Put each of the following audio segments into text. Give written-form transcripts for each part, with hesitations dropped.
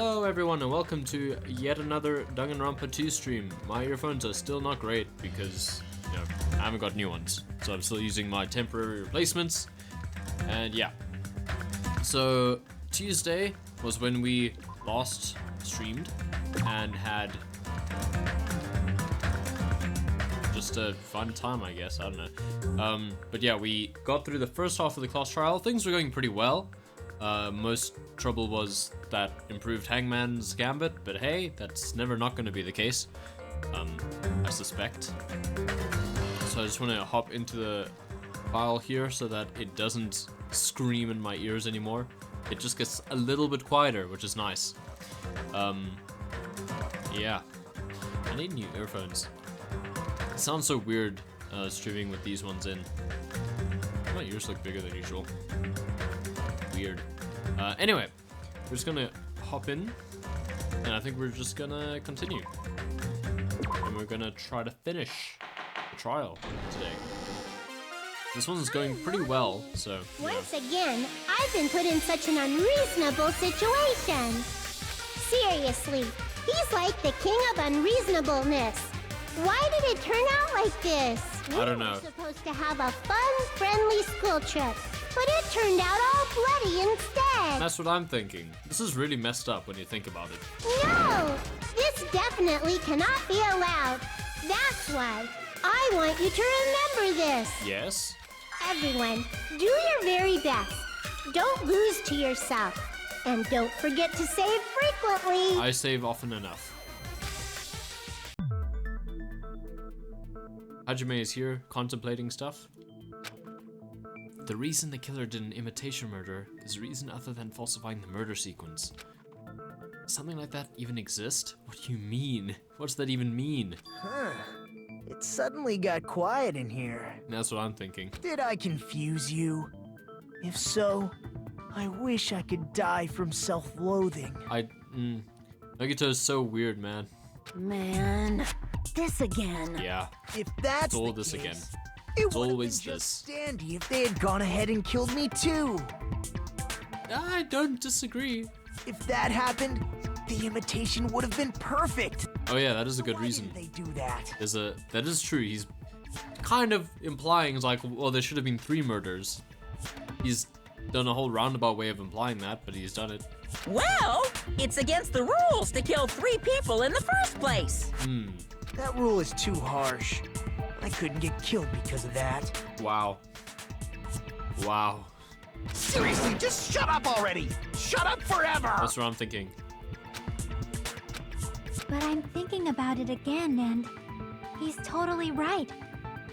Hello everyone and welcome to yet another Danganronpa 2 stream. My earphones are still not great because, you know, I haven't got new ones. So I'm still using my temporary replacements. And yeah. So Tuesday was when we last streamed and had just a fun time, I guess. I don't know. But yeah, we got through the first half of the class trial. Things were going pretty well. Most trouble was that improved Hangman's Gambit, but hey, that's never not going to be the case, I suspect. So I just want to hop into the file here so that it doesn't scream in my ears anymore. It just gets a little bit quieter, which is nice. Yeah. I need new earphones. It sounds so weird, streaming with these ones in. My ears look bigger than usual. Weird. Anyway, we're just gonna hop in, and I think we're just gonna continue. And we're gonna try to finish the trial today. This one's going pretty well, so... Once again, I've been put in such an unreasonable situation. Seriously, he's like the king of unreasonableness. Why did it turn out like this? I don't know. We were supposed to have a fun, friendly school trip, but it turned out all bloody instead. That's what I'm thinking. This is really messed up when you think about it. No! This definitely cannot be allowed. That's why I want you to remember this. Yes? Everyone, do your very best. Don't lose to yourself. And don't forget to save frequently. I save often enough. Hajime is here, contemplating stuff. The reason the killer did an imitation murder is a reason other than falsifying the murder sequence. Something like that even exist? What do you mean? What does that even mean? Huh. It suddenly got quiet in here. That's what I'm thinking. Did I confuse you? If so, I wish I could die from self-loathing. Nagito is so weird, man. Man, this again. Yeah. If that's It's all the this case, again. it It's would have always been this. just dandy if they had gone ahead and killed me too. I don't disagree. If that happened, the imitation would have been perfect. Oh yeah, that is a good Why reason. didn't they do that? That is true. He's kind of implying, it's like, well, there should have been 3 murders. He's done a whole roundabout way of implying that, but he's done it. Well, it's against the rules to kill 3 people in the first place. That rule is too harsh. I couldn't get killed because of that. Wow. Wow. Seriously, just shut up already! Shut up forever! That's what I'm thinking. But I'm thinking about it again, and he's totally right.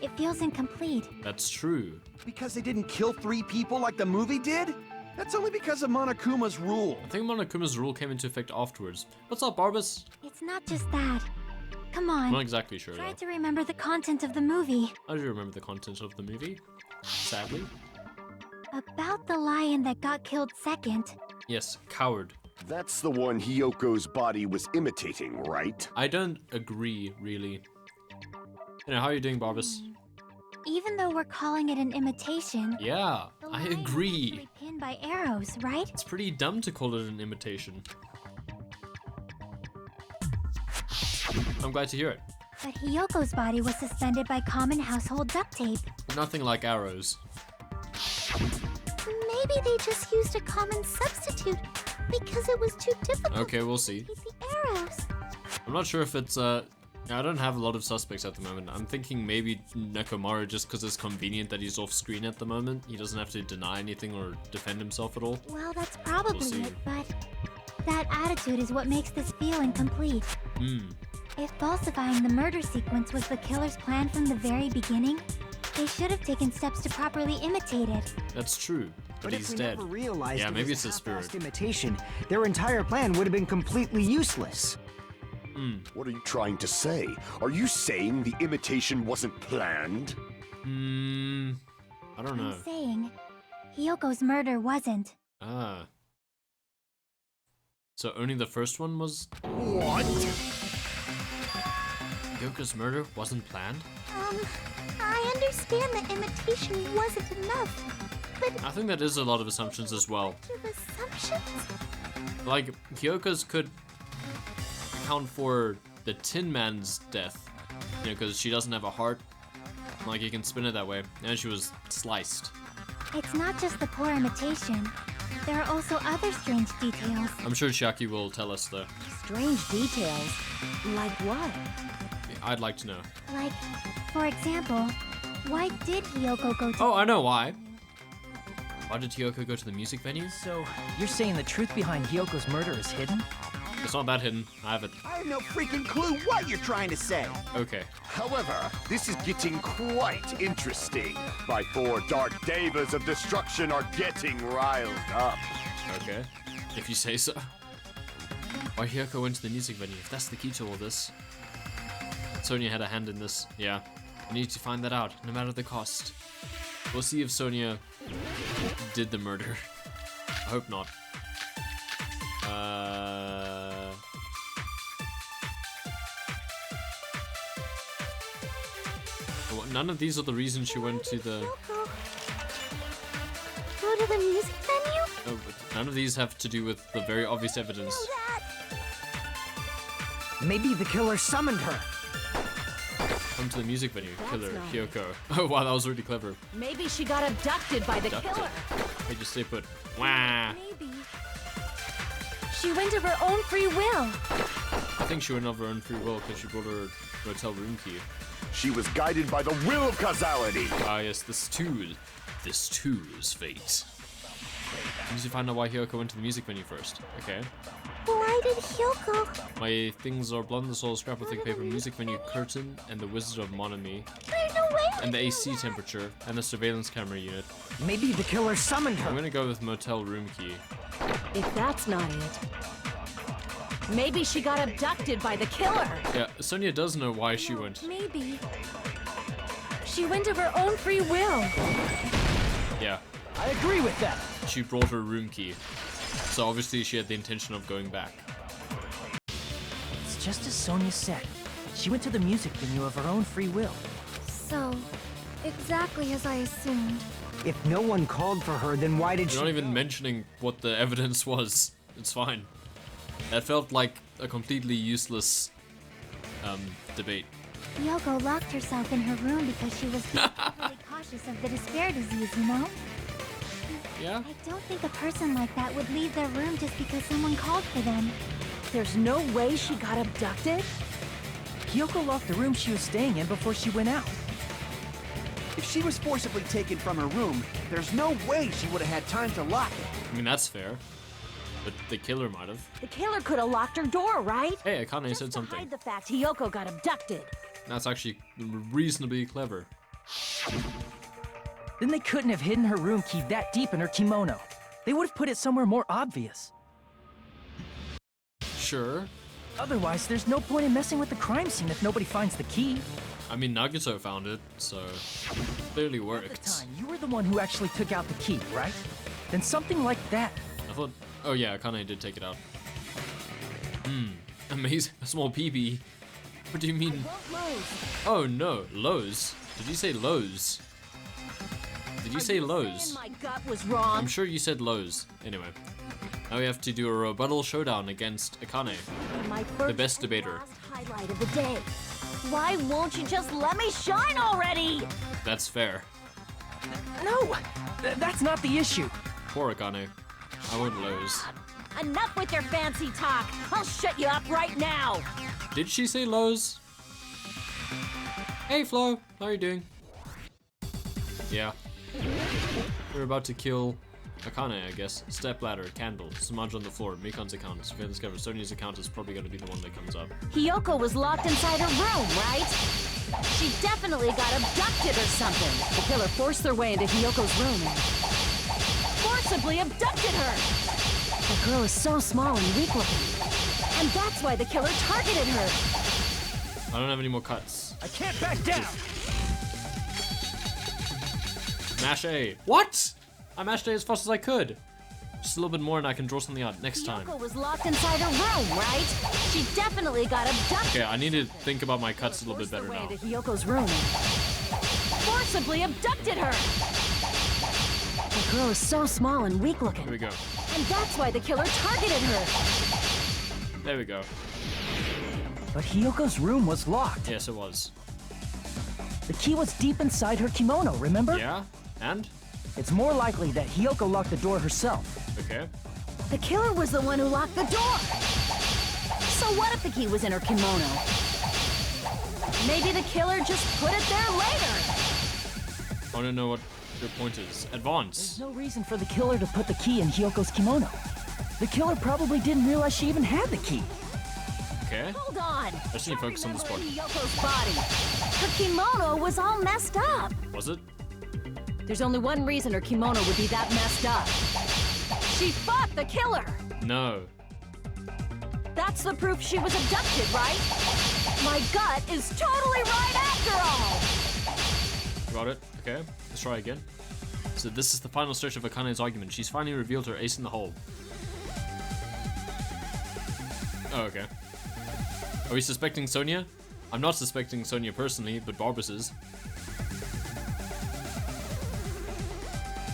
It feels incomplete. That's true. Because they didn't kill 3 people like the movie did? That's only because of Monokuma's rule. I think Monokuma's rule came into effect afterwards. What's up, Barbas? It's not just that. Come on. I'm not exactly sure, Try though. to remember the content of the movie. I do remember the content of the movie, sadly. About the lion that got killed second. Yes, coward. That's the one Hiyoko's body was imitating, right? I don't agree, really. You know, how are you doing, Barbas? Even though we're calling it an imitation, Yeah, the I lion was agree. actually pinned by arrows, right? It's pretty dumb to call it an imitation. I'm glad to hear it. But Hiyoko's body was suspended by common household duct tape. Nothing like arrows. Maybe they just used a common substitute because it was too difficult Okay, we'll see. to beat the arrows. I'm not sure if it's, I don't have a lot of suspects at the moment. I'm thinking maybe Nekomaru, just because it's convenient that he's off screen at the moment. He doesn't have to deny anything or defend himself at all. Well, that's probably see. it, but that attitude is what makes this feel incomplete. If falsifying the murder sequence was the killer's plan from the very beginning, they should have taken steps to properly imitate it. That's true, but if he's we dead. never realized Yeah, it maybe was it's a the half-assed spirit. imitation, their entire plan would have been completely useless. What are you trying to say? Are you saying the imitation wasn't planned? I don't know. I'm saying, Hiyoko's murder wasn't. Ah. So only the first one was... What? Yoko's murder wasn't planned? I understand that imitation wasn't enough, but I think that is a lot of assumptions as well. of assumptions? Like, Hyoko's could account for the Tin Man's death, you know, because she doesn't have a heart. Like, you can spin it that way. And she was sliced. It's not just the poor imitation. There are also other strange details. I'm sure Chiaki will tell us, though. Strange details? Like what? I'd like to know. Like, for example, why did Hiyoko go to... Oh, I know why. Why did Hiyoko go to the music venue? So, you're saying the truth behind Hyoko's murder is hidden? It's not that hidden. I have it. I have no freaking clue what you're trying to say. Okay. However, this is getting quite interesting. My 4 dark devas of destruction are getting riled up. Okay. If you say so. Why Hiyoko went to the music venue, if that's the key to all this. Sonia had a hand in this. Yeah. I need to find that out, no matter the cost. We'll see if Sonia did the murder. I hope not. None of these are the reasons she went to the... Go to the music venue? Oh, but none of these have to do with the very obvious evidence. Maybe the killer summoned her. Come to the music venue, killer, not Hiyoko. Oh wow, that was really clever. Maybe she got abducted by the Abducted. killer. Hey, just stay put. Wah! Maybe. She went of her own free will. I think she went of her own free will because she brought her hotel room key. She was guided by the will of causality. Ah yes, this too is fate. We need to find out why Hiyoko went to the music venue first. Okay. Why did Hyoko? My things are blonde, the soul, scrap of thick paper, music venue curtain, and the Wizard of Monami, There's no way. and the AC temperature, and the surveillance camera unit. Maybe the killer summoned I'm her. gonna go with motel room key. If that's not it, maybe she got abducted by the killer. Yeah, Sonia does know why she went. Maybe. She went of her own free will. Yeah, I agree with that. she brought her room key. So obviously she had the intention of going back. It's just as Sonia said. She went to the music venue of her own free will. So, exactly as I assumed. If no one called for her, then why did You're not even mentioning what the evidence was. It's fine. That felt like a completely useless debate. Hiyoko locked herself in her room because she was being overly cautious of the despair disease, you know? Yeah? I don't think a person like that would leave their room just because someone called for them. There's no way she got abducted? Hiyoko locked the room she was staying in before she went out. If she was forcibly taken from her room, there's no way she would have had time to lock it. I mean, that's fair. But the killer might have. The killer could have locked her door, right? Hey, Akane Just said to something. hide the fact Hiyoko got abducted. That's actually reasonably clever. Then they couldn't have hidden her room key that deep in her kimono. They would have put it somewhere more obvious. Sure. Otherwise, there's no point in messing with the crime scene if nobody finds the key. I mean, Nagito found it, so it clearly At worked. the time, you were the one who actually took out the key, right? Then something like that. I thought, oh yeah, Akane did take it out. Amazing. A small PB. What do you mean? Oh no, Lowe's. Did you say Lowe's? Did you say Lowe's? My gut was wrong. I'm sure you said Lowe's. Anyway, now we have to do a rebuttal showdown against Akane. My the best debater. last highlight of the day. Why won't you just let me shine already? That's fair. No, that's not the issue. Poor Akane. I want Lowe's. Enough with your fancy talk. I'll shut you up right now. Did she say Lowe's? Hey Flo, how are you doing? Yeah. We're about to kill Akane, I guess. Stepladder, candle, smudge on the floor, Mikon's account, surveillance camera. Sonia's account is probably gonna be the one that comes up. Hiyoko was locked inside her room, right? She definitely got abducted or something. The killer forced their way into Hiyoko's room and forcibly abducted her. The girl is so small and weak looking. And that's why the killer targeted her. I don't have any more cuts. I can't back down. Mash A. What? I mashed A as fast as I could. Just a little bit more and I can draw something out next time. Hiyoko was locked inside her room, right? She definitely got abducted. Okay, I need to think about my cuts a little bit better Forced now. their way into Hiyoko's room and forcibly abducted her. The girl is so small and weak looking. Here we go. And that's why the killer targeted her. There we go. But Hiyoko's room was locked. Yes, it was. The key was deep inside her kimono, remember? Yeah? And? It's more likely that Hiyoko locked the door herself. Okay. The killer was the one who locked the door. So what if the key was in her kimono? Maybe the killer just put it there later. I want to know what your point is. Advance. There's no reason for the killer to put the key in Hiyoko's kimono. The killer probably didn't realize she even had the key. Okay. Hold on. I just need to focus on the spot. Yoko's body. Her kimono was all messed up. Was it? There's only one reason her kimono would be that messed up. She fought the killer. No. That's the proof she was abducted, right? My gut is totally right after all. Got it. Okay. Let's try again. So this is the final stretch of Akane's argument. She's finally revealed her ace in the hole. Oh, okay. Are we suspecting Sonia? I'm not suspecting Sonia personally, but Barbas is.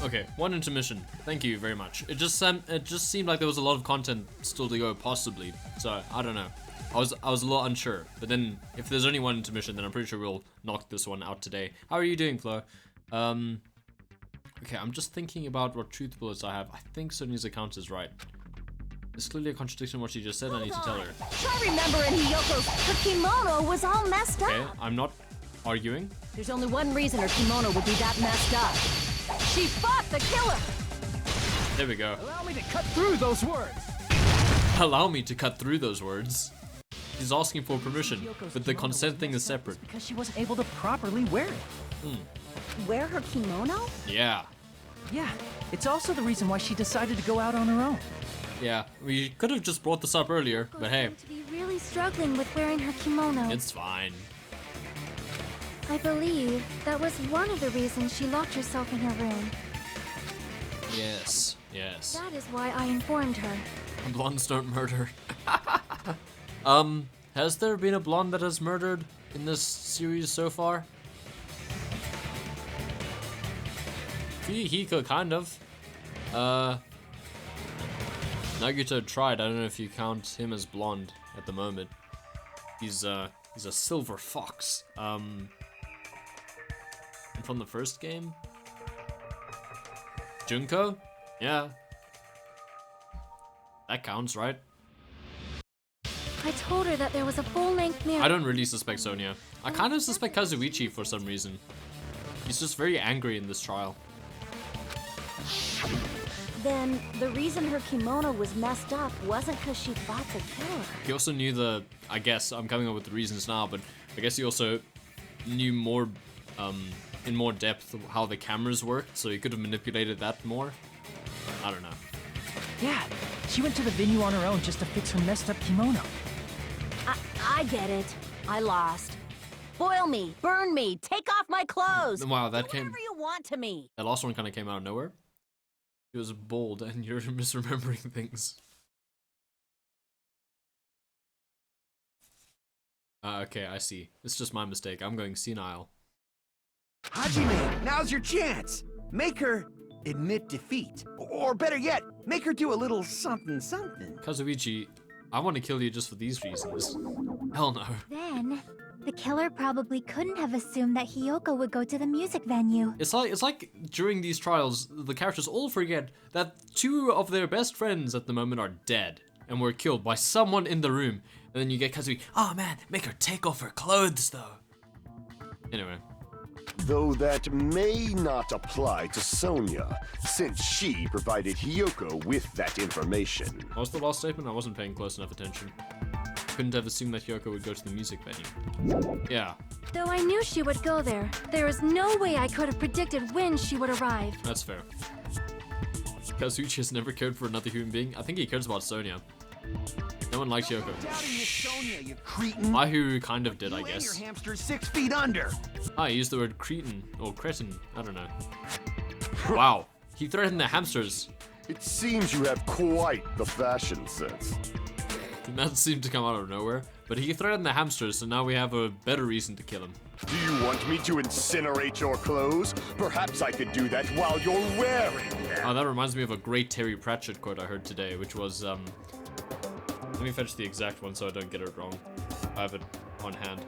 Okay, one intermission. Thank you very much. It just seemed like there was a lot of content still to go, possibly. So I don't know. I was a little unsure. But then, if there's only one intermission, then I'm pretty sure we'll knock this one out today. How are you doing, Flo? Okay, I'm just thinking about what truth bullets I have. I think Sonia's account is right. It's clearly a contradiction in what she just said. I need to tell her. Try remembering Hiyoko's. Her kimono was all messed up. Okay, I'm not arguing. There's only one reason her kimono would be that messed up. She fought the killer. There we go. Allow me to cut through those words. Allow me to cut through those words. He's asking for permission, but the consent thing is separate. Because she wasn't able to properly wear it. Wear her kimono? Yeah. Yeah, it's also the reason why she decided to go out on her own. Yeah, we could have just brought this up earlier, but hey, To be really struggling with wearing her kimono. it's fine. I believe that was one of the reasons she locked herself in her room. Yes, yes. That is why I informed her. Blondes don't murder. Has there been a blonde that has murdered in this series so far? Hiko, kind of. Nagito tried. I don't know if you count him as blonde at the moment. He's a silver fox. And from the first game? Junko? Yeah. That counts, right? I told her that there was a full-length mirror. I don't really suspect Sonia. I kind of suspect Kazuichi for some reason. He's just very angry in this trial. Then the reason her kimono was messed up wasn't because she fought the killer. He also knew I guess I'm coming up with the reasons now, but I guess he also knew more, in more depth how the cameras worked, so he could have manipulated that more. I don't know. Yeah, she went to the venue on her own just to fix her messed up kimono. I get it. I lost. Boil me, burn me, take off my clothes. Wow, that Do came. whatever you want to me. That last one kind of came out of nowhere. It was bold, and you're misremembering things. Okay, I see. It's just my mistake. I'm going senile. Hajime, now's your chance. Make her admit defeat. Or better yet, make her do a little something something. Kazuichi, I want to kill you just for these reasons. Hell no. Then, the killer probably couldn't have assumed that Hiyoko would go to the music venue. It's like during these trials, the characters all forget that two of their best friends at the moment are dead and were killed by someone in the room. And then you get Kazuichi, oh man, make her take off her clothes though. Anyway. Though that may not apply to Sonia, since she provided Hiyoko with that information. What was the last statement? I wasn't paying close enough attention. Couldn't have assumed that Hiyoko would go to the music venue. Yeah, Though I knew she would go there, there is no way I could have predicted when she would arrive. that's fair. Kazuichi has never cared for another human being. I think he cares about Sonia. No one likes Hiyoko. Doubting Miss Sonia, you cretin. Mahiru kind of did, I You and guess. your hamster's 6 feet under. I used the word cretin or cretin. I don't know. Wow, he threatened the hamsters. It seems you have quite the fashion sense. That seemed to come out of nowhere. But he threatened the hamster, so now we have a better reason to kill him. Do you want me to incinerate your clothes? Perhaps I could do that while you're wearing them. Oh, that reminds me of a great Terry Pratchett quote I heard today, which was, let me fetch the exact one so I don't get it wrong. I have it on hand.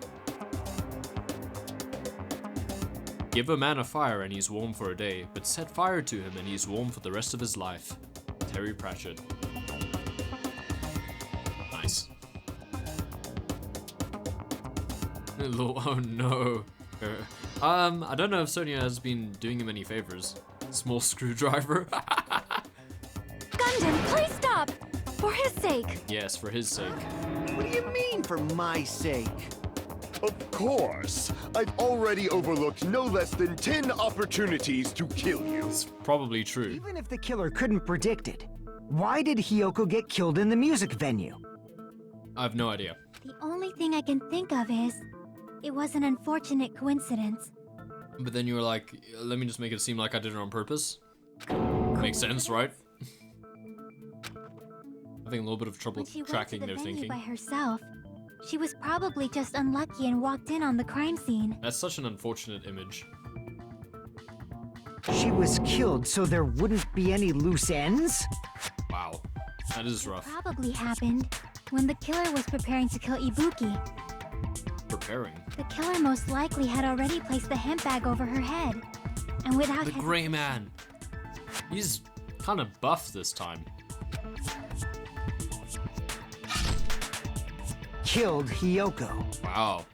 Give a man a fire and he's warm for a day, but set fire to him and he's warm for the rest of his life. Terry Pratchett. Nice. Oh no. I don't know if Sonia has been doing him any favors. Small screwdriver. Gundam, please stop! For his sake! Yes, for his sake. What do you mean, for my sake? Of course. I've already overlooked no less than 10 opportunities to kill you. It's probably true. Even if the killer couldn't predict it, why did Hiyoko get killed in the music venue? I have no idea. The only thing I can think of is, it was an unfortunate coincidence. But then you were like, let me just make it seem like I did it on purpose. Makes sense, right? Having a little bit of trouble When she tracking went to their the venue thinking. by herself, she was probably just unlucky and walked in on the crime scene. That's such an unfortunate image. She was killed so there wouldn't be any loose ends? Wow. That is rough. Probably happened when the killer was preparing to kill Ibuki. Preparing. The killer most likely had already placed the hemp bag over her head. And without The Gray Man. He's kind of buff this time. Killed Hiyoko. Wow.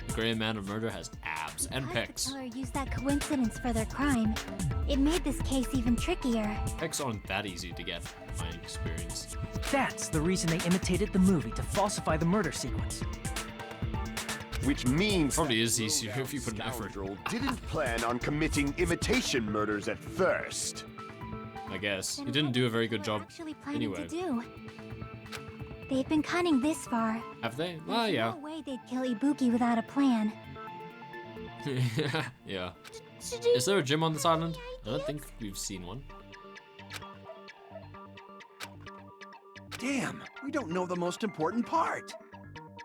The Gray Man of Murder has abs and because pecs. the killer used that coincidence for their crime, it made this case even trickier. Pecs aren't that easy to get, in my experience. That's the reason they imitated the movie to falsify the murder sequence. Which means Probably that is easier if you put an effort. scoundrel didn't plan on committing imitation murders at first. I guess. Then He didn't what do a was very the good killer job actually planning anyway. to do? They've been cunning this far. Have they? There's Ah, yeah. no way they'd kill Ibuki without a plan. Yeah. Is there a gym on this island? I don't think we've seen one. Damn, we don't know the most important part.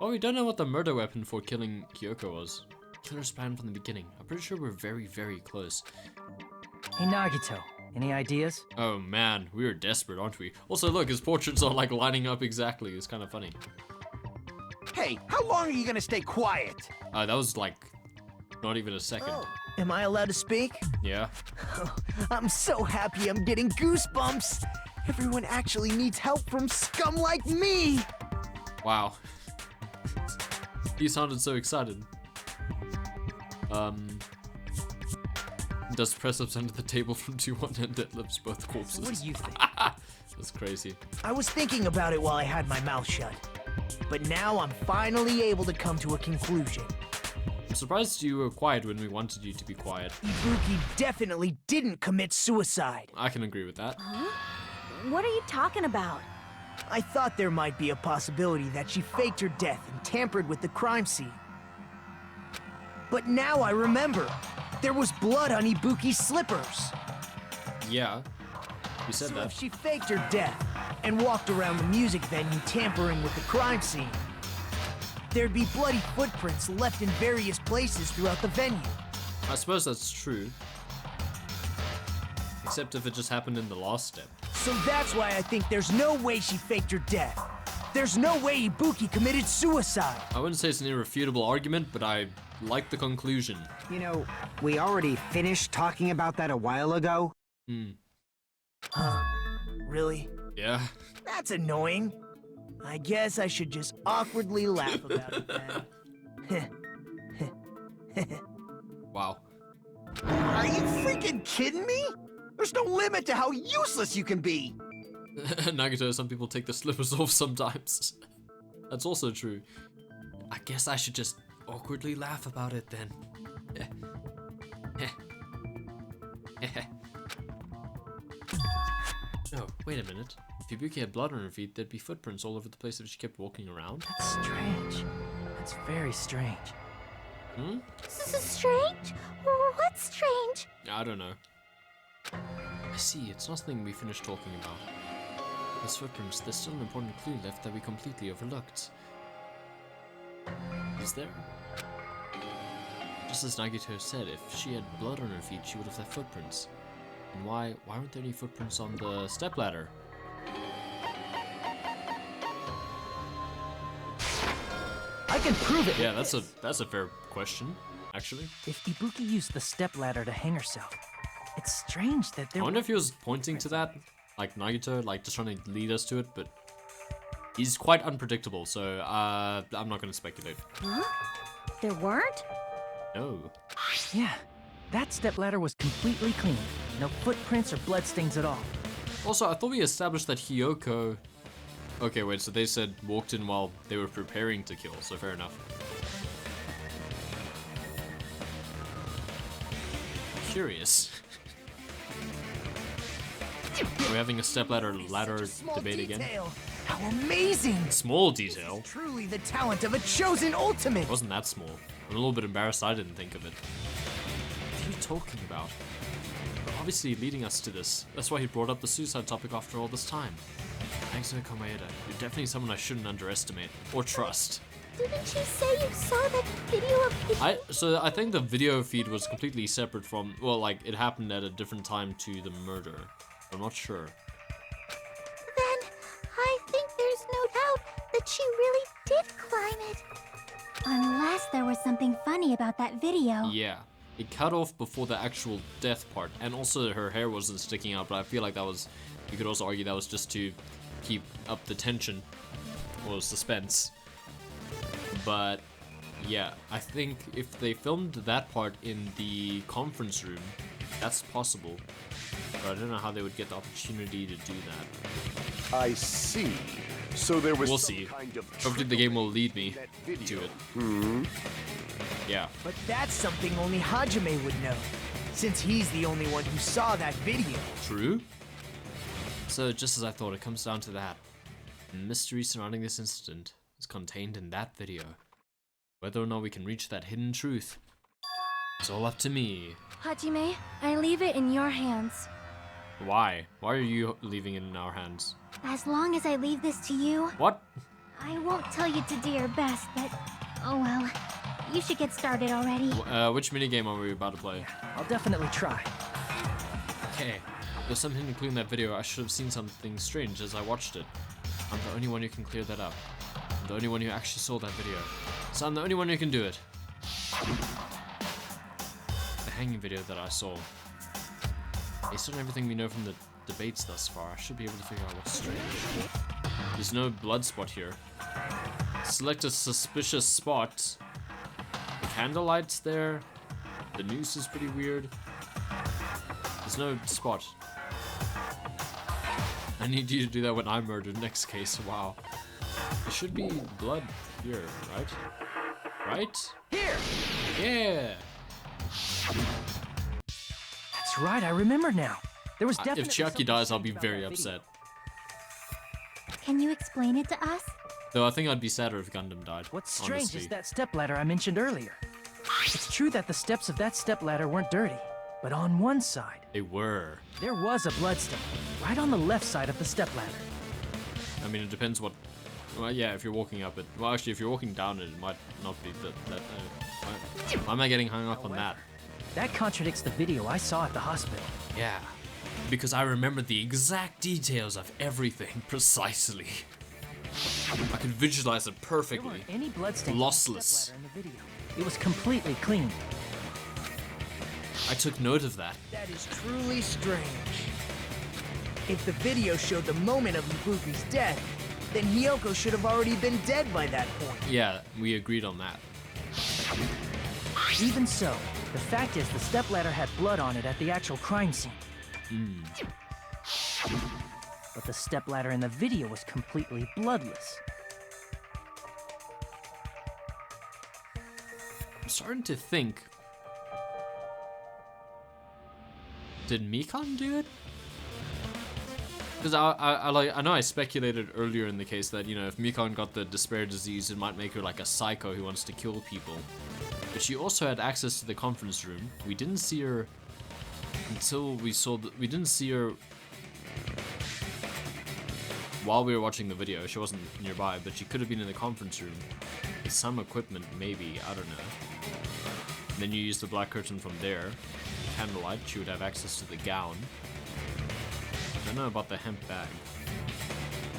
Oh, we don't know what the murder weapon for killing Kyoko was. Killer's plan from the beginning. I'm pretty sure we're very, very close. Hey Nagito, any ideas? Oh man, we are desperate, aren't we? Also, look, his portraits are like lining up exactly. It's kind of funny. Hey, how long are you gonna stay quiet? That was like not even a second. Oh, am I allowed to speak? Yeah. I'm so happy I'm getting goosebumps. Everyone actually needs help from scum like me. Wow. He sounded so excited. Does press-ups under the table from 2-1 and deadlifts both corpses. What do you think? That's crazy. I was thinking about it while I had my mouth shut. But now I'm finally able to come to a conclusion. I'm surprised you were quiet when we wanted you to be quiet. Ibuki definitely didn't commit suicide. I can agree with that. What are you talking about? I thought there might be a possibility that she faked her death and tampered with the crime scene. But now I remember. There was blood on Ibuki's slippers. Yeah. You said So that. if she faked her death and walked around the music venue tampering with the crime scene, there'd be bloody footprints left in various places throughout the venue. I suppose that's true. Except if it just happened in the last step. So that's why I think there's no way she faked her death. There's no way Ibuki committed suicide. I wouldn't say it's an irrefutable argument, but I like the conclusion. You know, we already finished talking about that a while ago. Huh? Really? Yeah. That's annoying. I guess I should just awkwardly laugh about it then. Wow. Are you freaking kidding me? There's no limit to how useless you can be. Nagito, some people take the slippers off sometimes. That's also true. I guess I should just awkwardly laugh about it then. Oh, wait a minute. If Ibuki had blood on her feet, there'd be footprints all over the place if she kept walking around. That's strange. That's very strange. This is strange? What's strange? I don't know. I see, it's nothing we finished talking about. Those footprints, there's still an important clue left that we completely overlooked. Is there? Just as Nagito said, if she had blood on her feet, she would have left footprints. And why aren't there any footprints on the stepladder? I can prove it. Yeah, that's a fair question, actually. If Ibuki used the stepladder to hang herself, it's strange that there. I wonder if he was pointing to that, like Nagito, like just trying to lead us to it, but he's quite unpredictable, so I'm not gonna speculate. Huh? There weren't? No. Yeah, that stepladder was completely clean. No footprints or bloodstains at all. Also, I thought we established that Hiyoko... Okay, wait, so they said walked in while they were preparing to kill, so fair enough. Curious. Are we having a stepladder ladder debate again? How amazing! Small detail? Truly the talent of a chosen ultimate! It wasn't that small. I'm a little bit embarrassed I didn't think of it. What are you talking about? But obviously leading us to this. That's why he brought up the suicide topic after all this time. Thanks to Komaeda. You're definitely someone I shouldn't underestimate. Or trust. Didn't you say you saw that video of So I think the video feed was completely separate from... Well, like, it happened at a different time to the murder. I'm not sure. Then, I think there's no doubt that she really did climb it. Unless there was something funny about that video. Yeah. It cut off before the actual death part. And also her hair wasn't sticking out, but I feel like that was... You could also argue that was just to keep up the tension. Or suspense. But, yeah. I think if they filmed that part in the conference room, that's possible. But I don't know how they would get the opportunity to do that. I see. So there was We'll some see. kind of Hopefully the game will lead me to it. Yeah. But that's something only Hajime would know, since he's the only one who saw that video. True. So just as I thought, it comes down to that. The mystery surrounding this incident is contained in that video. Whether or not we can reach that hidden truth, it's all up to me. Hajime, I leave it in your hands. Why? Why are you leaving it in our hands? As long as I leave this to you, What? I won't tell you to do your best, but oh well. You should get started already. Which minigame are we about to play? I'll definitely try. Okay. There's some hidden clue in that video. I should have seen something strange as I watched it. I'm the only one who can clear that up. I'm the only one who actually saw that video. So I'm the only one who can do it. The hanging video that I saw. Based on everything we know from the debates thus far, I should be able to figure out what's strange. There's no blood spot here. Select a suspicious spot. The candlelight's there. The noose is pretty weird. There's no spot. I need you to do that when I'm murdered next case. Wow. There should be blood here, right? Right? Here! Yeah! That's right, I remember now. There was definitely If Chiaki something dies, I'll be strange about very that upset. Can you explain it to us? Though I think I'd be sadder if Gundam died. What's strange honestly. is that stepladder I mentioned earlier. It's true that the steps of that stepladder weren't dirty, but on one side, They were. there was a bloodstain, right on the left side of the stepladder. I mean, it depends what... Well, yeah, if you're walking up it... Well, actually, if you're walking down it, it might not be that... Why am I getting hung up on that? That contradicts the video I saw at the hospital. Yeah. Because I remember the exact details of everything precisely. I could visualize it There perfectly. weren't any bloodstains Lossless. on the stepladder in the video. It was completely clean. I took note of that. That is truly strange. If the video showed the moment of Ibuki's death, then Hiyoko should have already been dead by that point. Yeah, we agreed on that. Even so, the fact is the stepladder had blood on it at the actual crime scene. But the stepladder in the video was completely bloodless. I'm starting to think... Did Mikan do it? Because I know I speculated earlier in the case that, you know, if Mikan got the despair disease, it might make her like a psycho who wants to kill people. But she also had access to the conference room. We didn't see her until we saw we didn't see her while we were watching the video. She wasn't nearby, but she could have been in the conference room with some equipment, maybe. I don't know. And then you use the black curtain from there. Candlelight, she would have access to the gown. I don't know about the hemp bag.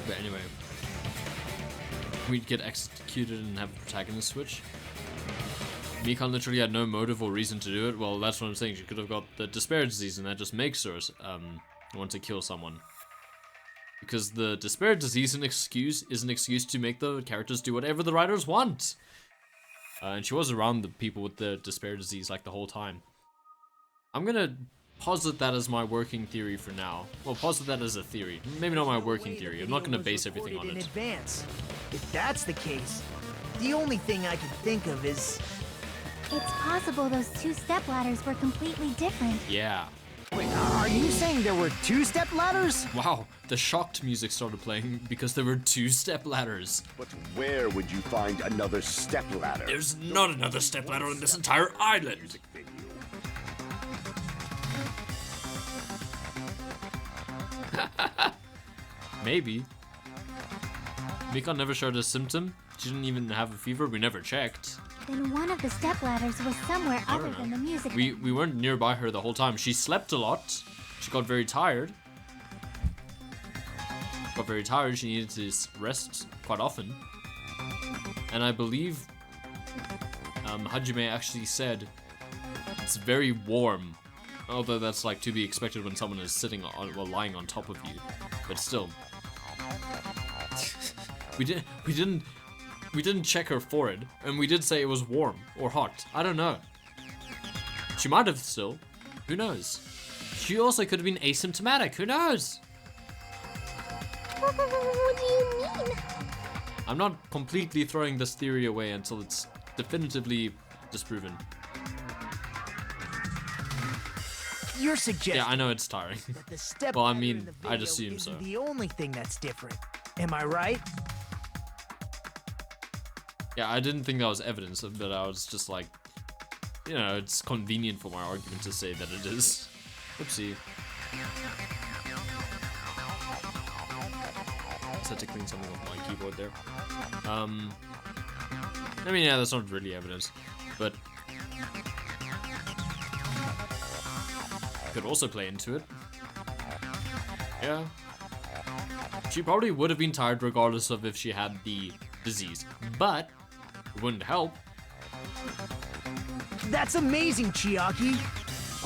But anyway. We'd get executed and have the protagonist switch. Mikan literally had no motive or reason to do it. Well, that's what I'm saying. She could have got the despair disease, and that just makes her want to kill someone. Because the despair disease is an excuse to make the characters do whatever the writers want. And she was around the people with the despair disease like the whole time. I'm gonna posit that as my working theory for now. Well, posit that as a theory. Maybe not my working theory. I'm not gonna base everything on it. In advance. If that's the case, the only thing I can think of is... It's possible those two stepladders were completely different. Yeah. Wait, are you saying there were two stepladders? Wow, the shocked music started playing because there were two stepladders. But where would you find another stepladder? There's not another stepladder on this entire island. Music venue. Maybe. Mikan never showed a symptom. She didn't even have a fever. We never checked. Then one of the stepladders was somewhere I other don't than know. the music. We weren't nearby her the whole time. She slept a lot. She got very tired. She needed to rest quite often. And I believe Hajime actually said it's very warm. Although that's like to be expected when someone is sitting on, well, lying on top of you. But still. We didn't check her forehead, and we did say it was warm or hot. I don't know. She might have still. Who knows? She also could have been asymptomatic. Who knows? What do you mean? I'm not completely throwing this theory away until it's definitively disproven. You're suggesting... Yeah, I know it's tiring. that the stepladder Well, I mean, in the I'd video assume isn't so. the only thing that's different. Am I right? Yeah, I didn't think that was evidence, but I was just like, you know, it's convenient for my argument to say that it is. Oopsie. Just had to clean something off my keyboard there. I mean, yeah, that's not really evidence, but could also play into it. Yeah. She probably would have been tired regardless of if she had the disease, but it wouldn't help. That's amazing, Chiaki.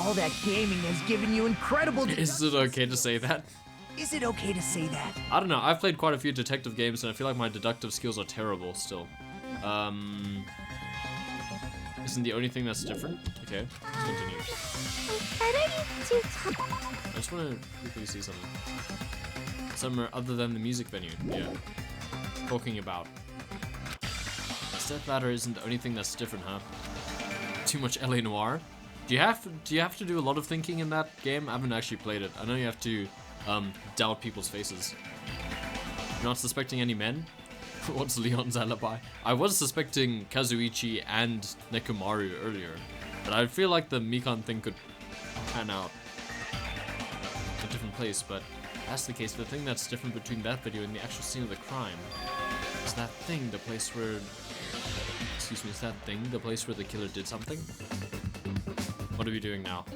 All that gaming has given you incredible... Is it okay to say that? Is it okay to say that? I don't know, I've played quite a few detective games and I feel like my deductive skills are terrible still. Isn't the only thing that's different? Okay, let's continue. I just want to quickly see something. Somewhere other than the music venue, yeah. Talking about. Stepladder isn't the only thing that's different, huh? Too much LA Noire? Do you have to do a lot of thinking in that game? I haven't actually played it. I know you have to doubt people's faces. You're not suspecting any men? What's Leon's alibi? I was suspecting Kazuichi and Nekomaru earlier, but I feel like the Mikan thing could pan out in a different place, but if that's the case, the thing that's different between that video and the actual scene of the crime is that thing, the place where... Excuse me, is that thing the place where the killer did something? What are we doing now?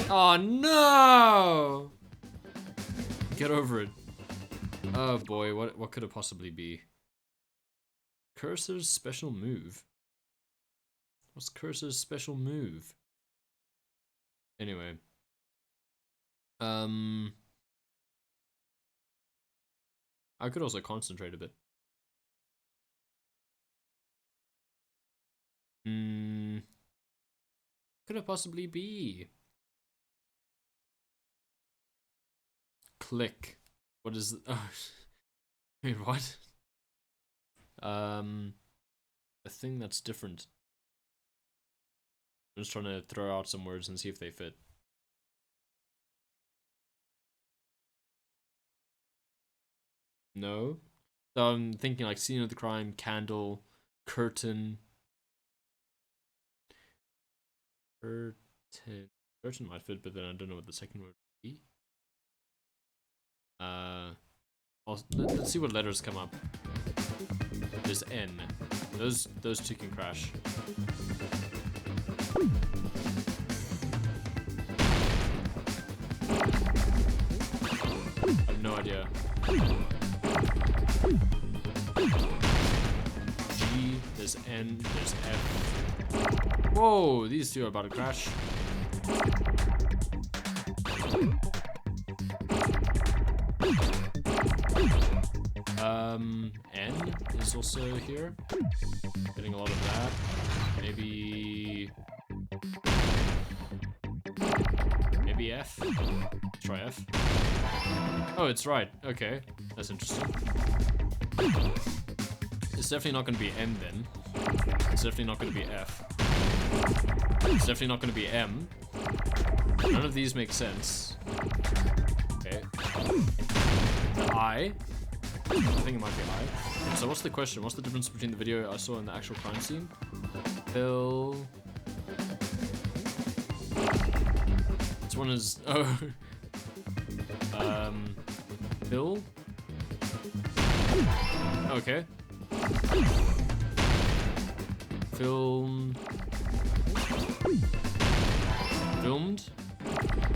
Oh no! Get over it. Oh boy, what could it possibly be? Cursor's special move? What's Cursor's special move? Anyway. I could also concentrate a bit. Could it possibly be? Click. What is... Oh. Wait, what? A thing that's different. I'm just trying to throw out some words and see if they fit. No? So I'm thinking like scene of the crime, candle, curtain. Curtain might fit, but then I don't know what the second word would be. Let's see what letters come up. There's N. Those two can crash. I have no idea. G, there's N, there's F. Whoa, these two are about to crash. N is also here. Getting a lot of that. Maybe F. Try F. Oh, it's right. Okay, that's interesting. It's definitely not going to be N then. It's definitely not going to be F. It's definitely not going to be M. None of these make sense. Okay. The I. I think it might be I. So what's the question? What's the difference between the video I saw and the actual crime scene? Phil. This one is Phil. Okay. Filmed.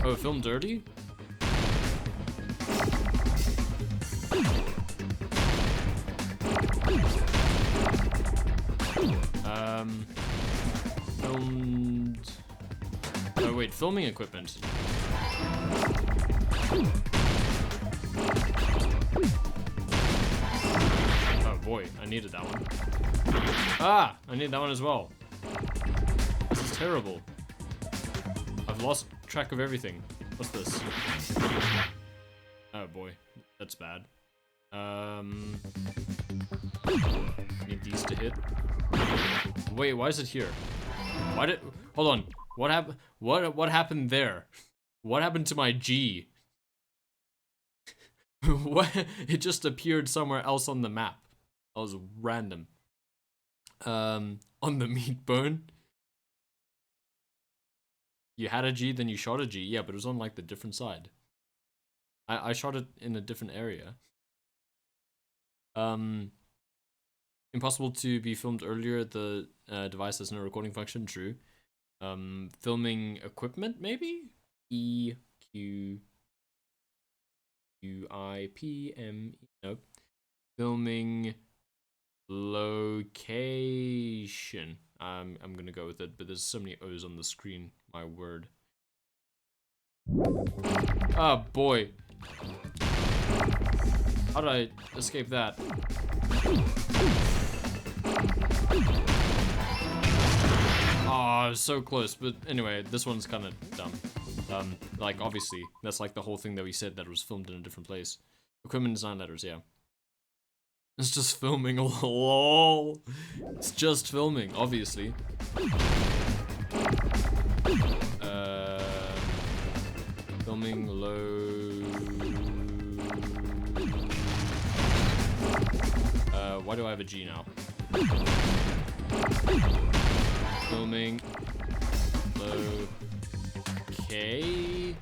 Oh, filmed dirty. Filmed. Oh wait, filming equipment. Oh boy, I needed that one. Ah, I need that one as well. This is terrible. I've lost track of everything. What's this? Oh boy, that's bad. Need these to hit. Wait, why is it here? Why did? Hold on. What happened? What happened there? What happened to my G? What? It just appeared somewhere else on the map. That was random. On the meat bone. You had a G, then you shot a G. Yeah, but it was on like the different side. I shot it in a different area. Impossible to be filmed earlier. The device has no recording function. True. Filming equipment, maybe? E Q U I P M E. Nope. Filming location. I'm gonna go with it, but there's so many O's on the screen. My word. Oh boy. How did I escape that? Oh, so close. But anyway, this one's kind of dumb. Like, obviously, that's like the whole thing that we said, that it was filmed in a different place. Equipment design letters, yeah. It's just filming, lol. It's just filming, obviously. Filming low. Why do I have a G now? Filming low. Okay.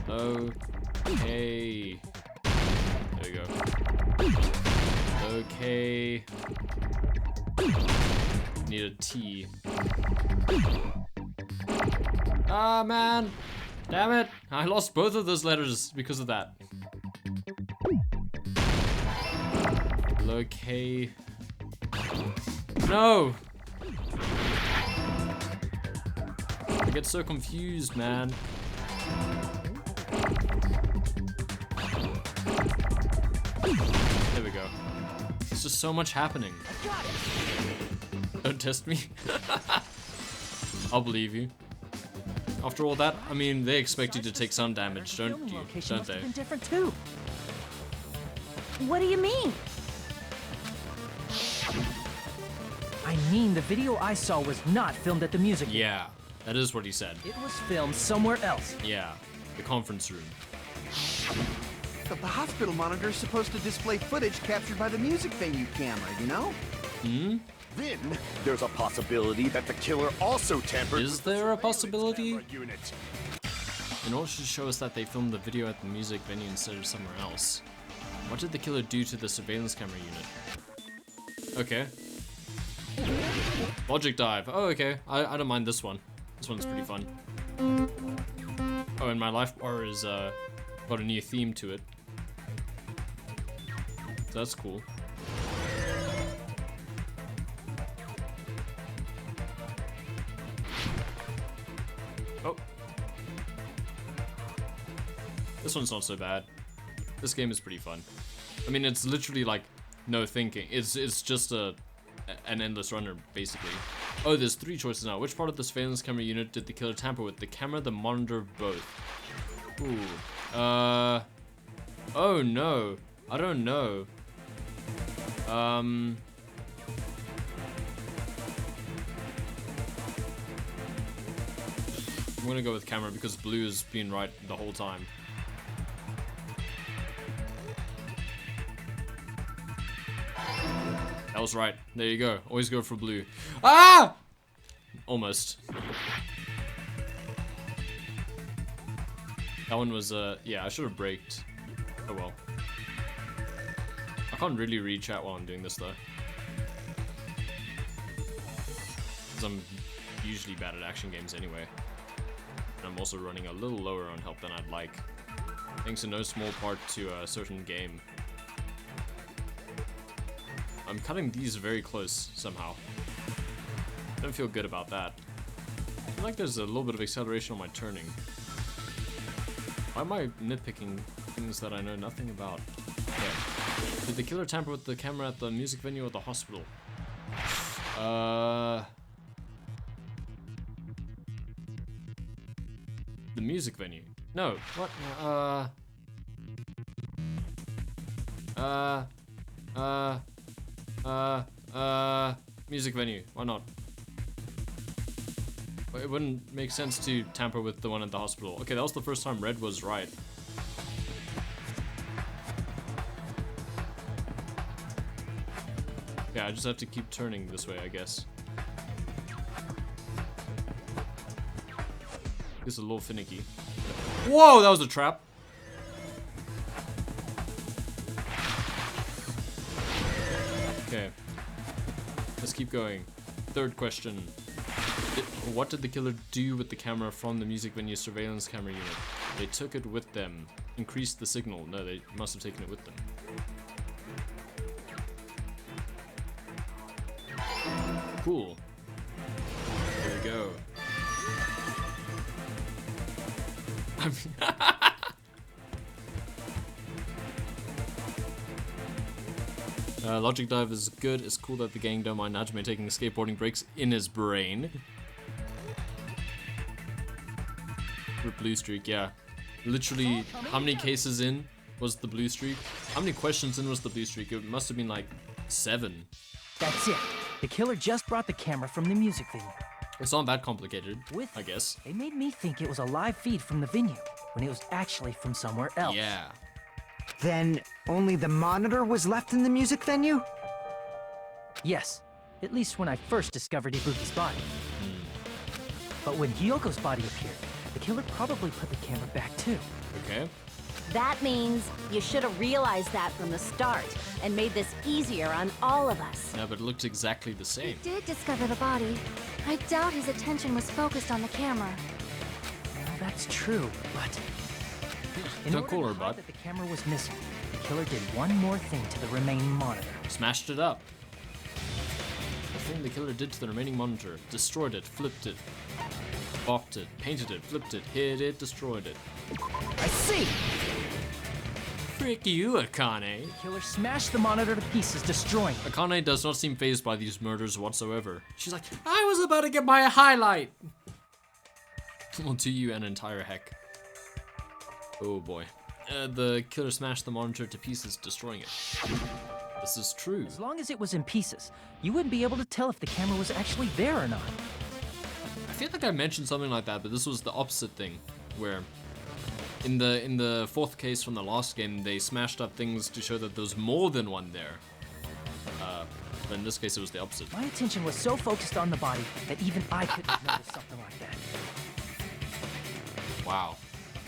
Okay. There we go. Okay. Need a T. Ah, man. Damn it. I lost both of those letters because of that. Okay. No. I get so confused, man. There we go. There's just so much happening. Don't test me. I'll believe you. After all that, I mean, they expect you to take some damage, don't you? Don't they? Been different too. What do you mean? I mean, the video I saw was not filmed at the music. Yeah, that is what he said. It was filmed somewhere else. Yeah, the conference room. But the hospital monitor is supposed to display footage captured by the music venue camera, you know? Hmm? Then there's a possibility that the killer also tampered. Is there a possibility? Unit. In order to show us that they filmed the video at the music venue instead of somewhere else. What did the killer do to the surveillance camera unit? Okay. Logic dive. Oh, okay. I don't mind this one. This one's pretty fun. Oh, and my life bar is got a new theme to it. So that's cool. Oh. This one's not so bad. This game is pretty fun. I mean, it's literally like no thinking. It's just an endless runner, basically. Oh, there's 3 choices now. Which part of the surveillance camera unit did the killer tamper with? The camera, the monitor, both? Ooh. Oh no. I don't know. I'm gonna go with camera because blue has been right the whole time. That was right. There you go. Always go for blue. Ah! Almost. That one was, yeah, I should have braked. Oh well. I can't really read chat while I'm doing this though. Because I'm usually bad at action games anyway. And I'm also running a little lower on health than I'd like. Thanks in no small part to a certain game. I'm cutting these very close somehow. I don't feel good about that. I feel like there's a little bit of acceleration on my turning. Why am I nitpicking things that I know nothing about? Okay. Did the killer tamper with the camera at the music venue or the hospital? The music venue. No, what? Music venue. Why not? It wouldn't make sense to tamper with the one at the hospital. Okay, that was the first time red was right. Yeah, I just have to keep turning this way, I guess. This is a little finicky. Whoa, that was a trap. Okay. Let's keep going. Third question. What did the killer do with the camera from the music venue surveillance camera unit? They took it with them. Increased the signal. No, they must have taken it with them. Cool. Here we go. Logic dive is good. It's cool that the gang don't mind Hajime taking skateboarding breaks in his brain. Blue streak, yeah. Literally, how many cases in was the blue streak? How many questions in was the blue streak? It must have been like 7. That's it. The killer just brought the camera from the music venue. It's not that complicated, I guess. It made me think it was a live feed from the venue, when it was actually from somewhere else. Yeah. Then only the monitor was left in the music venue? Yes. At least when I first discovered Ibuki's body. But when Hyoko's body appeared, the killer probably put the camera back too. Okay. That means you should have realized that from the start and made this easier on all of us. Yeah, but it looked exactly the same. He did discover the body. I doubt his attention was focused on the camera. Well, that's true, but... Don't call her, bud. That the camera was missing, the killer did one more thing to the remaining monitor. Smashed it up. The thing the killer did to the remaining monitor. Destroyed it, flipped it, bopped it, painted it, flipped it, hit it, destroyed it. I see! Frick you, Akane. The killer smashed the monitor to pieces, destroying it. Akane does not seem fazed by these murders whatsoever. She's like, I was about to get my highlight! Will do you an entire heck. Oh boy. The killer smashed the monitor to pieces, destroying it. This is true. As long as it was in pieces, you wouldn't be able to tell if the camera was actually there or not. I feel like I mentioned something like that, but this was the opposite thing, where in the 4th case from the last game, they smashed up things to show that there's more than one there. But in this case, it was the opposite. My attention was so focused on the body that even I couldn't notice something like that. Wow.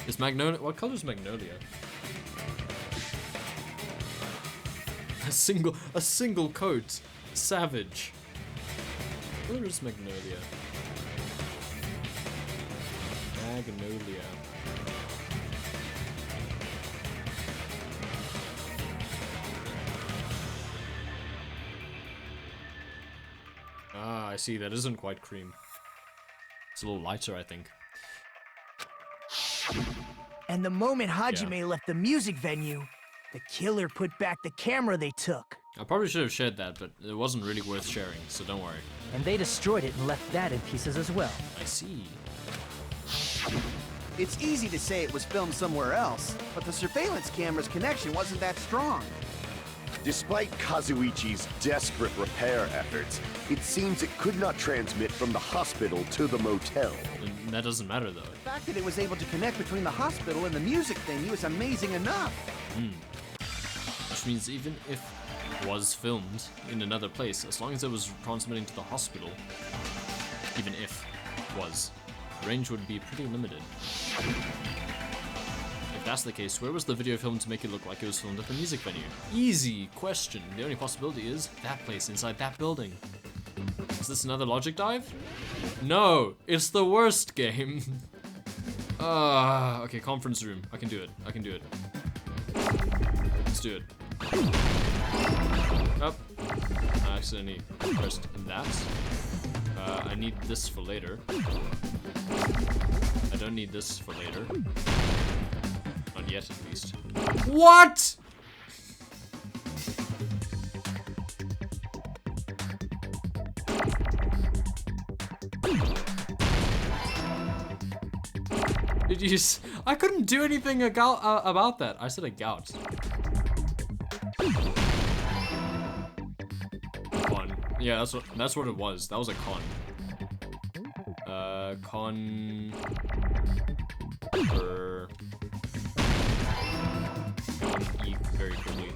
Is Magnolia? What color is Magnolia? A single coat. Savage. Where is Magnolia? Magnolia. Ah, I see. That isn't quite cream. It's a little lighter, I think. And the moment Hajime left the music venue, the killer put back the camera they took. I probably should have shared that, but it wasn't really worth sharing, so don't worry. And they destroyed it and left that in pieces as well. I see. It's easy to say it was filmed somewhere else, but the surveillance camera's connection wasn't that strong. Despite Kazuichi's desperate repair efforts, it seems it could not transmit from the hospital to the motel. And that doesn't matter, though. The fact that it was able to connect between the hospital and the music venue is amazing enough. Which means even if it was filmed in another place, as long as it was transmitting to the hospital, even if it was, the range would be pretty limited. If that's the case, where was the video filmed to make it look like it was filmed at the music venue? Easy question. The only possibility is that place inside that building. Is this another logic dive? No, it's the worst game. Okay, conference room. I can do it. I can do it. Let's do it. Oh, I accidentally pressed that. I need this for later. I don't need this for later. Not yet, at least. What? Did you? I couldn't do anything about that. I said a gout. Con. Yeah, that's what it was. That was a con. Con. For. E very quickly.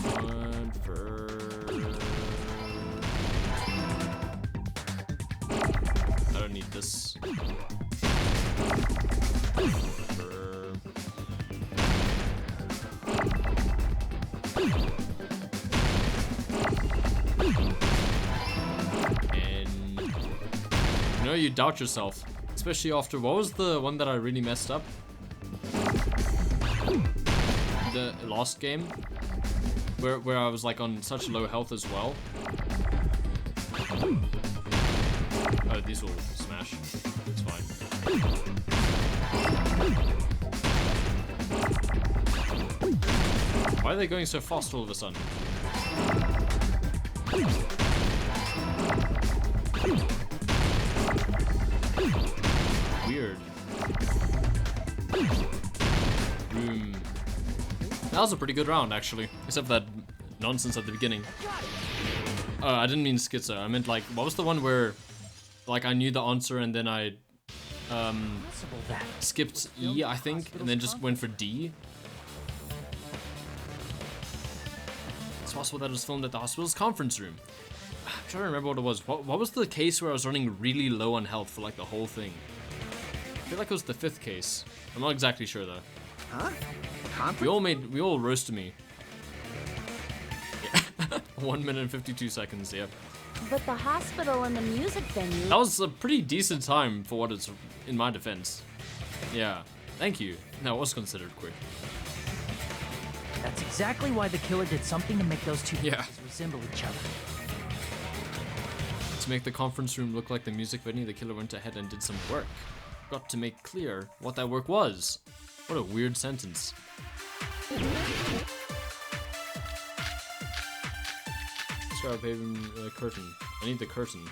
Con for. I don't need this. You know, you doubt yourself, especially after what was the one that I really messed up? The last game, where I was like on such low health as well. Oh, these will smash. It's fine. Why are they going so fast all of a sudden? Weird. That was a pretty good round, actually. Except for that nonsense at the beginning. I didn't mean schizo. I meant, like, what was the one where, like, I knew the answer and then I, skipped E, I think, and then just went for D? It's possible that it was filmed at the hospital's conference room. I'm trying to remember what it was. What was the case where I was running really low on health for, like, the whole thing? I feel like it was the 5th case. I'm not exactly sure, though. Huh? We all roasted me. Yeah. 1 minute and 52 seconds, yeah. But the hospital and the music venue... That was a pretty decent time for what it's, in my defense. Yeah, thank you. That was considered quick. That's exactly why the killer did something to make those two places resemble each other. To make the conference room look like the music venue, the killer went ahead and did some work. Got to make clear what that work was. What a weird sentence. Scarab Haven curtain. I need the curtain.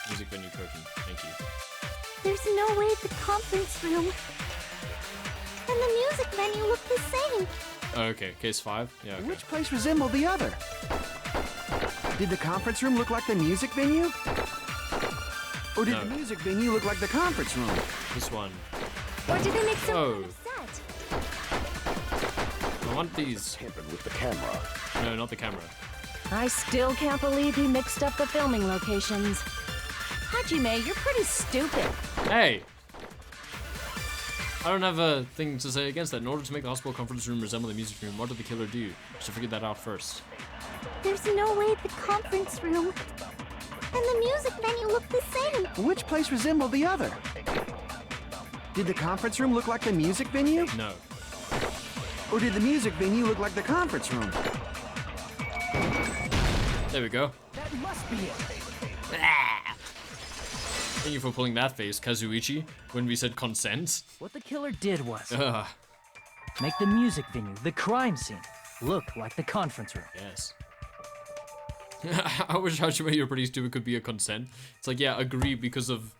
Music venue curtain. Thank you. There's no way the conference room and the music venue look the same. Oh, okay, case 5. Yeah. Okay. Which place resembled the other? Did the conference room look like the music venue? Or did the music venue look like the conference room? This one. Or did they make some kind of set? I want these. Tampered with the camera. No, not the camera. I still can't believe he mixed up the filming locations. Hajime, you're pretty stupid. Hey! I don't have a thing to say against that. In order to make the hospital conference room resemble the music room, what did the killer do? You should figure that out first. There's no way the conference room and the music venue look the same. Which place resembled the other? Did the conference room look like the music venue? No. Or did the music venue look like the conference room? There we go. That must be it. Thank you for pulling that face, Kazuichi, when we said consent. What the killer did was Ugh. make the music venue, the crime scene, look like the conference room. Yes. I wish Hajime You're Pretty Stupid could be a consent. It's like, yeah, agree because of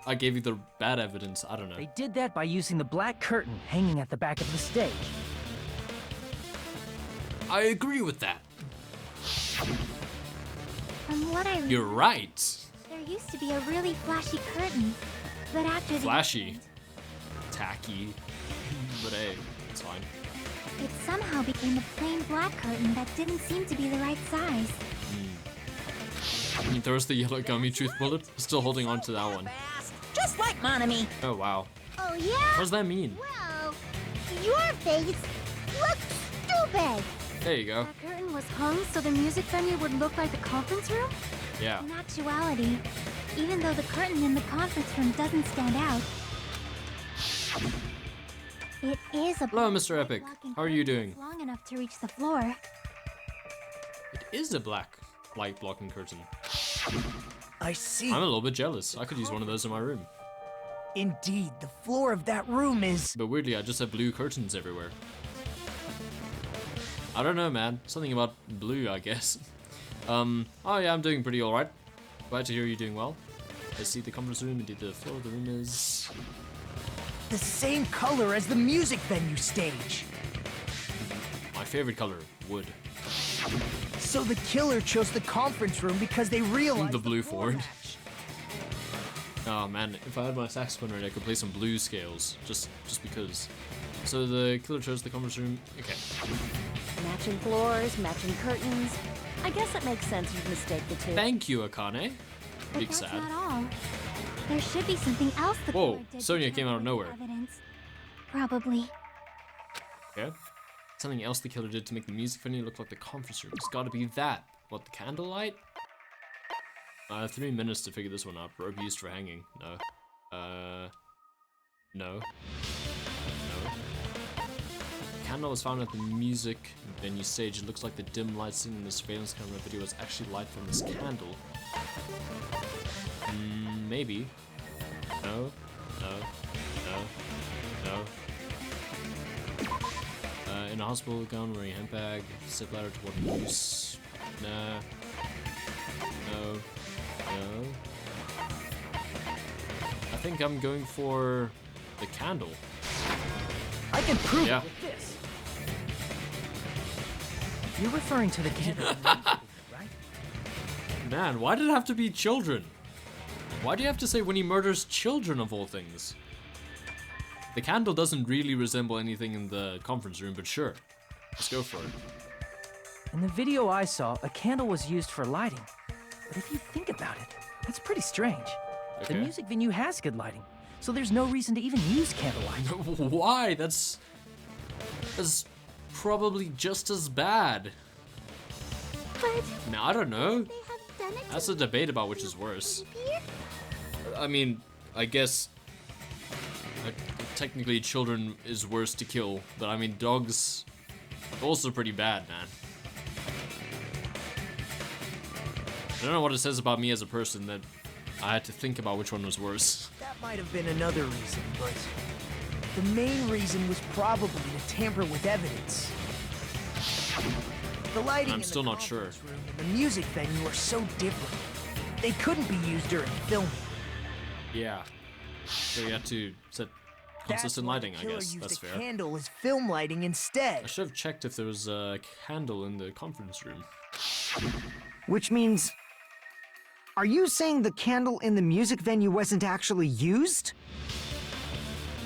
I gave you the bad evidence. I don't know. They did that by using the black curtain hanging at the back of the stage. I agree with that. From what I You're right. there used to be a really flashy curtain, but after the Flashy. Tacky. But hey, it's fine. it somehow became a plain black curtain that didn't seem to be the right size. He throws the yellow gummy truth bullet. Still holding on to that one. Just like Monami. Oh, wow. Oh yeah? What does that mean? Well, your face looks stupid. There you go. That curtain was hung so the music venue would look like the conference room? Yeah. In actuality, even though the curtain in the conference room doesn't stand out, it is a Hello, Mr. Epic. blocking How are you curtain doing? that's long enough to reach the floor. It is a black light blocking curtain. I see. I'm a little bit jealous. I could use one of those in my room. Indeed, the floor of that room is... But weirdly, I just have blue curtains everywhere. I don't know, man. Something about blue, I guess. Oh yeah, I'm doing pretty alright. Glad to hear you're doing well. Let's see the conference room. Indeed, the floor of the room is... the same color as the music venue stage. my favorite color, wood. So the killer chose the conference room because they realized The blue floor Ford. match. Oh man, if I had my saxophone ready, I could play some blues scales. Just because. So the killer chose the conference room. Okay. Matching floors, matching curtains. I guess it makes sense you'd mistake the two. Thank you, Akane. But Big that's sad. not all. There should be something else the Whoa, killer did to Sonya come came up out of with the nowhere. evidence. Probably. Okay. Something else the killer did to make the music venue look like the conference room. It's gotta be that. What, the candlelight? I have 3 minutes to figure this one out. Rope used for hanging. No. No. No. The candle was found at the music venue stage. It looks like the dim light seen in the surveillance camera video was actually light from this candle. Maybe. No. No. No. No. In a hospital gown, wearing a handbag, step ladder toward use. Nah. No. No. I think I'm going for the candle. I can prove Yeah. it with this. You're referring to the candle, in the music video, right? Man, why did it have to be children? Why do you have to say when he murders children of all things? The candle doesn't really resemble anything in the conference room, but sure. Let's go for it. In the video I saw, a candle was used for lighting. But if you think about it, that's pretty strange. Okay. The music venue has good lighting, so there's no reason to even use candlelight. Why? That's probably just as bad. But Now, I don't know. they have done it. That's a debate about which is worse. I mean, I guess technically children is worse to kill, but I mean dogs also pretty bad, man. I don't know what it says about me as a person that I had to think about which one was worse. That might have been another reason, but the main reason was probably to tamper with evidence. The lighting I'm in still the not sure. conference room and the music venue are so different. They couldn't be used during filming. Yeah. So you had to set That's consistent why lighting, the I killer guess. used That's a fair. candle as film lighting instead. I should have checked if there was a candle in the conference room. Which means... Are you saying the candle in the music venue wasn't actually used?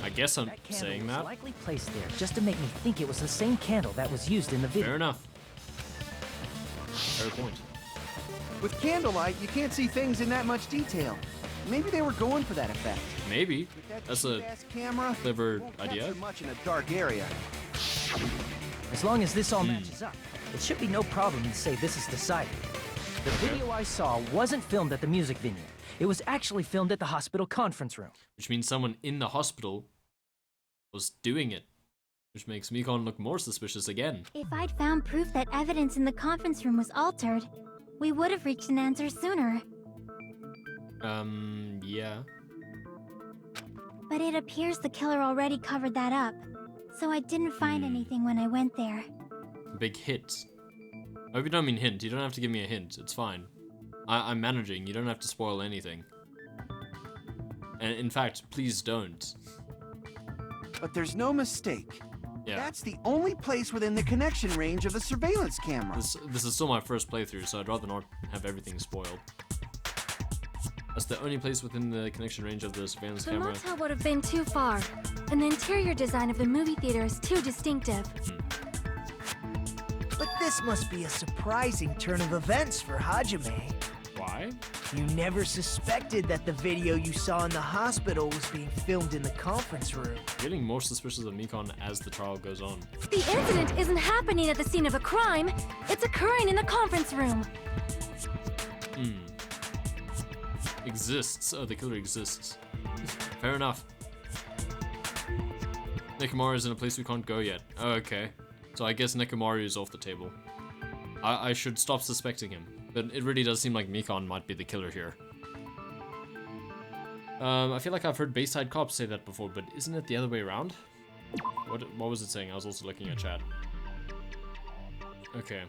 I guess I'm That candle saying was that. likely placed there just to make me think it was the same candle that was used in the video. Fair enough. Fair point. With candlelight, you can't see things in that much detail. Maybe they were going for that effect. Maybe. With that That's a cheap-ass camera, clever won't idea. capture much in a dark area. As long as this all matches up, it should be no problem to say this is decided. The video I saw wasn't filmed at the music venue. It was actually filmed at the hospital conference room. Which means someone in the hospital was doing it. Which makes Mikon look more suspicious again. If I'd found proof that evidence in the conference room was altered, we would have reached an answer sooner. Yeah. But it appears the killer already covered that up, so I didn't find anything when I went there. Big hit. I hope you don't mean hint. You don't have to give me a hint. It's fine. I'm managing. You don't have to spoil anything. And in fact, please don't. But there's no mistake. Yeah. That's the only place within the connection range of the surveillance camera. This is still my first playthrough, so I'd rather not have everything spoiled. That's the only place within the connection range of the surveillance The camera. motel would have been too far, and the interior design of the movie theater is too distinctive. But this must be a surprising turn of events for Hajime. Why? You never suspected that the video you saw in the hospital was being filmed in the conference room. Getting more suspicious of Mikon as the trial goes on. The incident isn't happening at the scene of a crime, it's occurring in the conference room. Exists. Oh, the killer exists. Fair enough. Nekomaru is in a place we can't go yet. Oh, okay. So I guess Nekomaru is off the table. I should stop suspecting him. But it really does seem like Mikon might be the killer here. I feel like I've heard Bayside Cops say that before, but isn't it the other way around? What was it saying? I was also looking at chat. Okay.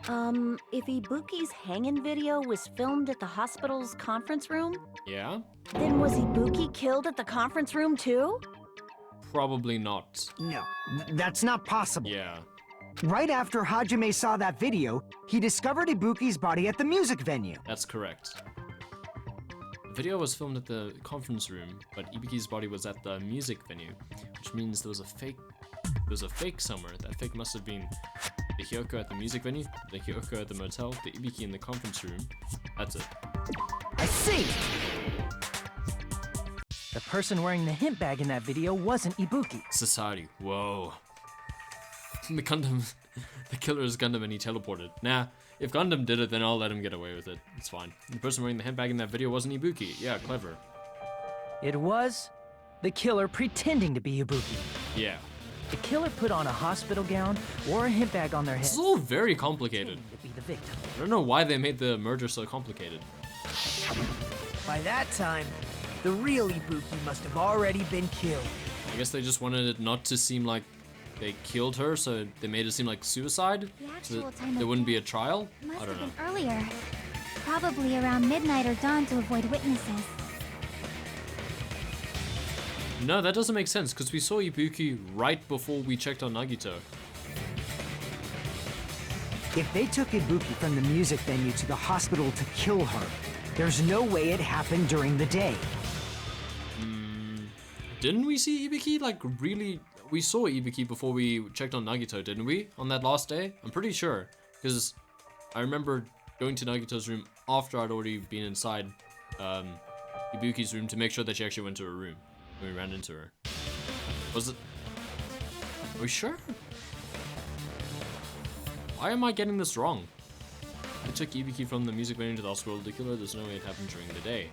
If Ibuki's hanging video was filmed at the hospital's conference room, Yeah? then was Ibuki killed at the conference room too? Probably not. No, that's not possible. Yeah. Right after Hajime saw that video, he discovered Ibuki's body at the music venue. That's correct. The video was filmed at the conference room, but Ibuki's body was at the music venue, which means there was a fake somewhere. That fake must have been the Hyoko at the music venue, the Hyoko at the motel, the Ibuki in the conference room. That's it. I see! The person wearing the hint bag in that video wasn't Ibuki. Society. Whoa. The killer is Gundam and he teleported. Nah, if Gundam did it, then I'll let him get away with it. It's fine. The person wearing the handbag in that video wasn't Ibuki. Yeah, clever. It was the killer pretending to be Ibuki. Yeah. The killer put on a hospital gown, wore a hint bag on their head. This is all very complicated. To be the victim. I don't know why they made the murder so complicated. By that time, the real Ibuki must have already been killed. I guess they just wanted it not to seem like they killed her, so they made it seem like suicide, so that there wouldn't be a trial? Must I don't know. have been earlier. Probably around midnight or dawn to avoid witnesses. No, that doesn't make sense, because we saw Ibuki right before we checked on Nagito. If they took Ibuki from the music venue to the hospital to kill her, there's no way it happened during the day. Didn't we see Ibuki, like, really? We saw Ibuki before we checked on Nagito, didn't we? On that last day? I'm pretty sure. Because I remember going to Nagito's room after I'd already been inside Ibuki's room to make sure that she actually went to her room when we ran into her. Was it? Are we sure? Why am I getting this wrong? I took Ibuki from the music venue to the hospital to kill her. There's no way it happened during the day.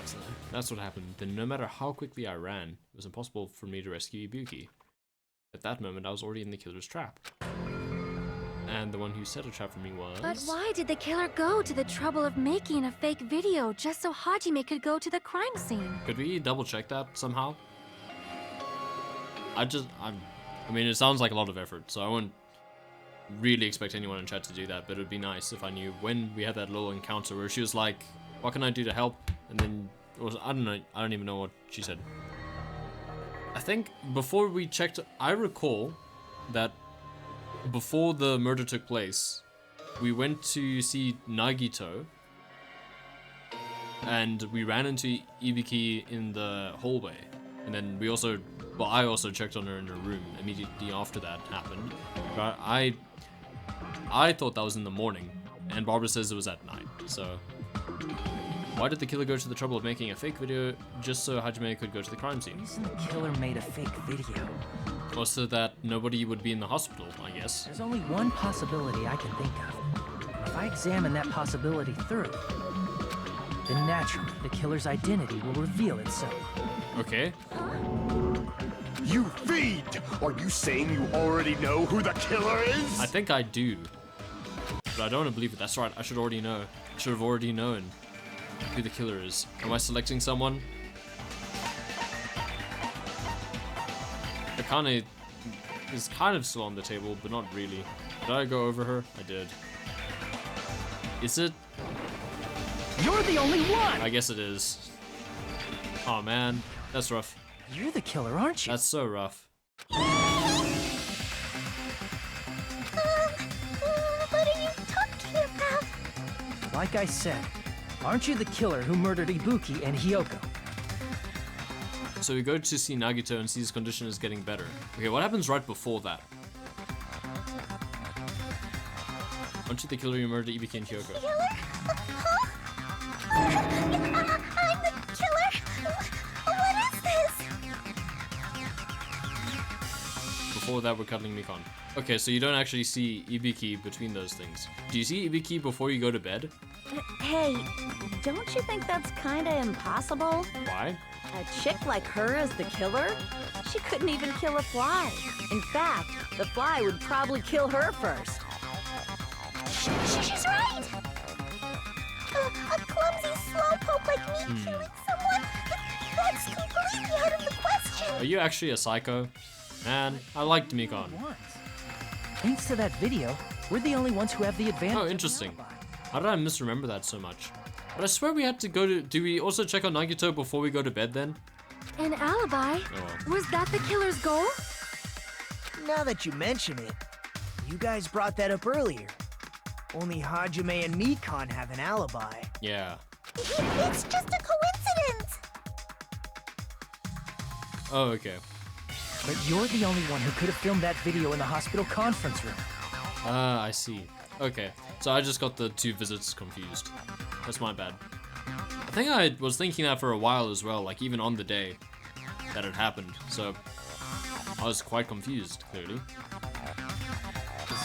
So that's what happened. Then no matter how quickly I ran, it was impossible for me to rescue Ibuki. At that moment, I was already in the killer's trap. And the one who set a trap for me was... But why did the killer go to the trouble of making a fake video just so Hajime could go to the crime scene? Could we double check that somehow? I mean, it sounds like a lot of effort, so I wouldn't really expect anyone in chat to do that, but it would be nice if I knew when we had that little encounter where she was like, what can I do to help? And then, I don't know, I don't even know what she said. I think before we checked, I recall that before the murder took place, we went to see Nagito, and we ran into Ibuki in the hallway, and then we also, well, I also checked on her in her room immediately after that happened. But I thought that was in the morning, and Barbara says it was at night, so Why did the killer go to the trouble of making a fake video just so Hajime could go to the crime scene? The reason the killer made a fake video. Or so that nobody would be in the hospital, I guess. There's only one possibility I can think of. If I examine that possibility thoroughly, then naturally the killer's identity will reveal itself. Okay. You fiend! Are you saying you already know who the killer is? I think I do. But I don't want to believe it. That's right, I should already know. I should have already known who the killer is. Am I selecting someone? Akane is kind of still on the table, but not really. Did I go over her? I did. Is it? You're the only one! I guess it is. Oh man, that's rough. You're the killer, aren't you? That's so rough. What are you talking about? Like I said, aren't you the killer who murdered Ibuki and Hyoko? So we go to see Nagito and see his condition is getting better. Okay, what happens right before that? Aren't you the killer who murdered Ibuki and Hyoko? Killer? Huh? I'm the killer? What is this? Before that, we're cuddling Mikon. Okay, so you don't actually see Ibiki between those things. Do you see Ibiki before you go to bed? Hey, don't you think that's kinda impossible? Why? A chick like her as the killer? She couldn't even kill a fly. In fact, the fly would probably kill her first. She's right! A clumsy slowpoke like me killing someone? That's completely out of the question! Are you actually a psycho? Man, I liked Mikon. Thanks to that video, we're the only ones who have the advantage. Oh, interesting. How did I misremember that so much? But I swear we had to go to... Do we also check on Nagito before we go to bed then? An alibi? Oh well. Was that the killer's goal? Now that you mention it, you guys brought that up earlier. Only Hajime and Mikon have an alibi. Yeah. It's just a coincidence! Oh, okay. But you're the only one who could have filmed that video in the hospital conference room. Ah, I see. Okay, so I just got the two visits confused. That's my bad. I think I was thinking that for a while as well, like even on the day that it happened, so I was quite confused, clearly. Is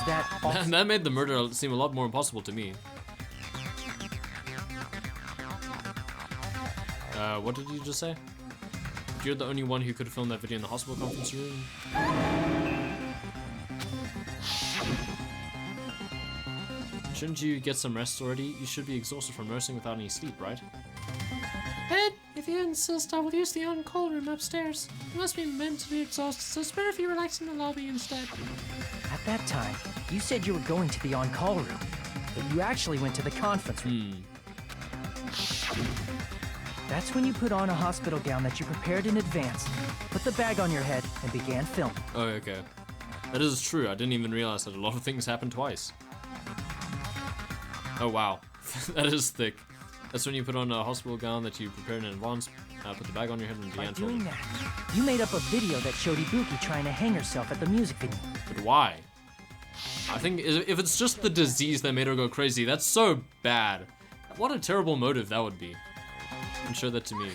that also... That made the murder seem a lot more impossible to me. What did you just say? You're the only one who could have filmed that video in the hospital conference room? Shouldn't you get some rest already? You should be exhausted from nursing without any sleep, right? Ed, if you insist, I will use the on-call room upstairs. You must be mentally exhausted, so it's better if you relax in the lobby instead. At that time, you said you were going to the on-call room, but you actually went to the conference room. That's when you put on a hospital gown that you prepared in advance, put the bag on your head, and began filming. Oh, okay. That is true. I didn't even realize that a lot of things happened twice. Oh, wow. That is thick. That's when you put on a hospital gown that you prepared in advance, put the bag on your head, and began By doing filming. that, you made up a video that showed Ibuki trying to hang herself at the music venue. But why? I think if it's just the disease that made her go crazy, that's so bad. What a terrible motive that would be. And show that to me.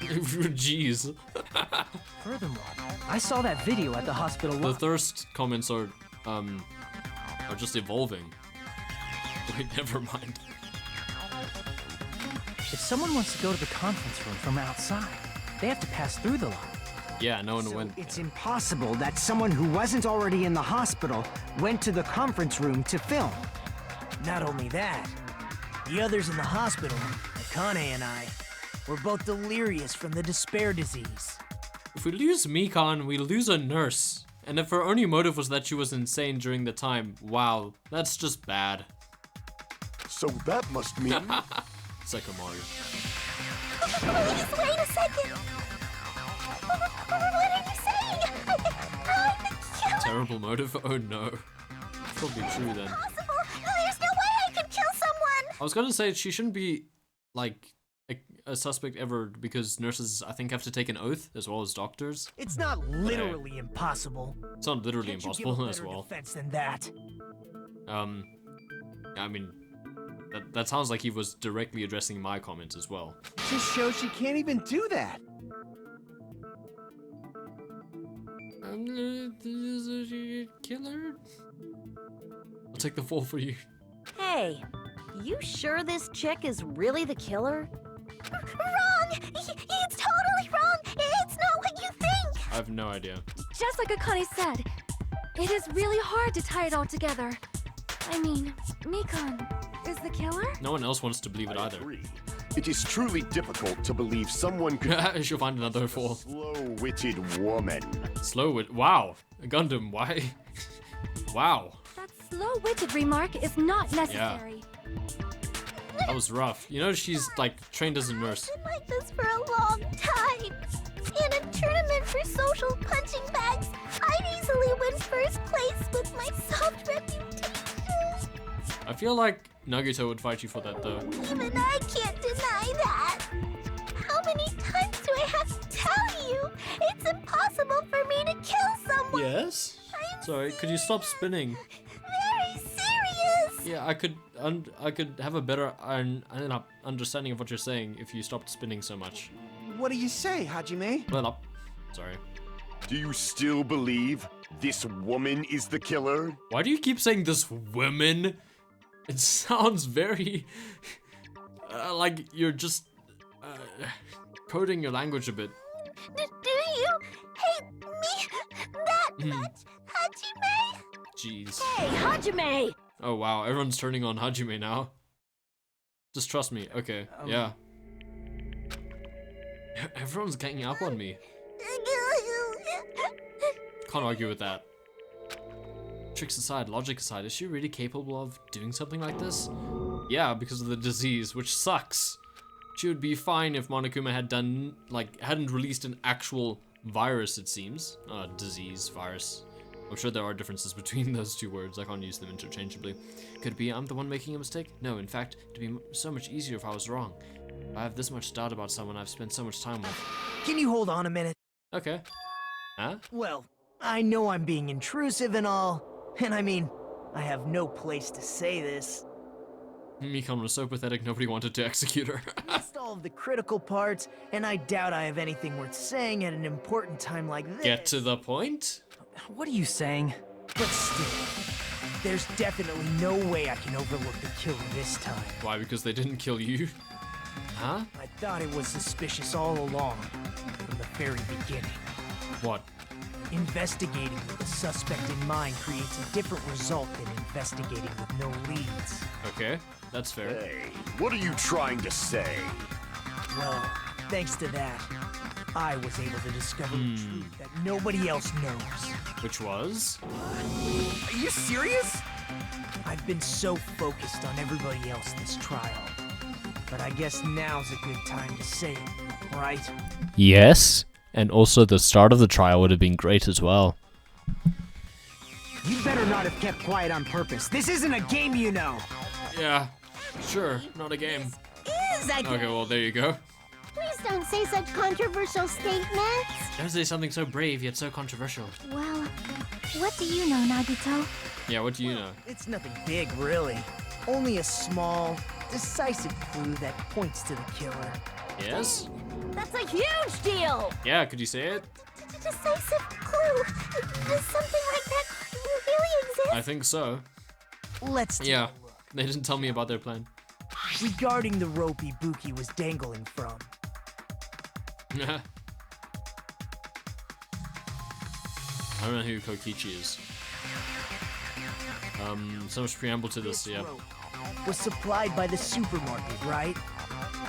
Jeez. Furthermore, I saw that video at the hospital. The thirst comments are just evolving. Wait, never mind. If someone wants to go to the conference room from outside, they have to pass through the lobby. Yeah, no one So went. it's impossible that someone who wasn't already in the hospital went to the conference room to film. Not only that, the others in the hospital, Akane and I, were both delirious from the despair disease. If we lose Mikon, we lose a nurse. And if her only motive was that she was insane during the time, wow, that's just bad. So that must mean... Psycho Mario. Please, wait a second! What are you saying? I'm the killer! Terrible motive? Oh no. Probably true then. Impossible! There's no way I could kill someone! I was gonna say she shouldn't be, like, a suspect ever because nurses, I think, have to take an oath as well as doctors. It's not literally impossible. It's not literally Can't you give a impossible as better well. defense than that? I mean, that sounds like he was directly addressing my comments as well. Just shows she can't even do that. Killer? I'll take the fall for you. Hey, you sure this chick is really the killer? Wrong! It's totally wrong! It's not what you think! I have no idea. Just like Akane said, it is really hard to tie it all together. I mean, Mikan is the killer? No one else wants to believe it I either. agree. It is truly difficult to believe someone could She'll find another a fall. slow-witted woman. Slow-wit. Wow. Gundam, why? Wow. That slow-witted remark is not necessary. That was rough. You know, she's like trained as a nurse. I've been like this for a long time. In a tournament for social punching bags, I'd easily win first place with my soft reputation. I feel like Nagito would fight you for that though. Even I can't deny that. How many times do I have to tell you? It's impossible for me to kill someone. Yes? Sorry, could you stop spinning? Very serious. Yeah, I could have a better understanding of what you're saying if you stopped spinning so much. What do you say, Hajime? Well, sorry. Do you still believe this woman is the killer? Why do you keep saying this woman? It sounds very like you're just coding your language a bit. Do you hate me that much, Hajime? Jeez. Hey, Hajime! Oh wow, everyone's turning on Hajime now. Just trust me. Okay, yeah. Everyone's ganging up on me. Can't argue with that. Tricks aside, logic aside, is she really capable of doing something like this? Yeah, because of the disease, which sucks. She would be fine if Monokuma had hadn't released an actual virus, it seems. Disease, virus. I'm sure there are differences between those two words. I can't use them interchangeably. Could it be I'm the one making a mistake? No, in fact, it'd be so much easier if I was wrong. If I have this much doubt about someone I've spent so much time with. Can you hold on a minute? Okay. Huh? Well, I know I'm being intrusive and all, and I mean, I have no place to say this. Mikan was so pathetic nobody wanted to execute her. Missed all of the critical parts, and I doubt I have anything worth saying at an important time like this. Get to the point? What are you saying? But still, there's definitely no way I can overlook the killer this time. Why, because they didn't kill you? Huh? I thought it was suspicious all along, from the very beginning. What? Investigating with a suspect in mind creates a different result than investigating with no leads. Okay, that's fair. Hey, what are you trying to say? Well, thanks to that, I was able to discover the truth that nobody else knows. Which was? Are you serious? I've been so focused on everybody else this trial. But I guess now's a good time to say it, right? Yes, and also the start of the trial would have been great as well. You better not have kept quiet on purpose. This isn't a game, you know. Yeah, sure, not a game. Is a game. Okay, well, there you go. Please don't say such controversial statements. Don't say something so brave yet so controversial. Well, what do you know, Nagito? Yeah, what do you know? It's nothing big, really. Only a small, decisive clue that points to the killer. Yes? That's a huge deal! Yeah, could you say it? Decisive clue. Does something like that really exist? I think so. Let's take Yeah, a look. they didn't tell me about their plan. Regarding the rope Ibuki was dangling from, I don't know who Kokichi is. So much preamble to this, yeah. rope was supplied by the supermarket, right?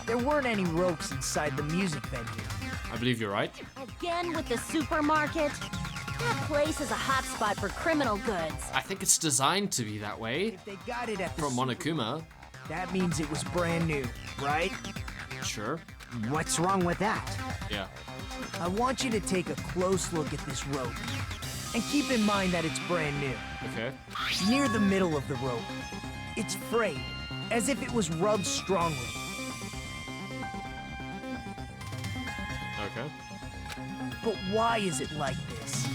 There weren't any ropes inside the music venue. I believe you're right. Again with the supermarket? That place is a hotspot for criminal goods. I think it's designed to be that way. If they got it at the From Monokuma. that means it was brand new, right? Sure. What's wrong with that? Yeah. I want you to take a close look at this rope. And keep in mind that it's brand new. Okay. Near the middle of the rope, it's frayed, as if it was rubbed strongly. Okay. But why is it like this?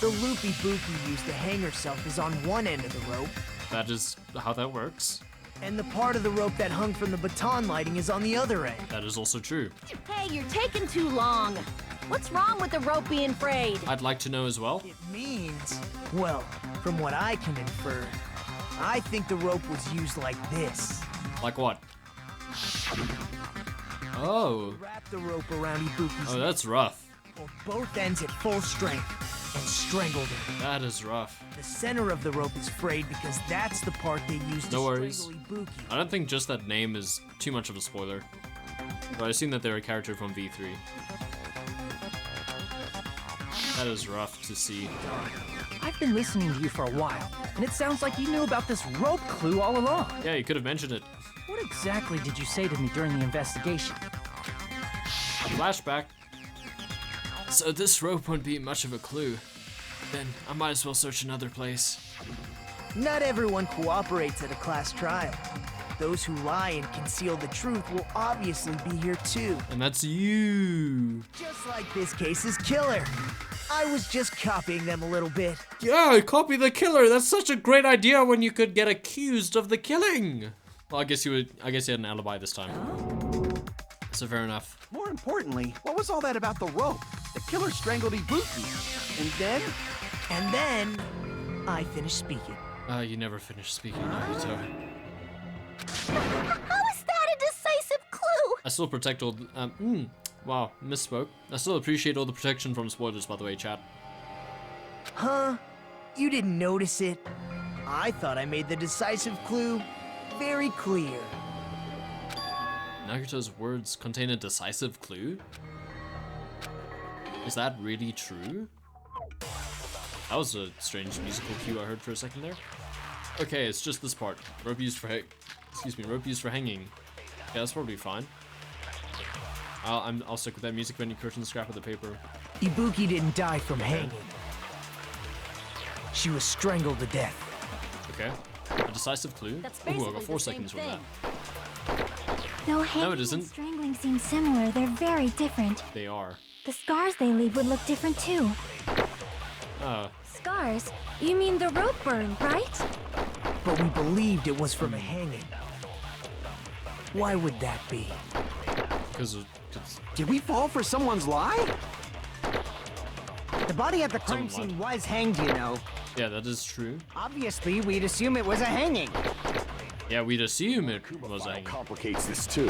The loop Ibuki used to hang herself is on one end of the rope, That is how that works. And the part of the rope that hung from the baton lighting is on the other end. That is also true. Hey, you're taking too long. What's wrong with the rope being frayed? I'd like to know as well. It means, well, from what I can infer, I think the rope was used like this. Like what? Oh. Wrap the rope around Ibuki's Oh, that's rough. neck, both ends at full strength, and strangled her. That is rough. The center of the rope is frayed because that's the part they used No to worries. strangle Ibuki. I don't think just that name is too much of a spoiler. But I assume that they're a character from V3. That is rough to see. I've been listening to you for a while, and it sounds like you knew about this rope clue all along. Yeah, you could have mentioned it. What exactly did you say to me during the investigation? Flashback. So this rope won't be much of a clue. Then I might as well search another place. Not everyone cooperates at a class trial. Those who lie and conceal the truth will obviously be here too. And that's you. Just like this case's killer. I was just copying them a little bit. Yeah, copy the killer. That's such a great idea when you could get accused of the killing. Well, I guess you had an alibi this time. So fair enough. More importantly, what was all that about the rope? The killer strangled Ibuki. And then, I finished speaking. You never finished speaking, Naruto. How is that a decisive clue? I still protect all. Wow, misspoke. I still appreciate all the protection from spoilers, by the way, chat. Huh? You didn't notice it? I thought I made the decisive clue very clear. Nagito's words contain a decisive clue? Is that really true? That was a strange musical cue I heard for a second there. Okay, it's just this part. Rope used for rope used for hanging. Yeah, that's probably fine. I'll stick with that music venue curtain scrap of the paper. Ibuki didn't die from hanging. She was strangled to death. Okay. A decisive clue? That's Ooh, I basically got 4 the same seconds from that. Though hanging it isn't. and strangling seem similar, they're very different. They are. The scars they leave would look different too. Scars? You mean the rope burn, right? But we believed it was from a hanging. Why would that be? Because did we fall for someone's lie? The body at the crime Someone scene was hanged, you know. yeah, that is true. Obviously, we'd assume it was a hanging. Yeah, we'd assume it was a hanging. Complicates this too.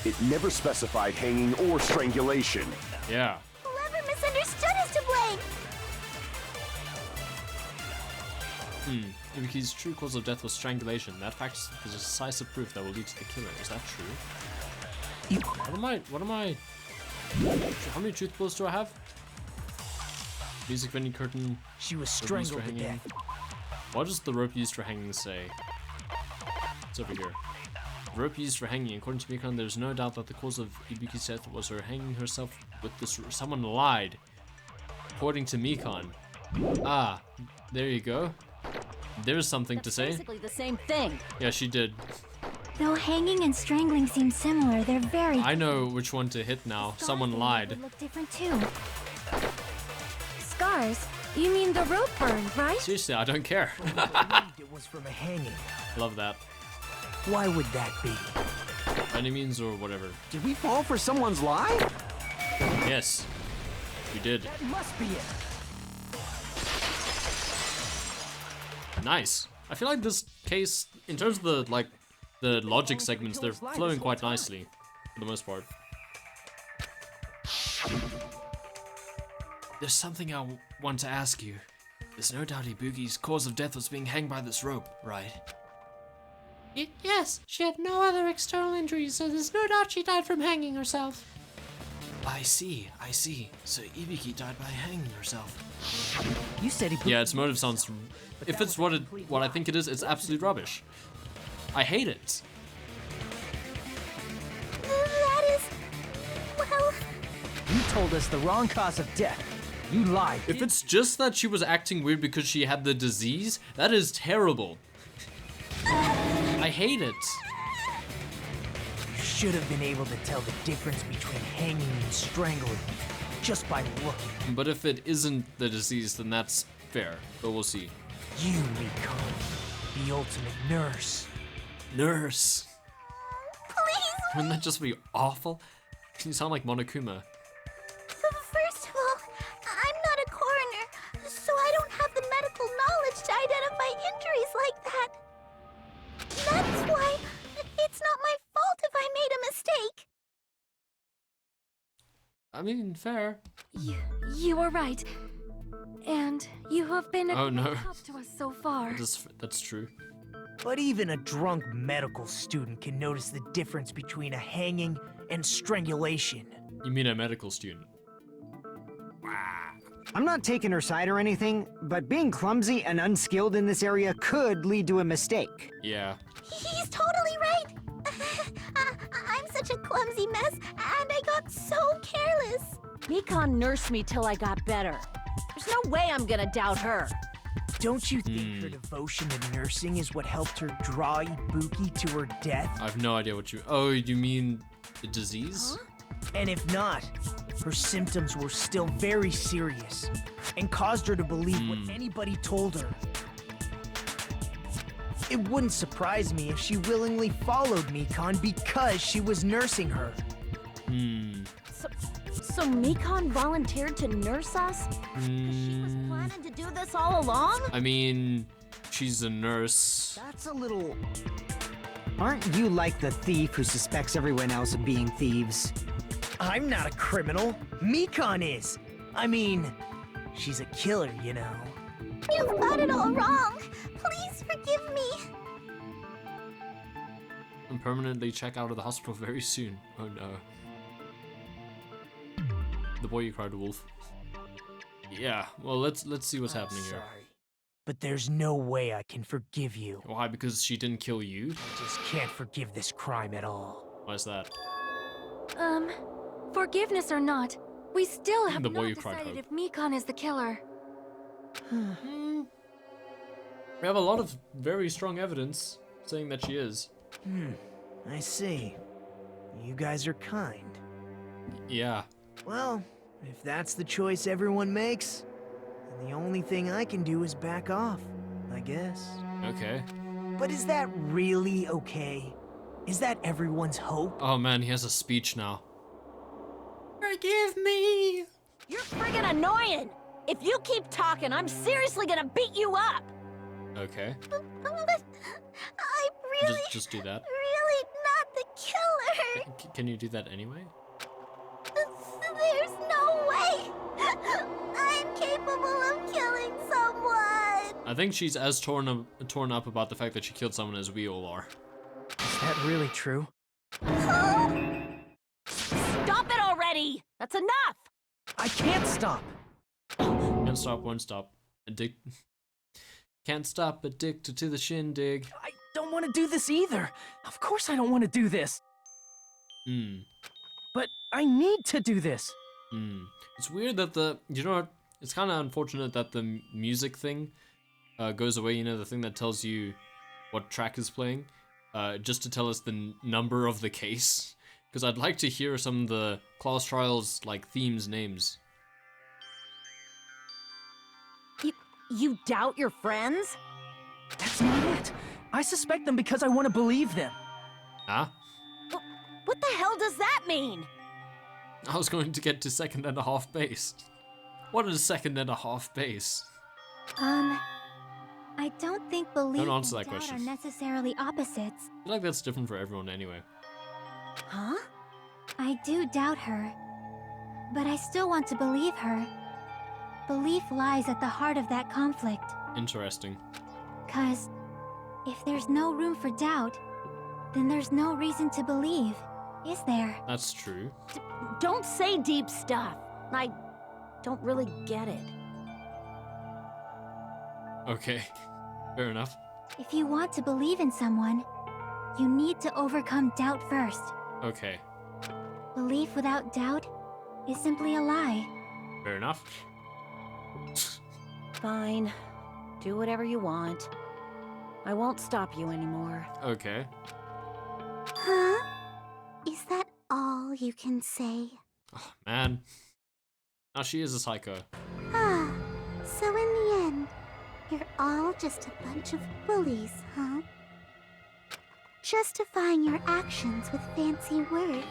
It never specified hanging or strangulation. Yeah. Whoever misunderstood is to blame. Ibuki's true cause of death was strangulation. That fact is the decisive proof that will lead to the killer. Is that true? What am I? How many truth bullets do I have? Music venue curtain. She was rope used for strangled to hanging. death. What does the rope used for hanging say? It's over here. Rope used for hanging. According to Mikon, there's no doubt that the cause of Ibuki's death was her hanging herself with this. Someone lied. According to Mikon. Ah, there you go. There's something to say. Basically the same thing. Yeah, she did. Though hanging and strangling seem similar, they're very I know which one to hit now. Scars Someone they leave lied. would look different too. Scars? You mean the rope burn, right? Seriously, I don't care. Believed it was from a hanging. Love that. Why would that be? Any means or whatever. Did we fall for someone's lie? Yes, we did. That must be it. Nice. I feel like this case, in terms of the logic segments, they're flowing quite nicely, for the most part. There's something I want to ask you. There's no doubt Ibuki's cause of death was being hanged by this rope, right? Yes, she had no other external injuries, so there's no doubt she died from hanging herself. I see. So Ibuki died by hanging herself. You said he. Yeah, its motive sounds. If it's what I think it is, it's absolute rubbish. I hate it. That is... well... You told us the wrong cause of death. You lied. If it's just that she was acting weird because she had the disease, that is terrible. I hate it. You should have been able to tell the difference between hanging and strangling just by looking. But if it isn't the disease, then that's fair. But we'll see. You, Mikon, the ultimate nurse. Nurse. Please. Wouldn't that just be awful? You sound like Monokuma. First of all, I'm not a coroner, so I don't have the medical knowledge to identify injuries like that. That's why it's not my fault if I made a mistake. I mean, fair. You are right. And you have been a Oh, no. great help to us so far. That's true. But even a drunk medical student can notice the difference between a hanging and strangulation. You mean a medical student? I'm not taking her side or anything, but being clumsy and unskilled in this area could lead to a mistake. Yeah. He's totally right. I'm such a clumsy mess, and I got so careless. Mikon nursed me till I got better. There's no way I'm gonna doubt her. Don't you think her devotion to nursing is what helped her draw Ibuki to her death? I have no idea what you... Oh, you mean the disease? Huh? And if not, her symptoms were still very serious and caused her to believe what anybody told her. It wouldn't surprise me if she willingly followed Mikon because she was nursing her. So Mikon volunteered to nurse us? She was planning to do this all along? I mean, she's a nurse. That's a little... Aren't you like the thief who suspects everyone else of being thieves? I'm not a criminal. Mikon is. I mean, she's a killer, you know. You've got it all wrong. Please forgive me. And permanently check out of the hospital very soon. Oh no. The boy you cried wolf. Yeah, well let's see what's happening here. Sorry, but there's no way I can forgive you. Why? Because she didn't kill you? I just can't forgive this crime at all. Why is that? Forgiveness or not, we still have The boy not who cried decided hope. if Mikon is the killer. We have a lot of very strong evidence saying that she is. I see. You guys are kind. Yeah. Well, if that's the choice everyone makes, then the only thing I can do is back off, I guess. Okay. But is that really okay? Is that everyone's hope? Oh man, he has a speech now. Forgive me! You're friggin' annoying! If you keep talking, I'm seriously gonna beat you up! Okay. But I'm really, Just do that. really not the killer. Can you do that anyway? There's no way. I'm capable of killing someone. I think she's as torn up about the fact that she killed someone as we all are. Is that really true? Stop it already! That's enough! I can't stop. Can't stop, won't stop. Can't stop, addicted to the shindig. I don't want to do this either. Of course I don't want to do this. But I need to do this. It's weird that you know what? It's kind of unfortunate that the music thing goes away. You know, the thing that tells you what track is playing, just to tell us the number of the case. Because I'd like to hear some of the class trials like themes names. You doubt your friends? That's not it. I suspect them because I want to believe them. Huh? What the hell does that mean? I was going to get to 2nd and a half base. What is 2nd and a half base? I don't think belief and answer that doubt question. are necessarily opposites. I feel like that's different for everyone anyway. Huh? I do doubt her, but I still want to believe her. Belief lies at the heart of that conflict. Interesting. 'Cause if there's no room for doubt, then there's no reason to believe, is there? That's true. Don't say deep stuff. I don't really get it. Okay. Fair enough. If you want to believe in someone, you need to overcome doubt first. Okay. Belief without doubt is simply a lie. Fair enough. Fine. Do whatever you want. I won't stop you anymore. Okay. Huh? Is that all you can say? Oh, man. Now she is a psycho. Ah, so in the end, you're all just a bunch of bullies, huh? Justifying your actions with fancy words.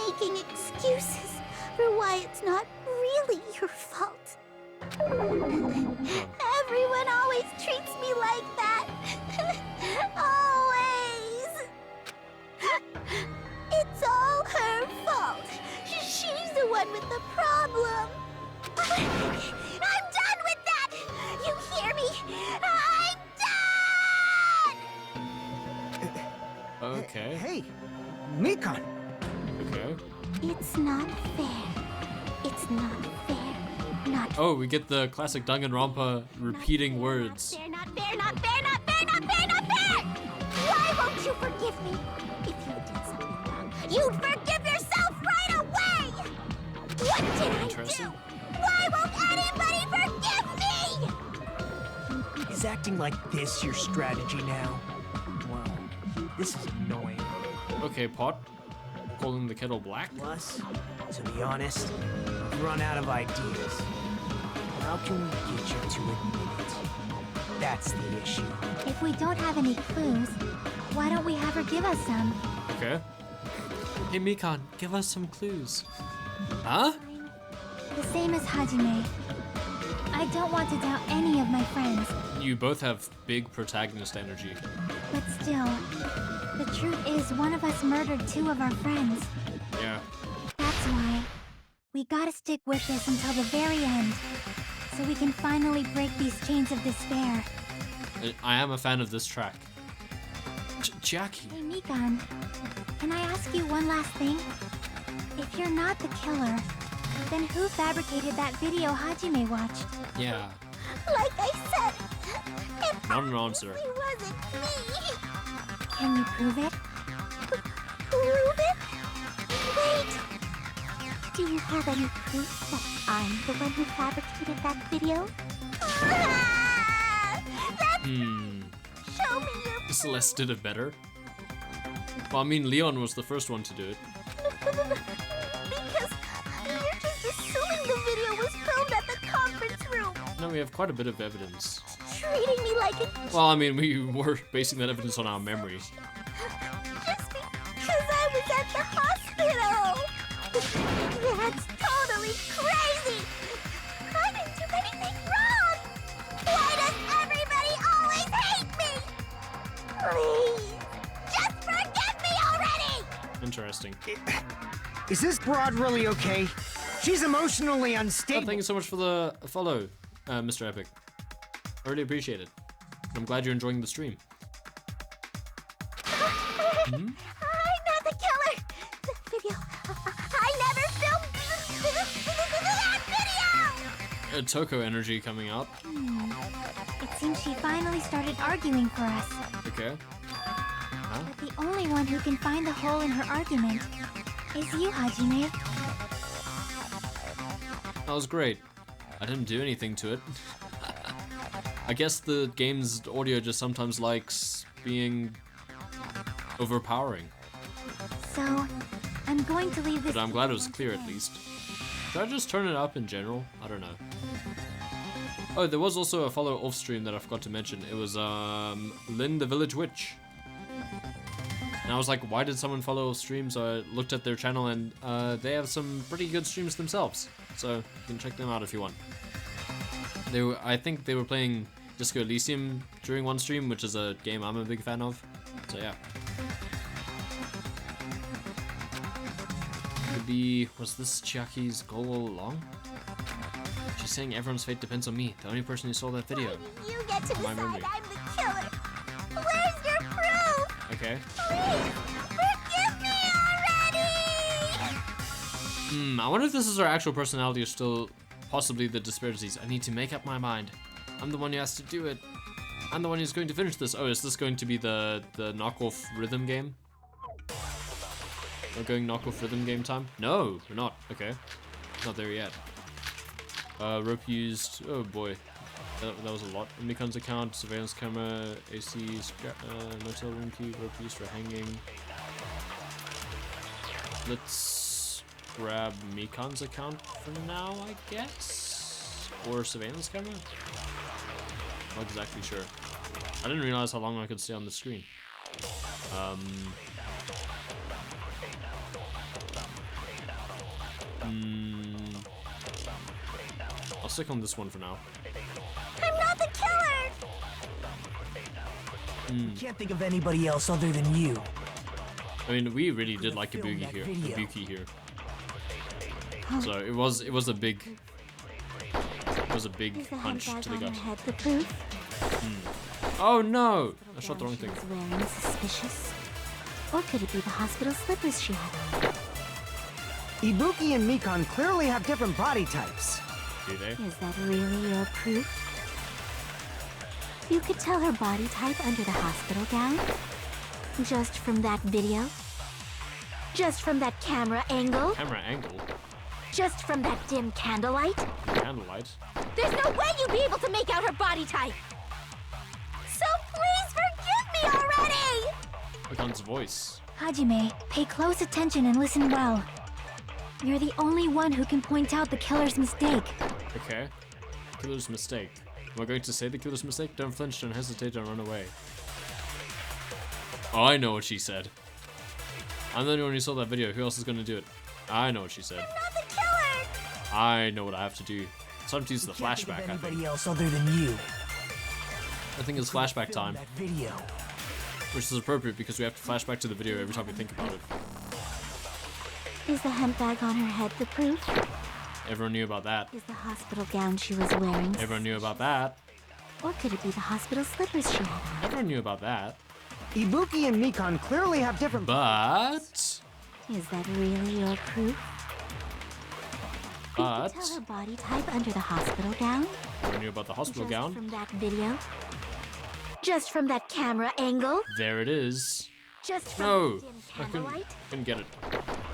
Making excuses for why it's not really your fault. Everyone always treats me like that. Always. It's all her fault. She's the one with the problem. I'm done with that! You hear me? I'm done! Okay. Hey, Mikan. Okay. It's not fair. It's not fair. Not Oh, we get the classic Danganronpa repeating words. Not fair, not fair, not fair, not fair, not fair! Why won't you forgive me? If you did something wrong, you'd forgive yourself right away! What did I do? Why won't anybody forgive me? Is acting like this your strategy now? Wow, this is annoying. Okay, Pot. Calling the kettle black? Plus, to be honest, I've run out of ideas. How can we get you to admit it? That's the issue. If we don't have any clues, why don't we have her give us some? Okay. Hey, Mikan, give us some clues. Huh? The same as Hajime. I don't want to doubt any of my friends. You both have big protagonist energy. But still, the truth is one of us murdered two of our friends. Yeah. That's why we gotta stick with this until the very end, so we can finally break these chains of despair. I am a fan of this track. Jackie. Hey, Mikan, can I ask you one last thing? If you're not the killer, then who fabricated that video Hajime watched? Yeah. Like I said, it Not an answer. wasn't me. Can you prove it? Prove it? Wait. Do you have any proof that I'm the one who fabricated that video? Show me your Celeste did it better. Well, I mean, Leon was the first one to do it. Because you're just assuming the video was filmed at the conference room. No, we have quite a bit of evidence. Treating me like a... Well, I mean, we were basing that evidence on our memory. Just because I was at the hospital. That's totally crazy. I didn't do anything wrong. Why does everybody always hate me? Please, just forgive me already. Interesting. Is this broad really okay? She's emotionally Oh, unstable. thank you so much for the follow, Mr. Epic. I really appreciate it. I'm glad you're enjoying the stream. I'm not the killer. The video. I never filmed that video. Toko energy coming out. It seems she finally started arguing for us. Okay. But the only one who can find the hole in her argument is you, Hajime. That was great. I didn't do anything to it. I guess the game's audio just sometimes likes being overpowering. So, I'm going to leave this. But I'm glad it was clear at least. Should I just turn it up in general? I don't know. Oh, there was also a follow off stream that I forgot to mention. It was Lynn the Village Witch. And I was like, why did someone follow off stream? So I looked at their channel and they have some pretty good streams themselves. So you can check them out if you want. I think they were playing Disco Elysium during one stream, which is a game I'm a big fan of. So yeah. Maybe, was this Chiaki's goal all along? She's saying everyone's fate depends on me, the only person who saw that video. You get to My decide memory. I'm the killer. Where's your proof? Okay. Please, forgive me already. I wonder if this is her actual personality or still possibly the despair disease. I need to make up my mind. I'm the one who has to do it. I'm the one who's going to finish this. Oh, is this going to be the knockoff rhythm game? We're going knockoff rhythm game time? No, we're not. Okay. Not there yet. Rope used. Oh boy. That was a lot. Mikan's account, surveillance camera, AC, motel room key, rope used for hanging. Let's grab Mikan's account for now, I guess? Or surveillance camera? Not exactly sure. I didn't realize how long I could stay on the screen. I'll stick on this one for now. I'm not the killer! Can't think of anybody else other than you. I mean, we really did like Ibuki here. So it was a big punch to the gut. Oh no! I shot the wrong thing. Wearing suspicious? Or could it be the hospital slippers she had on? Ibuki and Mikan clearly have different body types. Do they? Is that really your proof? You could tell her body type under the hospital gown? Just from that video? Just from that camera angle? Camera angle? Just from that dim candlelight? Candlelight? There's no way you'd be able to make out her body type! So please forgive me already! Mikan's voice. Hajime, pay close attention and listen well. You're the only one who can point out the killer's mistake. Okay. Killer's mistake. Am I going to say the killer's mistake? Don't flinch, don't hesitate, don't run away. Oh, I know what she said. I'm the only one who saw that video. Who else is going to do it? I know what she said. I'm not the killer! I know what I have to do. It's time to use the flashback, I think. Anybody else other than you? I think it's flashback time. That video. Which is appropriate because we have to flash back to the video every time we think about it. Is the hemp bag on her head the proof? Everyone knew about that. Is the hospital gown she was wearing? Everyone knew about that. Or could it be the hospital slippers she had on? Everyone knew about that. Ibuki and Mikan clearly have different. But. Is that really your proof? But. You could tell her body type under the hospital gown? Everyone knew about the hospital Just gown. from that video? Just from that camera angle? There it is. Just from No, the dim I candlelight? couldn't get it.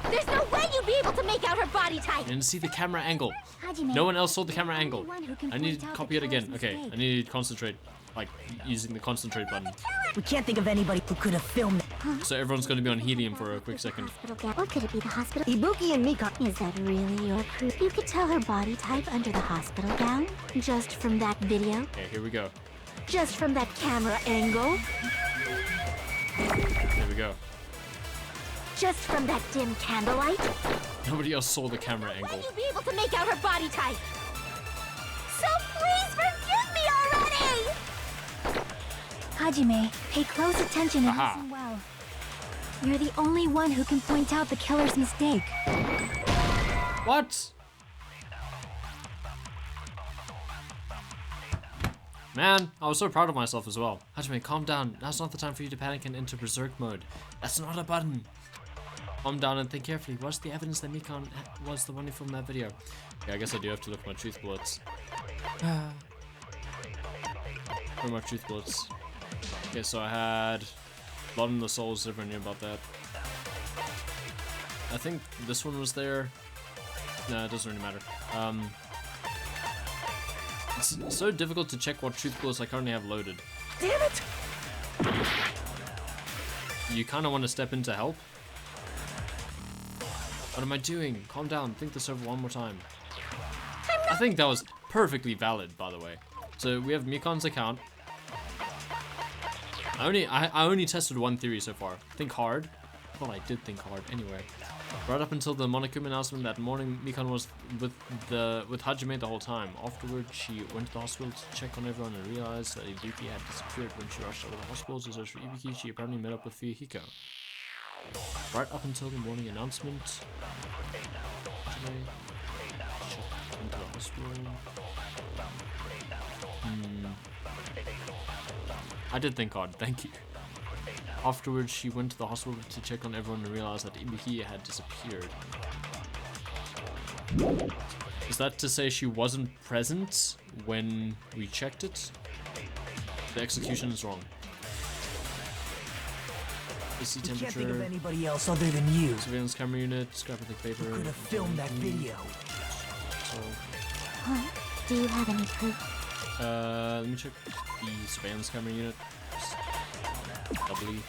There's no way you'd be able to make out her body type! I didn't see the camera angle. Hajime, No one else saw the camera you're the angle. only one who can I need to point out copy the it again. killer's Okay, mistake. I need to concentrate. Like, using the concentrate button. We can't think of anybody who could have filmed that. So everyone's going to be on helium for a quick second. Or could it be the hospital? Ibuki and Mikan. Is that really your proof? You could tell her body type under the hospital gown? Just from that video? Okay, here we go. Just from that camera angle? Here we go. Just from that dim candlelight? Nobody else saw the camera Will angle. you be able to make out her body type? So please forgive me already! Hajime, pay close attention and Aha. listen well. You're the only one who can point out the killer's mistake. What? Man, I was so proud of myself as well. Hajime, calm down. Now's not the time for you to panic and enter berserk mode. That's not a button. Calm down and think carefully. What's the evidence that Mikan was the one who filmed that video? Yeah, I guess I do have to look at my truth bullets. Where are my truth bullets? Okay, so I had Blood in the Souls. Everyone knew about that. I think this one was there. No, it doesn't really matter. It's so difficult to check what truth bullets I currently have loaded. Damn it! You kind of want to step in to help. What am I doing? Calm down. Think this over one more time. I think that was perfectly valid, by the way. So we have Mikan's account. I only tested one theory so far. Think hard. Well, I did think hard anyway. Right up until the Monokuma announcement that morning, Mikan was with Hajime the whole time. Afterwards, she went to the hospital to check on everyone and realized that Ibuki had disappeared. When she rushed out of the hospital to search for Ibuki, she apparently met up with Fuyuhiko. Right up until the morning announcement, Hajime checked into the hospital. I did think hard, thank you. Afterwards, she went to the hospital to check on everyone and realized that Ibuki had disappeared. Is that to say she wasn't present when we checked it? The execution is wrong. AC We can't think of temperature, anybody else other than you. surveillance camera unit, scrapbook paper. Who could have filmed that video? So, Huh? Do you have any proof? let me check the surveillance camera unit. Doubly.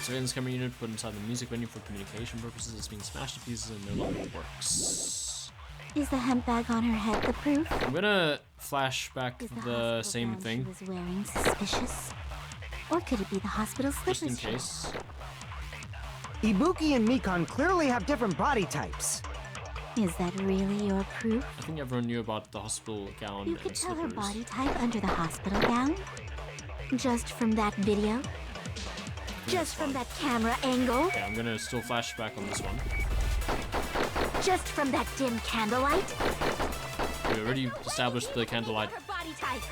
Surveillance camera unit put inside the music venue for communication purposes is being smashed to pieces and no longer works. Is the hemp bag on her head the proof? I'm gonna flash back Is the same gown thing, she was wearing suspicious? Or could it be the hospital slippers? just in she had case. Ibuki and Mikan clearly have different body types. on? Is that really your proof? I think everyone knew about the hospital gown You and could tell her slippers. body type under the hospital gown? Just from that video? Just from that camera angle? Okay, I'm gonna still flash back on this one. Just from that dim candlelight? We already established the candlelight. Her body type.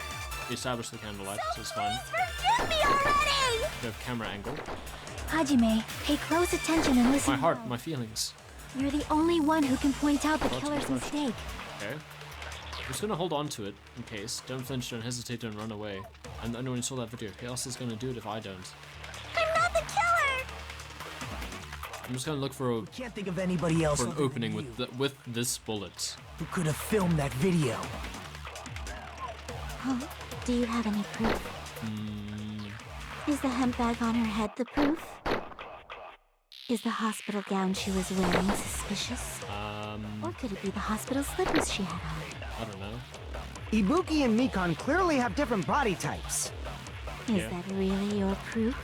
We established the candlelight, so it's fine. Forgive me already! We have camera angle. Hajime, pay close attention and listen. My heart, well. my feelings. You're the only one who can point out the Not killer's too much. mistake. Okay. I'm just gonna hold on to it in case. Don't flinch, don't hesitate, don't run away. I'm the only one who saw that video. Who else is gonna do it if I don't? I'm not the killer! I'm just gonna look for a Can't think of anybody else for an other than opening you with this bullet. who could have filmed that video. Huh? Do you have any proof? Is the hemp bag on her head the proof? Is the hospital gown she was wearing suspicious? Or could it be the hospital slippers she had on? I don't know. Ibuki and Mikan clearly have different body types. Is Yeah. that really your proof?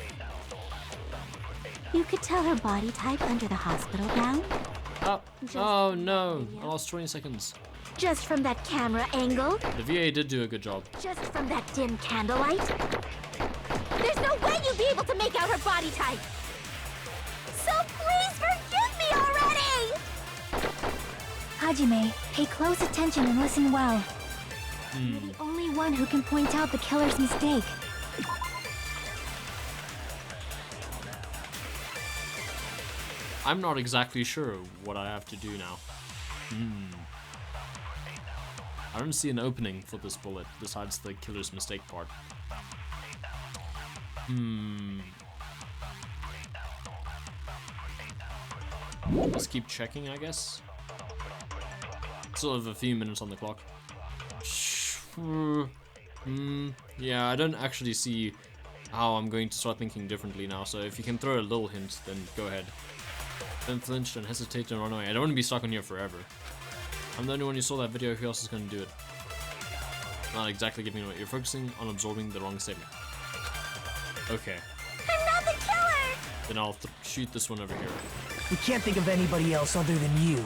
You could tell her body type under the hospital gown? Oh, Just oh from no! that video. I lost 20 seconds. Just from that camera angle? The VA did do a good job. Just from that dim candlelight? There's no way you'd be able to make out her body type! So please forgive me already! Hajime, pay close attention and listen well. You're the only one who can point out the killer's mistake. I'm not exactly sure what I have to do now. I don't see an opening for this bullet besides the killer's mistake part. Let's keep checking, I guess. Still have a few minutes on the clock. Yeah, I don't actually see how I'm going to start thinking differently now, so if you can throw a little hint, then go ahead. Don't flinch, don't hesitate, don't run away. I don't want to be stuck on here forever. I'm the only one who saw that video, who else is going to do it? Not exactly giving what you're focusing on, absorbing the wrong statement. Okay. I'm not the killer! Then I'll shoot this one over here. We can't think of anybody else other than you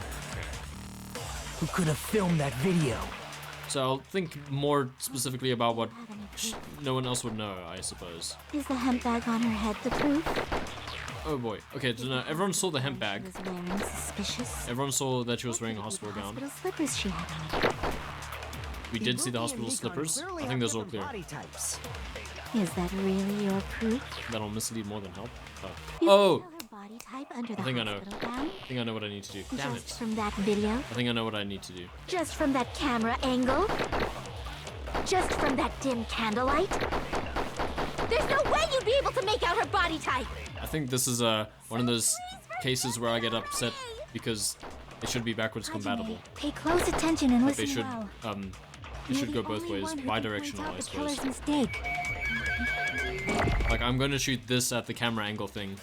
who could have filmed that video. So I'll think more specifically about what no one else would know, I suppose. Is the hemp bag on her head the proof? Oh boy. Okay, so now everyone saw the hemp bag. She was wearing suspicious. Everyone saw that she was wearing a hospital gown. Hospital slippers she had on. We did see the Ibuki hospital and Mikan slippers. clearly I have think those are all different clear. body types. Is that really your proof? That'll mislead more than help. You Oh! can tell her body type under the I think I know. hospital gown? I think I know what I need to do. Damn Just it. from that video? I think I know what I need to do. Just from that camera angle? Just from that dim candlelight? There's no way you'd be able to make out her body type! I think this is one of those cases where I get upset because it should be backwards compatible. Pay close attention and Like they listen should well. it should You're go the both only ways, one who can point bidirectional, out I the suppose. killer's mistake. Like I'm gonna shoot this at the camera angle thing,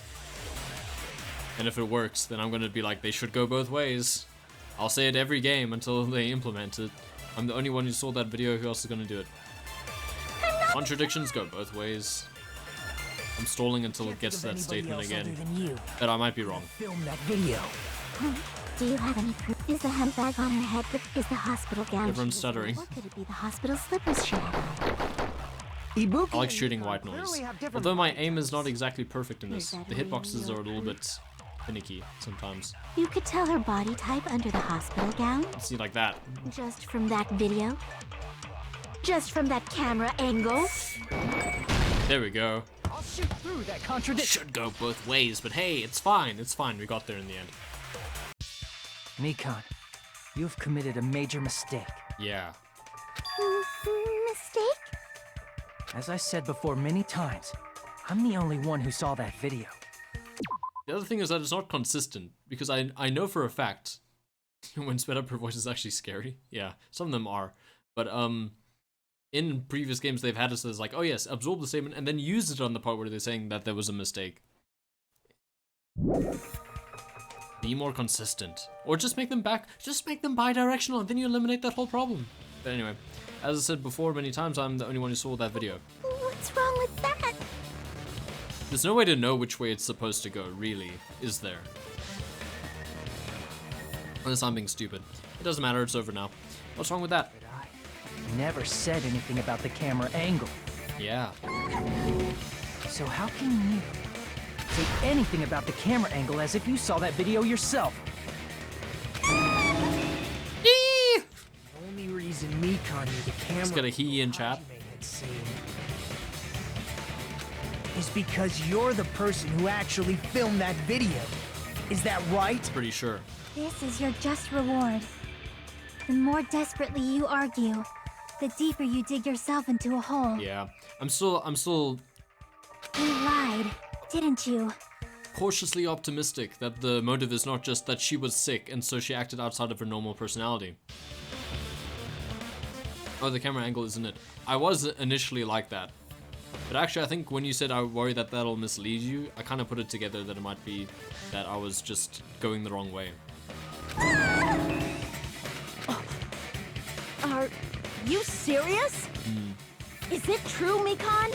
and if it works, then I'm gonna be like, they should go both ways. I'll say it every game until they implement it. I'm the only one who saw that video. Who else is gonna do it? Contradictions go both ways. I'm stalling until it gets to that statement again. But I might be wrong. Film that video. Do you have any proof? Is the hemp bag on her head is the hospital gown? Everyone's she was wearing? stuttering. Or could it be the hospital slippers she had on? Ibuki I like and shooting Mikan white noise. clearly have different Although my body aim is types. not exactly perfect in this. Is that The hitboxes really are a little your bit finicky sometimes. You could tell her body type under the hospital gown? See, like that. Just from that video? Just from that camera angle? There we go. I'll shoot through that contradiction. Should go both ways, but hey, it's fine. It's fine. We got there in the end. Mikan, you've committed a major mistake. Yeah. Mistake? As I said before many times, I'm the only one who saw that video. The other thing is that it's not consistent, because I know for a fact when sped up her voice is actually scary. Yeah, some of them are. But in previous games they've had it as like, oh yes, absorb the statement and then use it on the part where they're saying that there was a mistake. Be more consistent. Or just make them bi-directional and then you eliminate that whole problem. But anyway, As I said before many times, I'm the only one who saw that video. What's wrong with that? There's no way to know which way it's supposed to go, really, is there? Unless I'm being stupid. It doesn't matter, it's over now. What's wrong with that? But I never said anything about the camera angle. Yeah. So how can you say anything about the camera angle as if you saw that video yourself? The only reason Mikon knew the camera Let's get a he in chat. had seen is because you're the person who actually filmed that video. Is that right? Pretty sure. This is your just reward. The more desperately you argue, the deeper you dig yourself into a hole. Yeah. I'm still You lied, didn't you? cautiously optimistic that the motive is not just that she was sick and so she acted outside of her normal personality. Oh, the camera angle isn't it? I was initially like that. But actually, I think when you said I worry that that'll mislead you, I kind of put it together that it might be that I was just going the wrong way. Are you serious? Is it true, Mikon?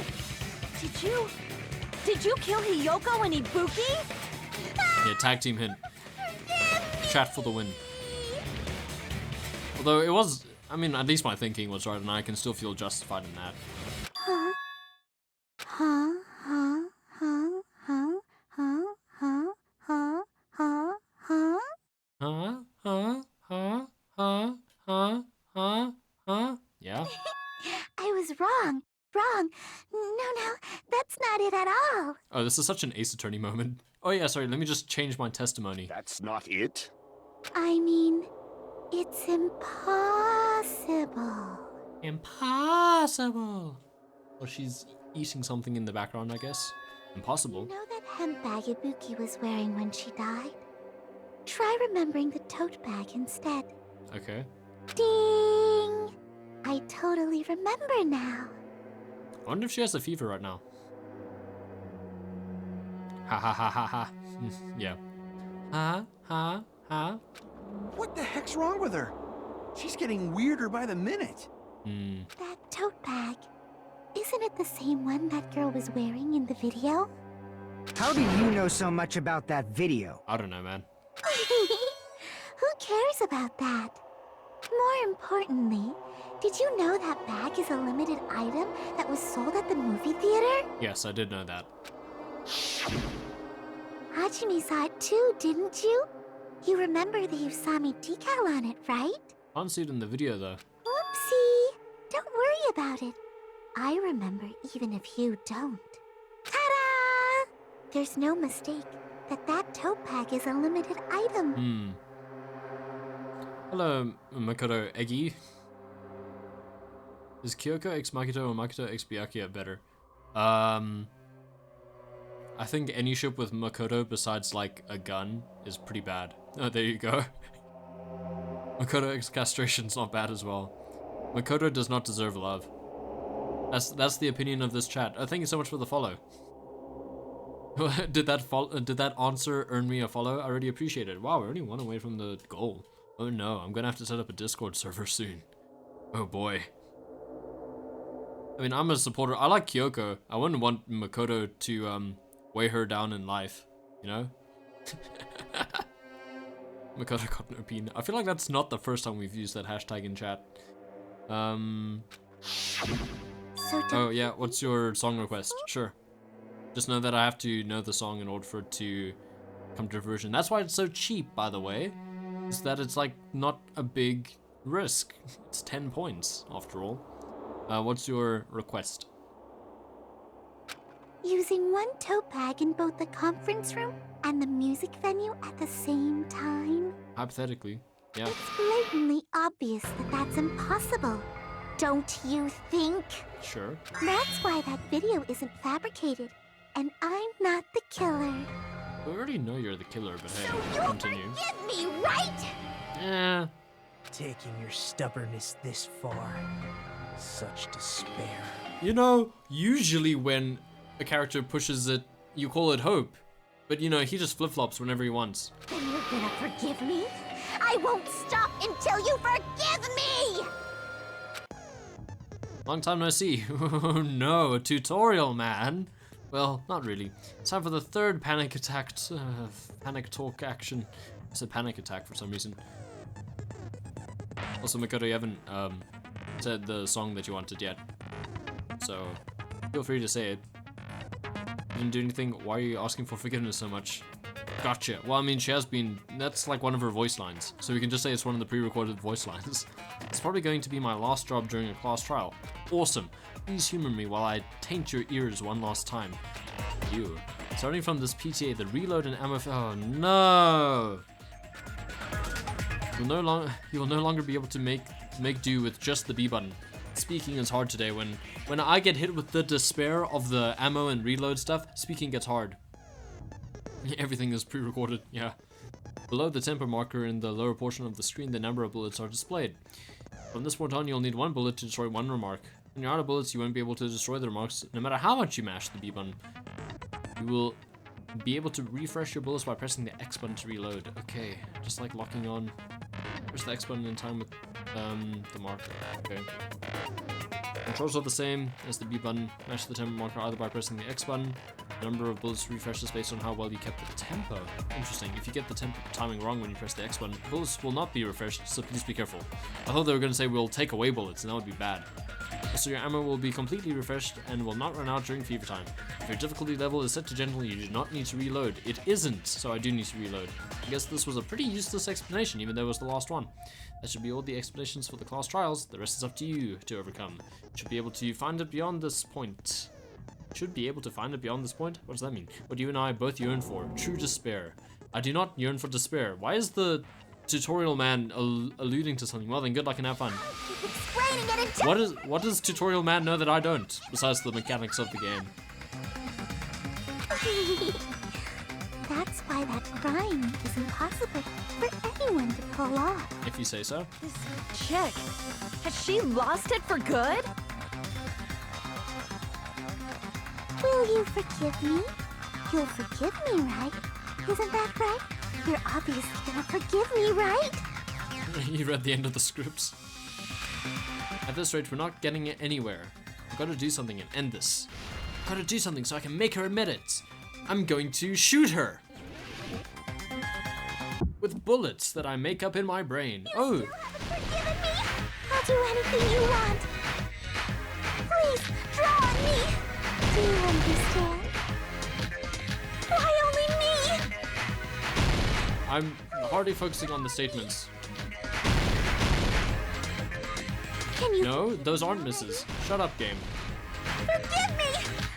Did you kill Hiyoko and Ibuki? Yeah, tag team hint. Chat for the win. Although it was, I mean, at least my thinking was right and I can still feel justified in that. Huh? Huh? Huh? Huh? Huh? Huh? Huh? Huh? Huh? Huh? Huh? Huh? Huh? Huh? Huh? Huh? Huh? Yeah? I was wrong. Wrong. No, that's not it at all. Oh, this is such an Ace Attorney moment. Oh yeah, sorry, let me just change my testimony. That's not it? I mean, it's impossible. Impossible! Well, she's eating something in the background, I guess. Impossible. You know that hemp bag Ibuki was wearing when she died? Try remembering the tote bag instead. Okay. Ding! I totally remember now. I wonder if she has a fever right now. Ha ha ha ha ha. Yeah. Ha ha ha. What the heck's wrong with her? She's getting weirder by the minute. That tote bag. Isn't it the same one that girl was wearing in the video? How do you know so much about that video? I don't know, man. Who cares about that? More importantly, did you know that bag is a limited item that was sold at the movie theater? Yes, I did know that. Hajime saw it too, didn't you? You remember the Usami decal on it, right? Can't see it in the video though. Oopsie! Don't worry about it. I remember even if you don't. Ta-da! There's no mistake that tote bag is a limited item. Hello, Makoto Egi. Is Kyoko x Makito or Makito x Byakuya better? I think any ship with Makoto besides like a gun is pretty bad. Oh, there you go. Makoto x Castration's not bad as well. Makoto does not deserve love. That's the opinion of this chat. Oh, thank you so much for the follow. Did that answer earn me a follow? I really appreciate it. Wow, we're only one away from the goal. Oh no, I'm gonna have to set up a Discord server soon. Oh boy. I mean, I'm a supporter. I like Kyoko. I wouldn't want Makoto to weigh her down in life, you know? Makoto got no opinion. I feel like that's not the first time we've used that hashtag in chat. Oh yeah, what's your song request? Sure. Just know that I have to know the song in order for it to come to fruition. That's why it's so cheap, by the way. Is that it's like not a big risk. It's 10 points after all. What's your request? Using one tote bag in both the conference room and the music venue at the same time? Hypothetically, yeah. It's blatantly obvious that that's impossible. Don't you think? Sure. That's why that video isn't fabricated. And I'm not the killer. We already know you're the killer, but hey, So you'll continue. forgive me, right? Yeah. Taking your stubbornness this far. Such despair. You know, usually when a character pushes it, you call it hope. But you know, he just flip-flops whenever he wants. Then you're gonna forgive me? I won't stop until you forgive me! Long time no see. Oh no, a tutorial, man. Well, not really. It's time for the third panic talk action. It's a panic attack for some reason. Also, Makoto, you haven't said the song that you wanted yet. So, feel free to say it. You didn't do anything. Why are you asking for forgiveness so much? Gotcha. Well, I mean, she has been... That's like one of her voice lines. So we can just say it's one of the pre-recorded voice lines. It's probably going to be my last job during a class trial. Awesome. Please humor me while I taint your ears one last time. You. Starting from this PTA, the reload and ammo... Oh, no! You will no longer be able to make do with just the B button. Speaking is hard today. When I get hit with the despair of the ammo and reload stuff, speaking gets hard. Everything is pre-recorded, yeah. Below the tempo marker in the lower portion of the screen, the number of bullets are displayed. From this point on, you'll need 1 bullet to destroy 1 remark. When you're out of bullets, you won't be able to destroy the remarks, no matter how much you mash the B button. You will be able to refresh your bullets by pressing the X button to reload. Okay, just like locking on. Press the X button in time with the marker. Okay. Controls are the same as the B button. Mash the tempo marker either by pressing the X button. The number of bullets refreshes based on how well you kept the tempo. Interesting. If you get the tempo timing wrong when you press the X button, bullets will not be refreshed, so please be careful. I thought they were going to say we'll take away bullets, and that would be bad. So your ammo will be completely refreshed and will not run out during fever time. If your difficulty level is set to gentle, you do not need to reload. It isn't, so I do need to reload. I guess this was a pretty useless explanation, even though it was the last one. That should be all the explanations for the class trials. The rest is up to you to overcome. You should be able to find it beyond this point. Should be able to find it beyond this point? What does that mean? What you and I both yearn for. True despair. I do not yearn for despair. Why is the tutorial man alluding to something? Well then, good luck and have fun. What does tutorial man know that I don't? Besides the mechanics of the game. That's why that crime is impossible for anyone to pull off. If you say so. This chick, has she lost it for good? Will you forgive me? You'll forgive me, right? Isn't that right? You're obviously gonna forgive me, right? You read the end of the scripts. At this rate, we're not getting it anywhere. I've got to do something and end this. I've got to do something so I can make her admit it. I'm going to shoot her. With bullets that I make up in my brain. Oh. You haven't forgiven me. I'll do anything you want. Please, draw on me. Do you understand? Why only me? I'm hardly focusing on the statements. Can you? No, those aren't misses. Shut up, game. Forgive me!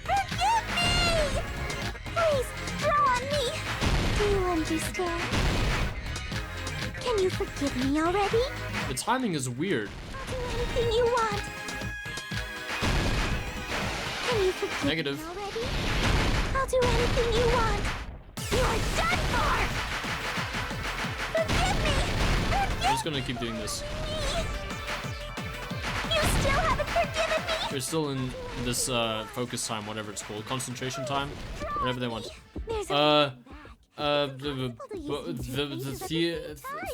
Forgive me! Please, draw on me! Do you understand? Can you forgive me already? The timing is weird. I'll do anything you want. Can you forgive Negative. me already? I'll do anything you want. You're done for! Forgive me! Forgive I'm just gonna keep doing this. me! You still haven't forgiven me! We're still in this focus time, whatever it's called, concentration time, whatever they want. There's The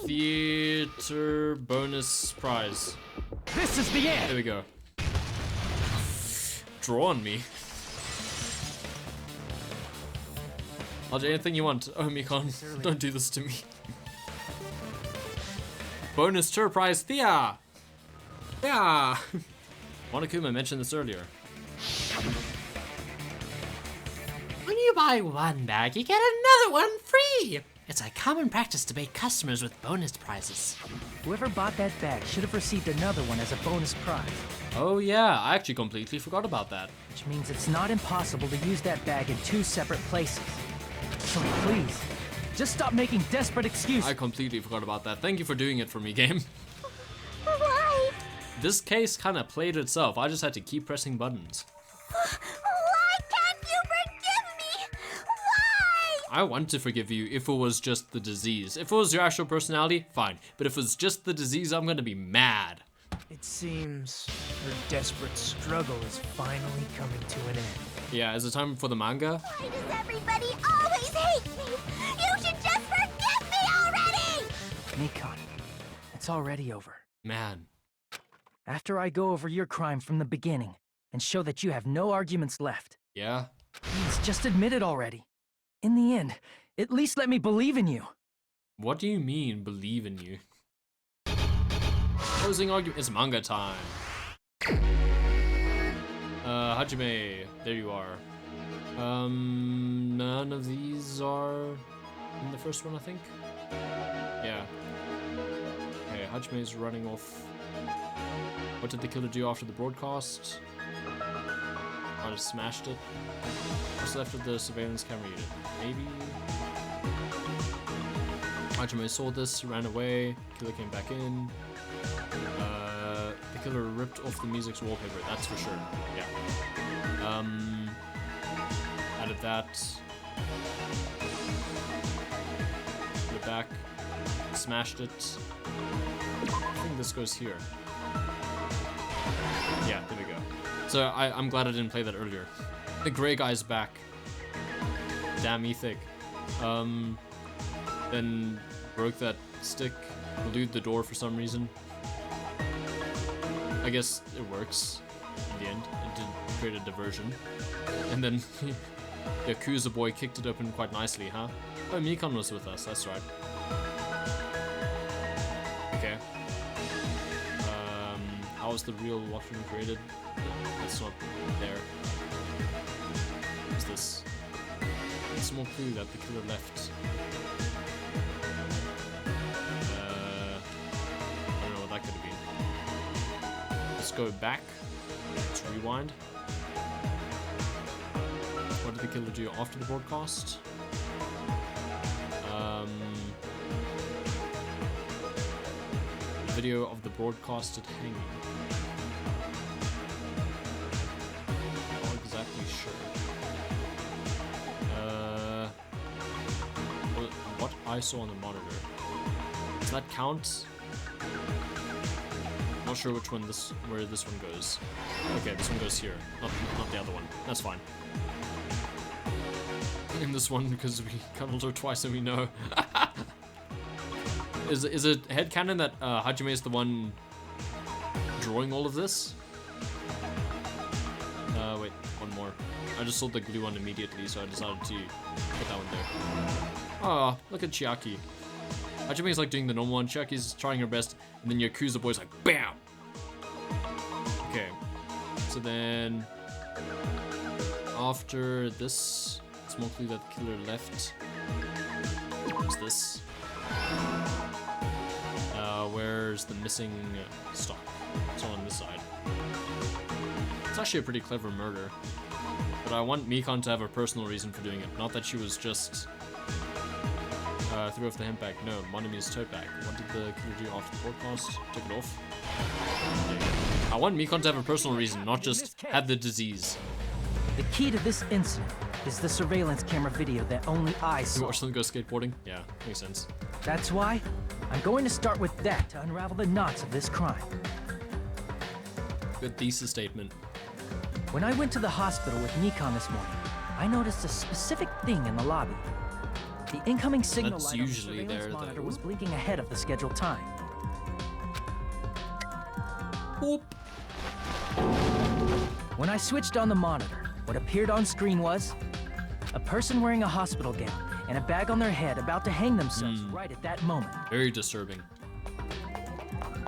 theater bonus prize. This is the end. There we go. Draw on me. I'll do anything you want. Oh, Mikon, don't do this to me. Bonus tour prize, Thea. Yeah. Monokuma mentioned this earlier. When you buy one bag, you get another one free. It's a common practice to bait customers with bonus prizes. Whoever bought that bag should have received another one as a bonus prize. Oh yeah, I actually completely forgot about that. Which means it's not impossible to use that bag in 2 separate places. So please, just stop making desperate excuses. I completely forgot about that. Thank you for doing it for me, game. Why? This case kind of played itself. I just had to keep pressing buttons. Why can't you forgive me? Why? I want to forgive you if it was just the disease. If it was your actual personality, fine. But if it was just the disease, I'm gonna be mad. It seems her desperate struggle is finally coming to an end. Yeah, is it time for the manga? Why does everybody always hate me? You should just forgive me already! Nikon, it's already over. Man. After I go over your crime from the beginning and show that you have no arguments left. Yeah? Please, just admit it already. In the end, at least let me believe in you. What do you mean, believe in you? Closing argument. It's manga time. Hajime, there you are. None of these are in the first one, I think. Yeah. Okay, Hajime is running off. What did the killer do after the broadcast? I just smashed it. What's left of the surveillance camera unit? Maybe. Hajime saw this, ran away. Killer came back in. The killer ripped off the music's wallpaper. That's for sure. Yeah. Added that. Put it back. Smashed it. I think this goes here. Yeah, there we go. So I'm glad I didn't play that earlier. The gray guy's back. Damn Ethic. Then broke that stick, glued the door for some reason. I guess it works in the end. It did create a diversion. And then Yakuza boy kicked it open quite nicely, huh? Oh, Mikon was with us, that's right. Okay. How was the real Watchman created? That's not there. What's this? It's a small clue that the killer left. I don't know what that could have been. Let's go back. Let's rewind. What did the killer do after the broadcast? Video of the broadcasted hanging. Not exactly sure. What I saw on the monitor. Does that count? Not sure which one where this one goes. Okay, this one goes here, not the other one. That's fine. In this one, because we cuddled her twice and we know. Is it headcanon that Hajime is the one drawing all of this? Wait, one more. I just saw the glue one immediately, so I decided to put that one there. Oh, look at Chiaki. Hajime is like doing the normal one. Chiaki's trying her best, and then Yakuza boy's like, BAM! Okay, so then after this, small clue that the killer left. What's this? Where's the missing stock? It's all on this side. It's actually a pretty clever murder. But I want Mikon to have a personal reason for doing it. Not that she was just threw off the hemp bag. No, Monomi's tote bag. What did the killer do after the broadcast? Took it off. I want Mikon to have a personal reason, not just have the disease. The key to this incident is the surveillance camera video that only I saw. You watch them go skateboarding? Yeah, makes sense. That's why I'm going to start with that to unravel the knots of this crime. Good thesis statement. When I went to the hospital with Nikon this morning, I noticed a specific thing in the lobby. The incoming signal That's light on the usually surveillance there, monitor though. was blinking ahead of the scheduled time. Boop. When I switched on the monitor, what appeared on screen was a person wearing a hospital gown and a bag on their head about to hang themselves right at that moment. Very disturbing.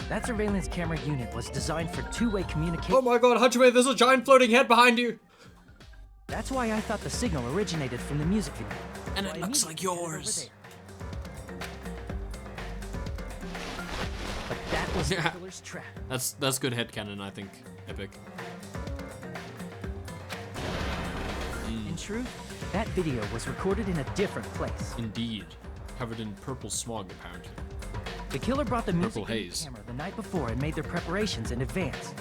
That surveillance camera unit was designed for two-way communication. Oh my god, Hajime, there's a giant floating head behind you! That's why I thought the signal originated from the music video. And it looks like yours. But that was the killer's trap. That's good headcanon, I think. Epic. In truth, that video was recorded in a different place. Indeed. Covered in purple smog, apparently. The killer brought the music Purple video haze. camera the night before and made their preparations in advance.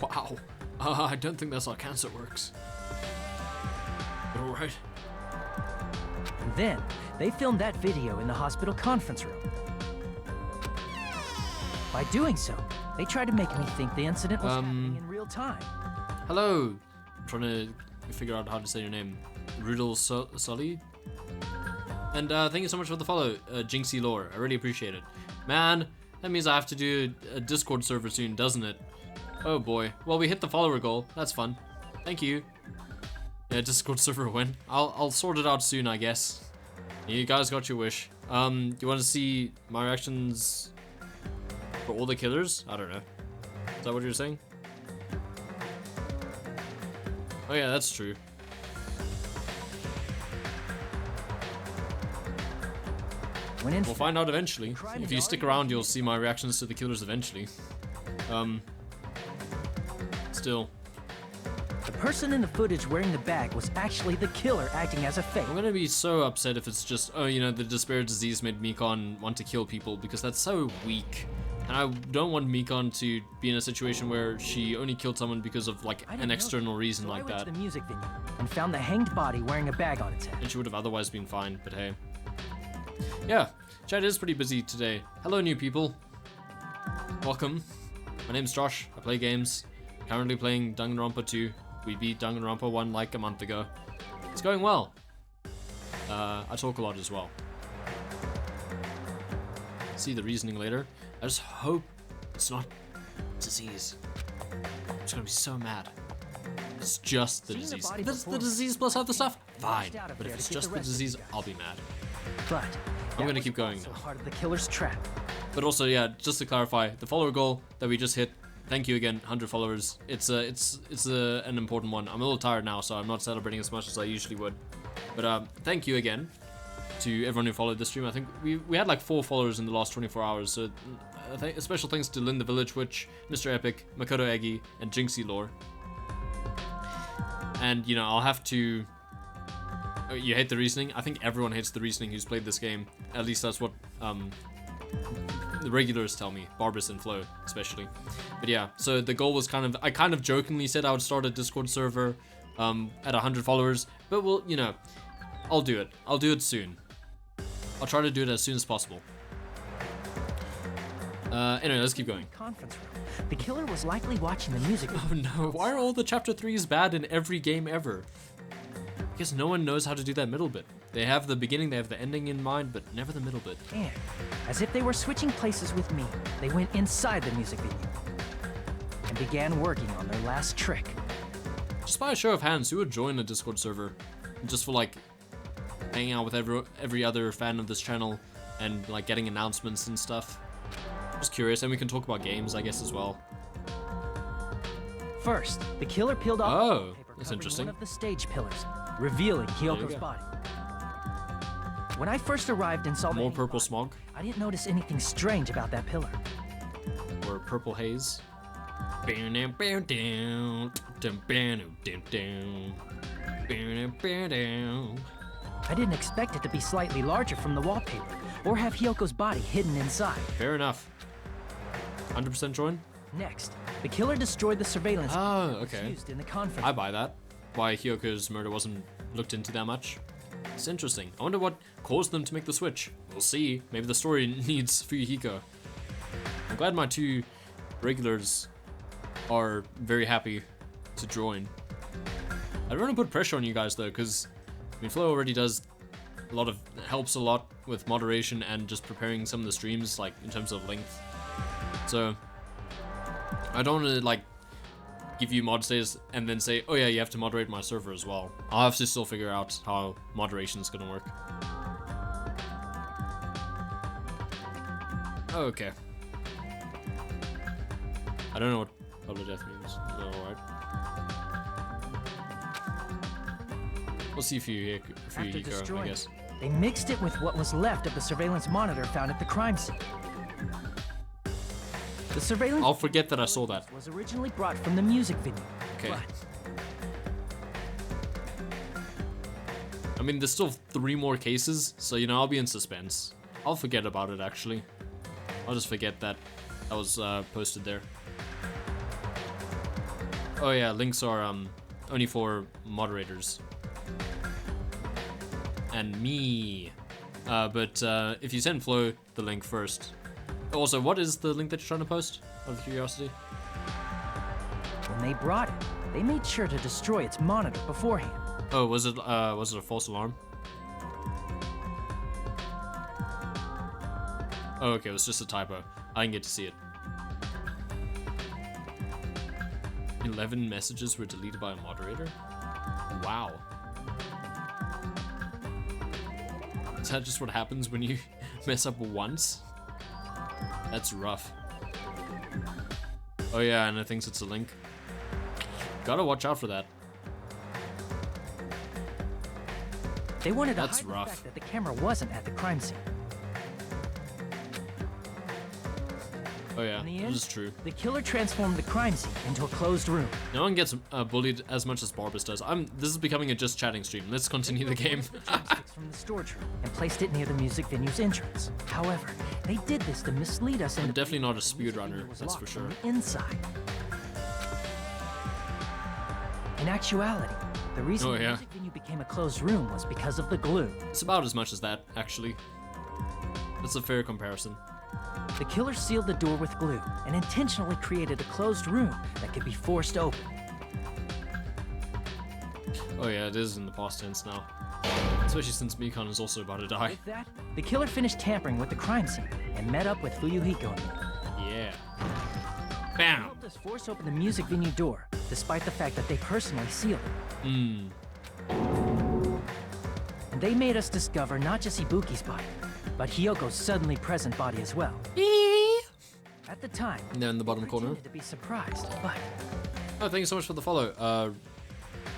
Wow. I don't think that's how cancer works. But alright. And then, they filmed that video in the hospital conference room. By doing so, they tried to make me think the incident was happening in real time. Hello. I'm trying to figure out how to say your name. Riddle Sully? And thank you so much for the follow, Jinxie Lore. I really appreciate it. Man, That means I have to do a Discord server soon, doesn't it? Oh boy. Well, we hit the follower goal. That's fun. Thank you. Yeah, Discord server win. I'll sort it out soon, I guess. You guys got your wish. Do you want to see my reactions for all the killers? I don't know. Is that what you're saying? Oh yeah, that's true. We'll find out eventually. If you stick around, you'll see my reactions to the killers eventually. Still. The person in the footage wearing the bag was actually the killer acting as a fake. I'm gonna be so upset if it's just, oh, you know, the despair disease made Mikon want to kill people, because that's so weak. And I don't want Mikon to be in a situation where she only killed someone because of, like, an external reason like that. I went to the music venue and found the hanged body wearing a bag on its head. And she would have otherwise been fine, but hey. Yeah, chat is pretty busy today. Hello, new people. Welcome. My name's Josh. I play games. Currently playing Danganronpa 2. We beat Danganronpa 1 like a month ago. It's going well. I talk a lot as well. See the reasoning later. I just hope it's not disease. I'm just gonna be so mad. It's just the disease. If it's the disease plus other stuff, fine. But if it's just the disease, I'll be mad. But I'm gonna keep going now. Part of the killer's trap. But also, yeah, just to clarify, the follower goal that we just hit. Thank you again, 100 followers. It's an important one. I'm a little tired now, so I'm not celebrating as much as I usually would. But thank you again to everyone who followed the stream. I think we had like 4 followers in the last 24 hours. So special thanks to Lynn the Village Witch, Mr. Epic, Makoto Eggy, and Jinxie Lore. And you know, I'll have to. You hate the reasoning? I think everyone hates the reasoning who's played this game. At least that's what the regulars tell me, Barbas and Flo especially. But yeah, so the goal was I kind of jokingly said I would start a Discord server at 100 followers, but we'll, you know, I'll do it. I'll do it soon. I'll try to do it as soon as possible. Anyway, let's keep going. Conference room. The killer was likely watching the music. Oh no, why are all the chapter 3s bad in every game ever? Because no one knows how to do that middle bit. They have the beginning, they have the ending in mind, but never the middle bit. And, as if they were switching places with me, they went inside the music venue and began working on their last trick. Just by a show of hands, who would join a Discord server? Just for like hanging out with every other fan of this channel and like getting announcements and stuff. Just curious, and we can talk about games, I guess, as well. First, the killer peeled off oh, the paper that's covering interesting. one of the stage pillars, revealing Hyoko's body. When I first arrived and saw more purple smog, I didn't notice anything strange about that pillar. Or purple haze. I didn't expect it to be slightly larger from the wallpaper, or have Hyoko's body hidden inside. Fair enough. 100% join? Next, the killer destroyed the surveillance okay. used in the conference. I buy that. Why Hyoko's murder wasn't looked into that much. It's interesting. I wonder what caused them to make the switch. We'll see. Maybe the story needs Fuyuhiko. I'm glad my 2 regulars are very happy to join. I don't want to put pressure on you guys though, because I mean, Flo already does helps a lot with moderation and just preparing some of the streams, like in terms of length. So I don't want to like give you mod status and then say, oh yeah, you have to moderate my server as well. I'll have to still figure out how moderation is gonna work. Okay. I don't know what public death means. Alright. We'll see if you go, I guess. They mixed it with what was left of the surveillance monitor found at the crime scene. The surveillance. I'll forget that I saw that. Was originally brought from the music venue. Okay. But I mean, there's still 3 more cases, so you know, I'll be in suspense. I'll forget about it actually. I'll just forget that was posted there. Oh yeah, links are only for moderators. And me. But if you send Flo the link first. Also, what is the link that you're trying to post? Out of curiosity. When they brought it, they made sure to destroy its monitor beforehand. Oh, was it a false alarm? Oh, okay, it was just a typo. I didn't get to see it. 11 messages were deleted by a moderator? Wow. Is that just what happens when you mess up once? That's rough. Oh yeah, and it thinks it's a link. Gotta watch out for that. They wanted to That's hide rough. the fact that the camera wasn't at the crime scene. Oh yeah, In the this end, is true. the killer transformed the crime scene into a closed room. No one gets bullied as much as Barbas does. This is becoming a just chatting stream. Let's continue the game. Joysticks from the storage room and placed it near the music venue's entrance. However, they did this to mislead us I'm into definitely not a believing that the music speedrunner, venue was that's for locked sure. from the inside. In actuality, the reason Oh, the yeah. music venue became a closed room was because of the glue. It's about as much as that, actually. That's a fair comparison. The killer sealed the door with glue and intentionally created a closed room that could be forced open. Oh yeah, it is in the past tense now. Especially since Mikon is also about to die. With that, the killer finished tampering with the crime scene and met up with Fuyuhiko and me. Yeah. They Bam! helped us force open the music venue door, despite the fact that they personally sealed it. Hmm. And they made us discover not just Ibuki's body, but Hyoko's suddenly present body as well. At the time, There in the bottom corner. pretended to be surprised, but Oh, thank you so much for the follow.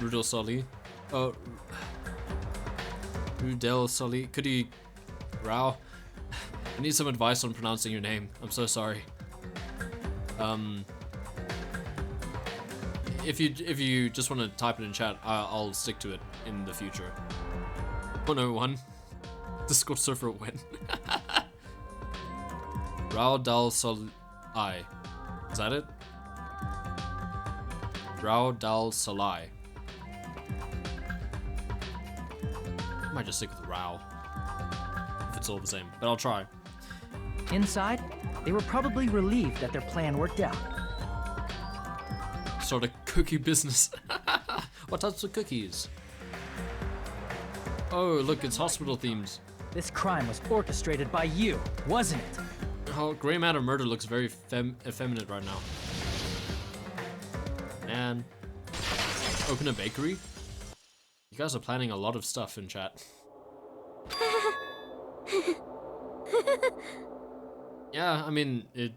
Rudel Soli. Oh, Rudel Soli. Could you... Rao? I need some advice on pronouncing your name. I'm so sorry. If you just want to type it in chat, I'll stick to it in the future. 101. Discord server win. Rao Dal Sol I. Is that it? Rao Dal Solai. I might just stick with Rao. If it's all the same, but I'll try. inside, they were probably relieved that their plan worked out. Start a cookie business. What types of cookies? Oh, look, it's hospital themed. This crime was orchestrated by you, wasn't it? Oh, Grey Matter Murder looks very effeminate right now. Man. Open a bakery? You guys are planning a lot of stuff in chat. Yeah, I mean, it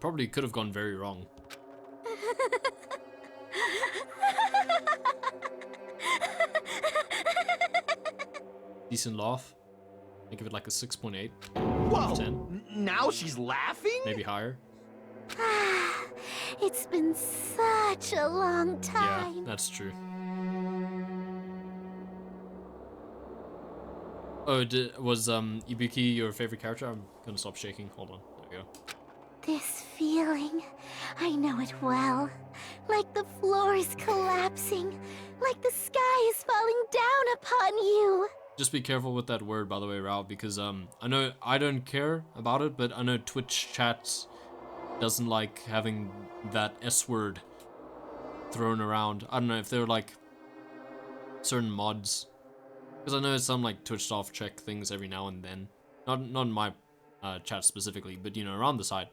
probably could have gone very wrong. Decent laugh. I give it like a 6.8. Whoa! Now she's laughing? Maybe higher. It's been such a long Yeah, time. that's true. Oh, was Ibuki your favorite character? I'm gonna stop shaking. Hold on. There we go. This feeling, I know it well. Like the floor is collapsing, like the sky is falling down upon you. Just be careful with that word, by the way, Rao, because I know I don't care about it, but I know Twitch chat doesn't like having that S word thrown around. I don't know if there were like certain mods, because I know some like Twitch staff check things every now and then. Not in my chat specifically, but you know, around the site.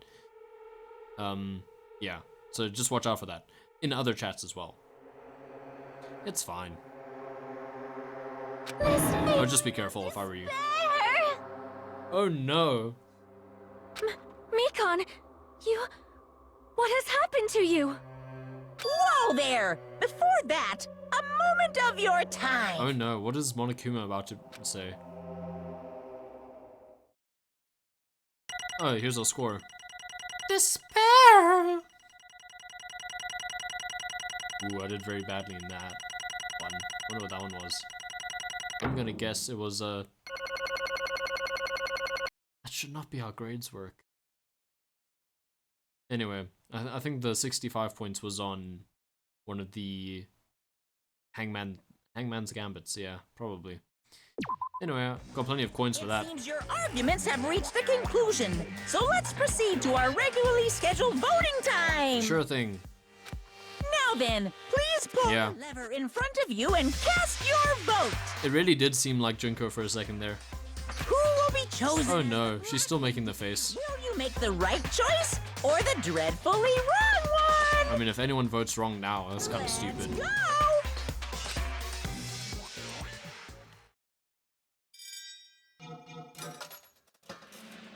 Yeah. So just watch out for that in other chats as well. It's fine. I would just be careful if I were you. Oh no. Mikon, you... What has happened to you? Whoa there! Before that, a moment of your time! Oh no, what is Monokuma about to say? Oh, here's our score. Despair! Ooh, I did very badly in that one. I wonder what that one was. I'm gonna guess it was, That should not be how grades work. Anyway, I think the 65 points was on one of the Hangman's Gambits, yeah, probably. Anyway, I've got plenty of coins for that. It seems your arguments have reached a conclusion, so let's proceed to our regularly scheduled voting time! Sure thing. Now then, please pull Yeah. the lever in front of you and cast your vote! It really did seem like Junko for a second there. Who will be chosen. Oh no, she's still making the face. Will you make the right choice or the dreadfully wrong one? I mean, if anyone votes wrong now, that's kind of stupid. Go!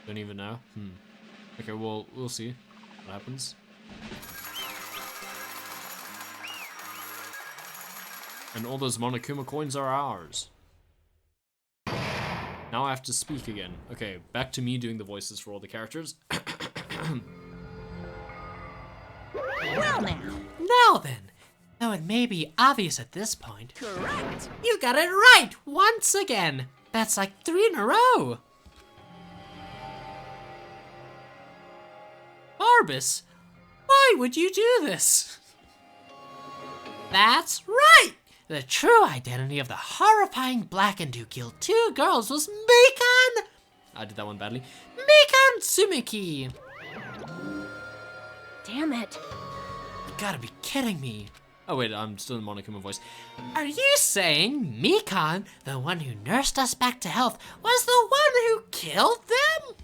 Don't even know. Okay, well, we'll see what happens. And all those Monokuma coins are ours. Now I have to speak again. Okay, back to me doing the voices for all the characters. Well now. Now then, though it may be obvious at this point, Correct. you got it right once again. That's like 3 in a row. Barbus, why would you do this? That's right. The true identity of the horrifying blackened who killed 2 girls was Mikan. I did that one badly. Mikan Tsumiki. Damn it. You gotta be kidding me. Oh wait, I'm still in Monokuma voice. Are you saying Mikan, the one who nursed us back to health, was the one who killed them?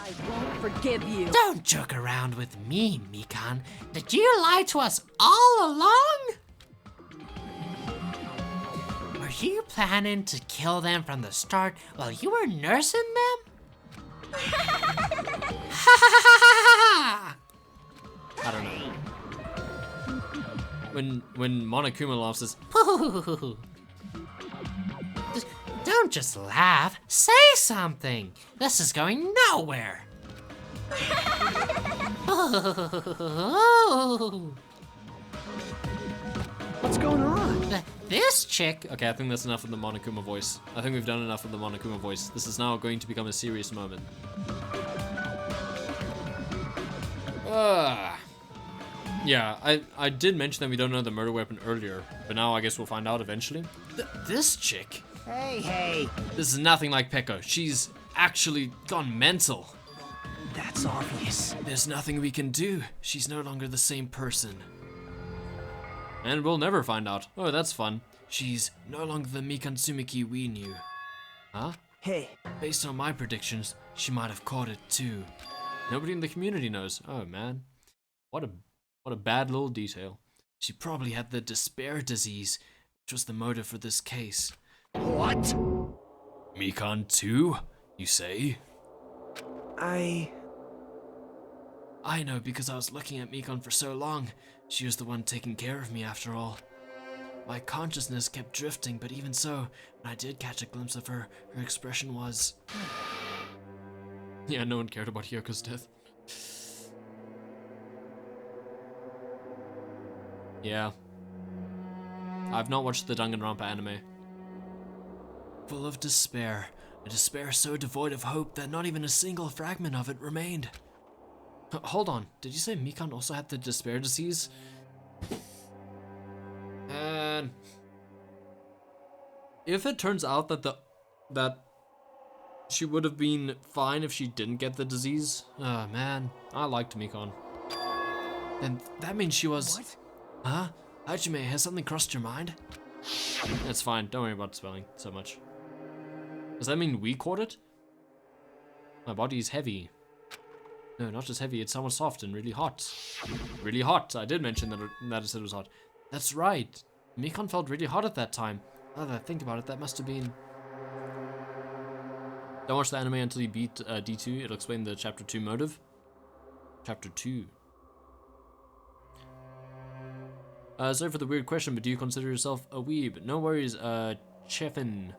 I won't forgive you. Don't joke around with me, Mikan. Did you lie to us all along? Were you planning to kill them from the start while you were nursing them? I don't know. When Monokuma laughs, it's Don't just laugh. Say something. This is going nowhere. What's going on? This chick. okay. I think that's enough of the Monokuma voice. I think we've done enough of the Monokuma voice. This is now going to become a serious moment. Yeah, I did mention that we don't know the murder weapon earlier, but now I guess we'll find out eventually. This chick. Hey. This is nothing like Peko. She's actually gone mental. That's obvious. There's nothing we can do. She's no longer the same person. And we'll never find out. Oh, that's fun. She's no longer the Mikan Tsumiki we knew. Huh? Hey. Based on my predictions, she might have caught it too. Nobody in the community knows. Oh man. What a bad little detail. She probably had the despair disease, which was the motive for this case. What? Mikan too, you say? I know because I was looking at Mikan for so long. She was the one taking care of me after all. My consciousness kept drifting, but even so, when I did catch a glimpse of her, her expression was... Yeah, no one cared about Hyoko's death. Yeah. I've not watched the Danganronpa anime. Full of despair. A despair so devoid of hope that not even a single fragment of it remained. Hold on, did you say Mikan also had the despair disease? And if it turns out that she would have been fine if she didn't get the disease, oh man, I liked Mikan. Then that means she was... What? Huh? Hajime, has something crossed your mind? It's fine, don't worry about spelling so much. Does that mean we caught it? My body is heavy. No, not just heavy, it's somewhat soft and really hot. Really hot, I did mention that I said it was hot. That's right, Mikan felt really hot at that time. Now that I think about it, that must have been... Don't watch the anime until you beat D2, it'll explain the chapter 2 motive. Chapter 2. Sorry for the weird question, but do you consider yourself a weeb? No worries, Chefin.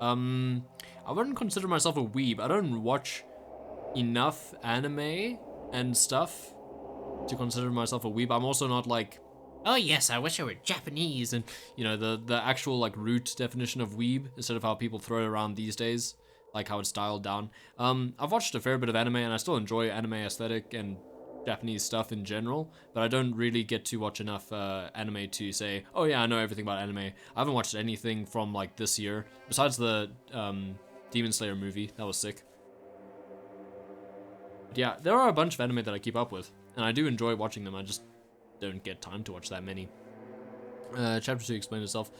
I wouldn't consider myself a weeb. I don't watch enough anime and stuff to consider myself a weeb. I'm also not like, oh yes, I wish I were Japanese, and you know, the actual like root definition of weeb instead of how people throw it around these days, like how it's dialed down. I've watched a fair bit of anime and I still enjoy anime aesthetic and Japanese stuff in general, but I don't really get to watch enough anime to say, oh yeah, I know everything about anime. I haven't watched anything from like this year, besides the Demon Slayer movie. That was sick. But yeah, there are a bunch of anime that I keep up with, and I do enjoy watching them. I just don't get time to watch that many. Chapter 2 explained itself.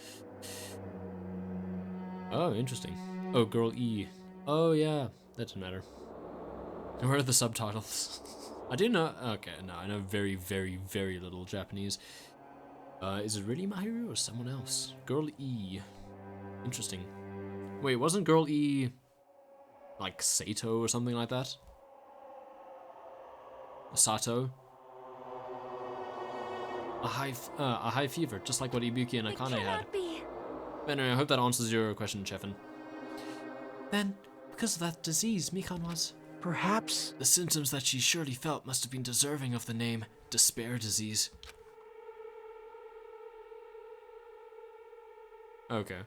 Oh, interesting. Oh, girl E. Oh yeah. that didn't matter. Where are the subtitles? I do know. Okay, no, I know very, very, very little Japanese. Is it really Mahiru or someone else? Girl E. Interesting. Wait, wasn't Girl E like Sato or something like that? Sato? A high fever, just like what Ibuki and Akane had. Anyway, I hope that answers your question, Chefin. Then, because of that disease, Mikan was... Perhaps... The symptoms that she surely felt must have been deserving of the name despair disease. Okay.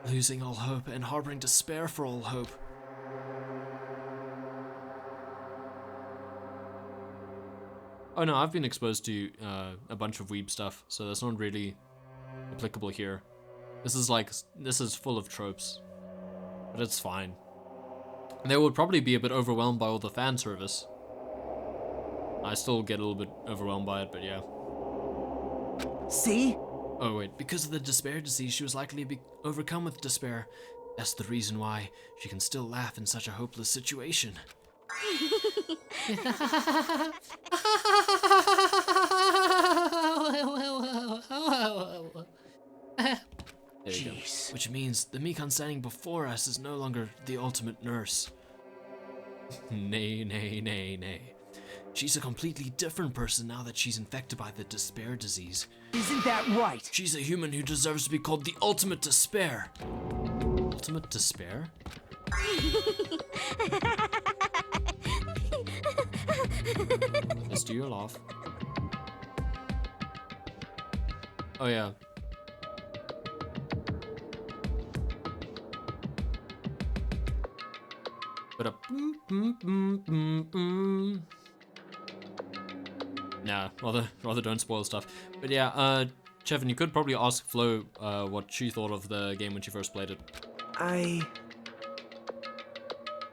Losing all hope and harboring despair for all hope. Oh no, I've been exposed to a bunch of weeb stuff, so that's not really applicable here. This is full of tropes, but it's fine. They would probably be a bit overwhelmed by all the fan service. I still get a little bit overwhelmed by it, but yeah. See? Oh wait, because of the despair disease, she was likely to be overcome with despair. That's the reason why she can still laugh in such a hopeless situation. There you go. Which means the Mikan standing before us is no longer the ultimate nurse. Nay, nay, nay, nay. She's a completely different person now that she's infected by the despair disease. Isn't that right? She's a human who deserves to be called the ultimate despair. Ultimate despair? Let's do your laugh. Oh yeah. But nah, rather don't spoil stuff. But yeah, Chevin, you could probably ask Flo what she thought of the game when she first played it.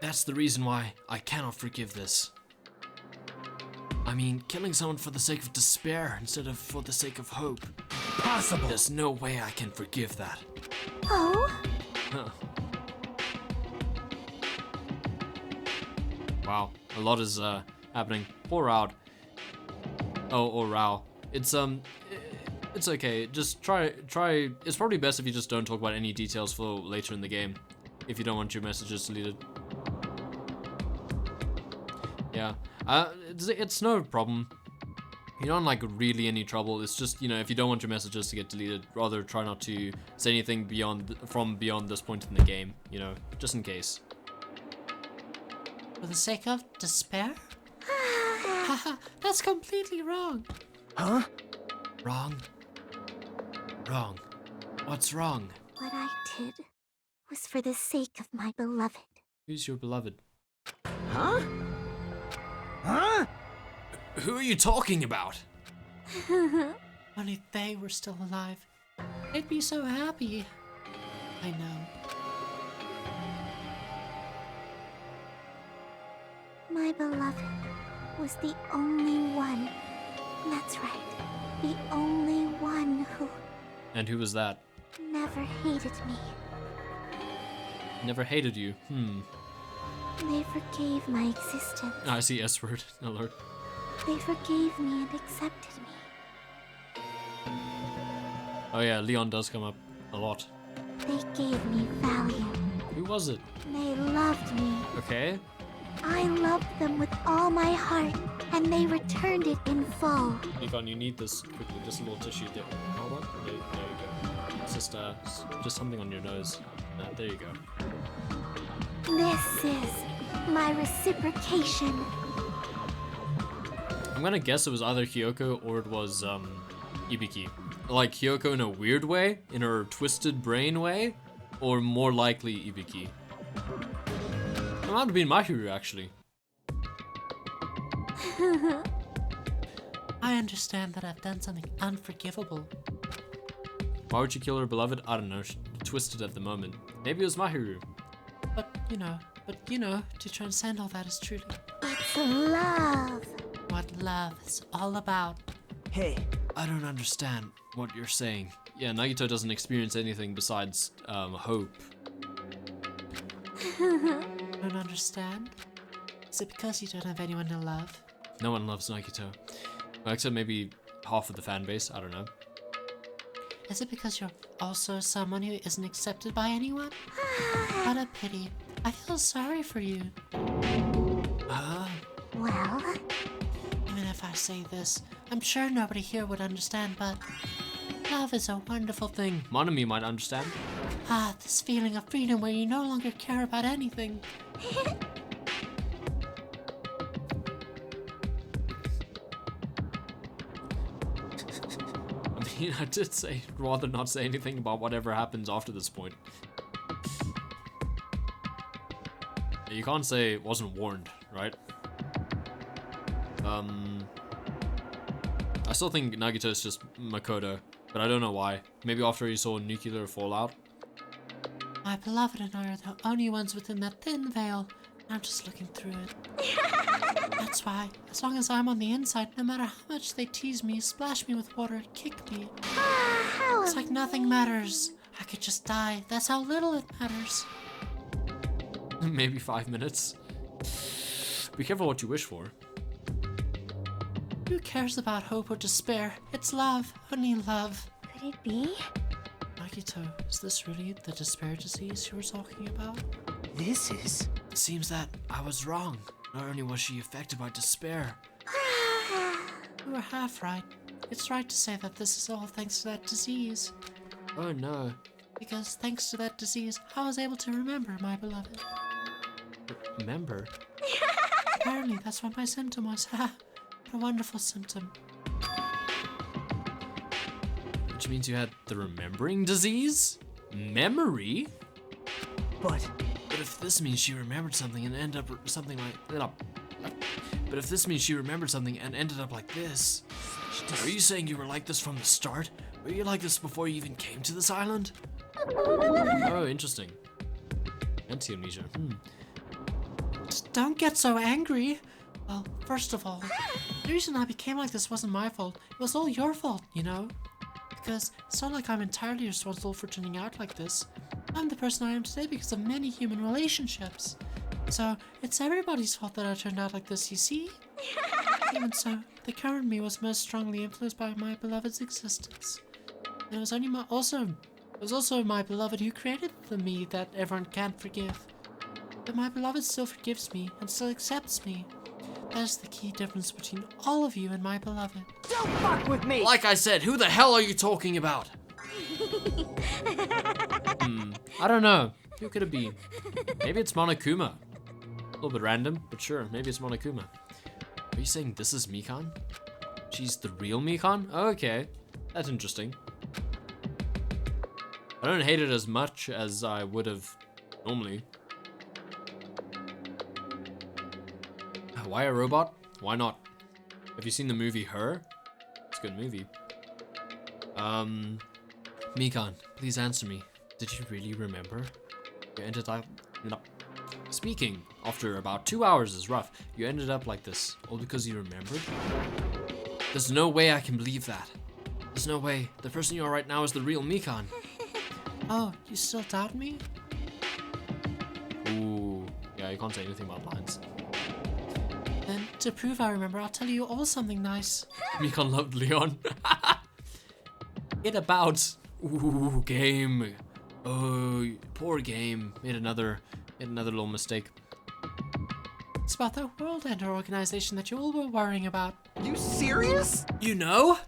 That's the reason why I cannot forgive this. I mean, killing someone for the sake of despair instead of for the sake of hope. Possible. There's no way I can forgive that. Oh? Huh. Wow, a lot is happening. Poor Raud. Oh, or Rao. It's okay. Just try. It's probably best if you just don't talk about any details for later in the game, if you don't want your messages deleted. Yeah, it's no problem. You're not in like really any trouble. It's just, you know, if you don't want your messages to get deleted, rather try not to say anything beyond this point in the game. You know, just in case. For the sake of despair? That's completely wrong. Huh? Wrong? Wrong. What's wrong? What I did was for the sake of my beloved. Who's your beloved? Huh? Huh? Who are you talking about? Only they were still alive. They'd be so happy. I know. My beloved was the only one. That's right. The only one who And who was that? never hated me. Never hated you. They forgave my existence. I see S word alert. They forgave me and accepted me. Oh yeah, Leon does come up a lot. They gave me value. Who was it? They loved me. Okay. I loved them with all my heart, and they returned it in full. Leon, you need this quickly. Just a little tissue there. Hold on. There you go. It's just something on your nose. There you go. This is my reciprocation. I'm gonna guess it was either Hyoko or it was Ibiki. Like Hyoko in a weird way, in her twisted brain way, or more likely Ibiki. It might have been Mahiru actually. I understand that I've done something unforgivable. Why would you kill her beloved? I don't know. She's twisted at the moment. Maybe it was Mahiru. But you know, to transcend all that is truly It's love. what love is all about. Hey, I don't understand what you're saying. Yeah, Nagito doesn't experience anything besides hope. Don't understand? Is it because you don't have anyone to love? No one loves Nagito. Well, except maybe half of the fan base, I don't know. Is it because you're also someone who isn't accepted by anyone? What a pity. I feel sorry for you. Well, Even if I say this, I'm sure nobody here would understand, but love is a wonderful thing. Monami might understand. This feeling of freedom where you no longer care about anything. I mean, I did say rather not say anything about whatever happens after this point. You can't say it wasn't warned, right? I still think Nagito's just Makoto, but I don't know why. Maybe after he saw nuclear fallout. My beloved and I are the only ones within that thin veil. I'm just looking through it. That's why, as long as I'm on the inside, no matter how much they tease me, splash me with water, kick me, it's like nothing matters. I could just die. That's how little it matters. Maybe 5 minutes. Be careful what you wish for. Who cares about hope or despair? It's love, only love. Could it be? Nagito, is this really the despair disease you were talking about? This is... It seems that I was wrong. Not only was she affected by despair. You were half right. It's right to say that this is all thanks to that disease. Oh no. Because thanks to that disease, I was able to remember my beloved. Remember? Apparently, that's what my symptom was. What a wonderful symptom. Which means you had the remembering disease? Memory? But if this means she remembered something and ended up something like... But if this means she remembered something and ended up like this... Are you saying you were like this from the start? Were you like this before you even came to this island? Oh, interesting. Anti-amnesia. Just don't get so angry. Well, first of all, the reason I became like this wasn't my fault. It was all your fault, you know? Because it's not like I'm entirely responsible for turning out like this. I'm the person I am today because of many human relationships. So, it's everybody's fault that I turned out like this, you see? Even so, the current me was most strongly influenced by my beloved's existence. And it was only also my beloved who created the me that everyone can't forgive. But my beloved still forgives me and still accepts me. That is the key difference between all of you and my beloved. don't fuck with me! Like I said, who the hell are you talking about? I don't know. Who could it be? Maybe it's Monokuma. A little bit random, but sure, maybe it's Monokuma. Are you saying this is Mikan? She's the real Mikan? Oh, okay. That's interesting. I don't hate it as much as I would have normally. Why a robot? Why not? Have you seen the movie Her? It's a good movie. Mikan, please answer me. Did you really remember? You ended up... No. Speaking, after about 2 hours is rough. You ended up like this, all because you remembered? There's no way I can believe that. There's no way. The person you are right now is the real Mikan. Oh, you still doubt me? Ooh. Yeah, you can't say anything about lines. Then, to prove I remember, I'll tell you all something nice. Mikan loved Leon. It about. Ooh, game. Oh, poor game. Made another little mistake. It's about the World Ender organization that you all were worrying about. You serious? You know?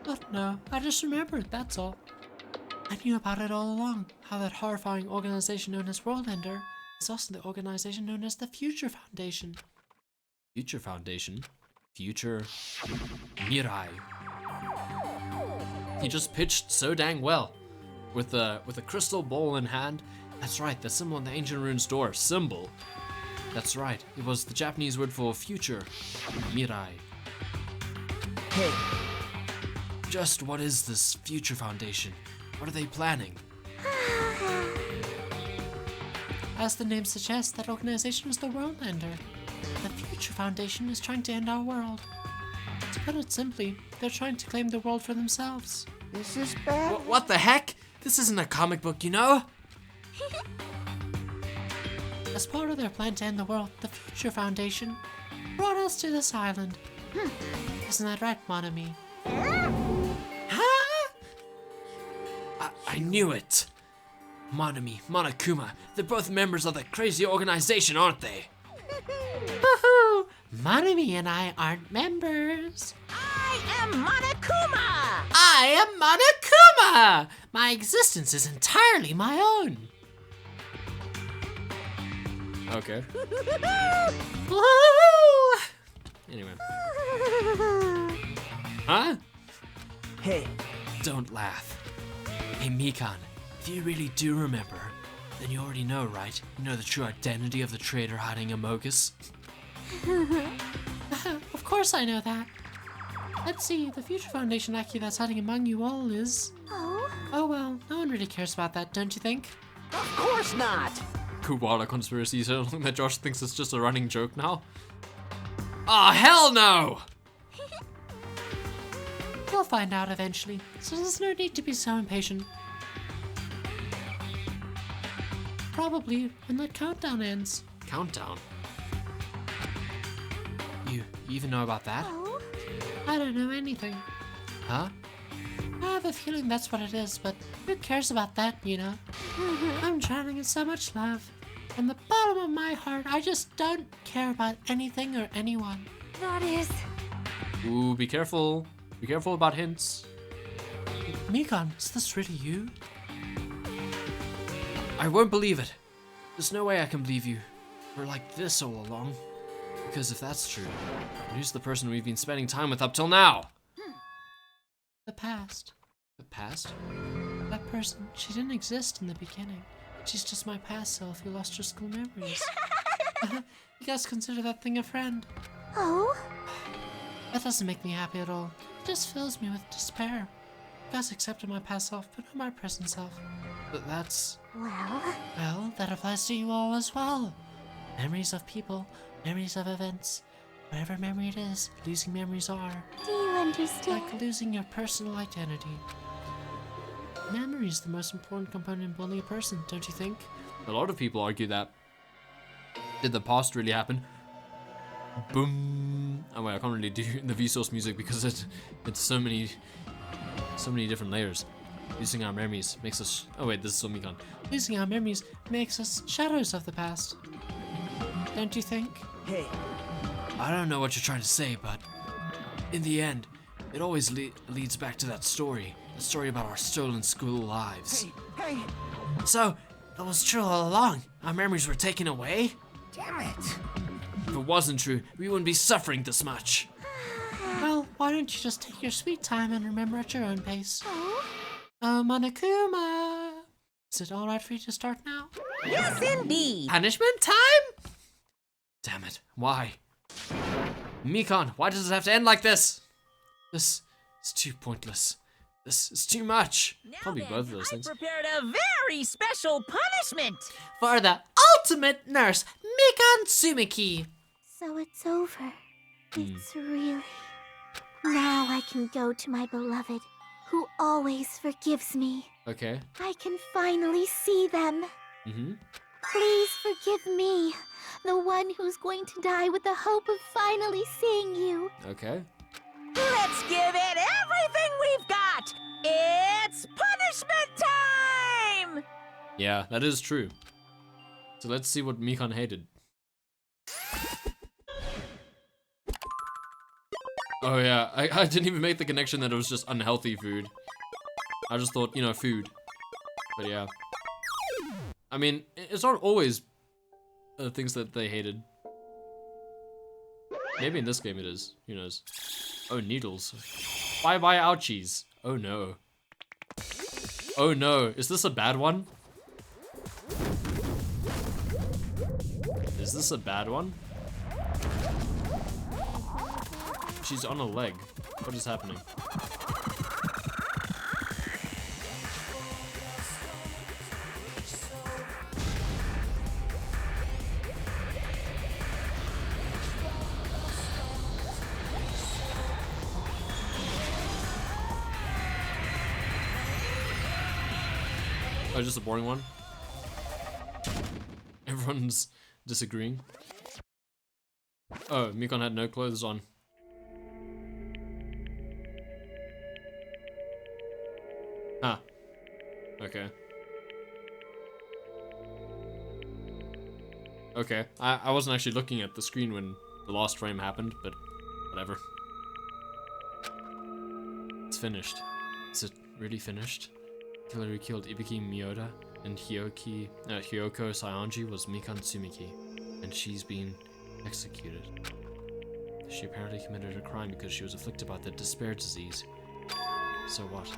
But no, I just remembered, that's all. I knew about it all along, how that horrifying organization known as World Ender is also the organization known as the Future Foundation. Future Foundation? Future... Mirai. He just pitched so dang well. With a crystal ball in hand. That's right, the symbol on the ancient rune's door. Symbol. That's right, it was the Japanese word for future. Mirai. Hey. Just what is this Future Foundation? What are they planning? As the name suggests, that organization is the World Ender. The Future Foundation is trying to end our world. To put it simply, they're trying to claim the world for themselves. This is bad. What the heck? This isn't a comic book, you know? As part of their plan to end the world, the Future Foundation brought us to this island. Isn't that right, mon ami? Huh? I knew it. Monami, Monokuma, they're both members of the crazy organization, aren't they? Woohoo! Monami and I aren't members. I am Monokuma! I am Monokuma! My existence is entirely my own. Okay. Woohoo! Anyway. Huh? Hey. Don't laugh. Hey, Mikan, if you really do remember, then you already know, right? You know the true identity of the traitor hiding Amogus? Of course I know that. Let's see, the Future Foundation Aki that's hiding among you all is... Oh well, no one really cares about that, don't you think? Of course not! Koala conspiracy, so that Josh thinks it's just a running joke now. Oh, hell no! You'll find out eventually, so there's no need to be so impatient. Probably when the countdown ends. Countdown? You even know about that? I don't know anything. Huh? I have a feeling that's what it is, but who cares about that, you know? I'm drowning in so much love. From the bottom of my heart, I just don't care about anything or anyone. That is... Ooh, be careful. Be careful about hints. Mikan, is this really you? I won't believe it. There's no way I can believe you. We're like this all along. Because if that's true, then who's the person we've been spending time with up till now? The past. The past? That person, she didn't exist in the beginning. She's just my past self who lost her school memories. You guys consider that thing a friend? Oh? That doesn't make me happy at all. It just fills me with despair. You guys accepted my past self, but not my present self. But that's... Well, that applies to you all as well. Memories of people, memories of events. Whatever memory it is, losing memories are. Do you understand? Like losing your personal identity. Memory is the most important component in building a person, don't you think? A lot of people argue that. Did the past really happen? Boom. Oh wait, I can't really do the Vsauce music because it's so many different layers. Losing our memories makes us... Oh wait, this is Mikan. Losing our memories makes us shadows of the past. Don't you think? Hey. I don't know what you're trying to say, but in the end, it always leads back to that story. The story about our stolen school lives. Hey. So, it was true all along. Our memories were taken away? Damn it. If it wasn't true, we wouldn't be suffering this much. Well, why don't you just take your sweet time and remember at your own pace? Oh, Monokuma! Is it alright for you to start now? Yes, indeed! Punishment time? Damn it, why? Mikan, why does it have to end like this? This is too pointless. This is too much. Probably both of those things. I prepared a very special punishment! For the ultimate nurse, Mikan Tsumiki! So it's over. It's really... Now I can go to my beloved, who always forgives me. Okay. I can finally see them. Please forgive me, the one who's going to die with the hope of finally seeing you. Okay. Let's give it everything we've got! It's punishment time! Yeah, that is true. So let's see what Mikan hated. Oh yeah, I didn't even make the connection that it was just unhealthy food. I just thought, you know, food. But yeah. I mean, it's not always things that they hated. Maybe in this game it is. Who knows? Oh, needles. Bye-bye ouchies. Oh no. Oh no, is this a bad one? Is this a bad one? She's on a leg. What is happening? Oh, just a boring one? Everyone's disagreeing. Oh, Mikon had no clothes on. Ah. Okay. Okay. I wasn't actually looking at the screen when the last frame happened, but whatever. It's finished. Is it really finished? Killer who killed Ibiki Miyoda and Hyoko Saionji was Mikan Tsumiki, and she's been executed. She apparently committed a crime because she was afflicted by the despair disease. So what?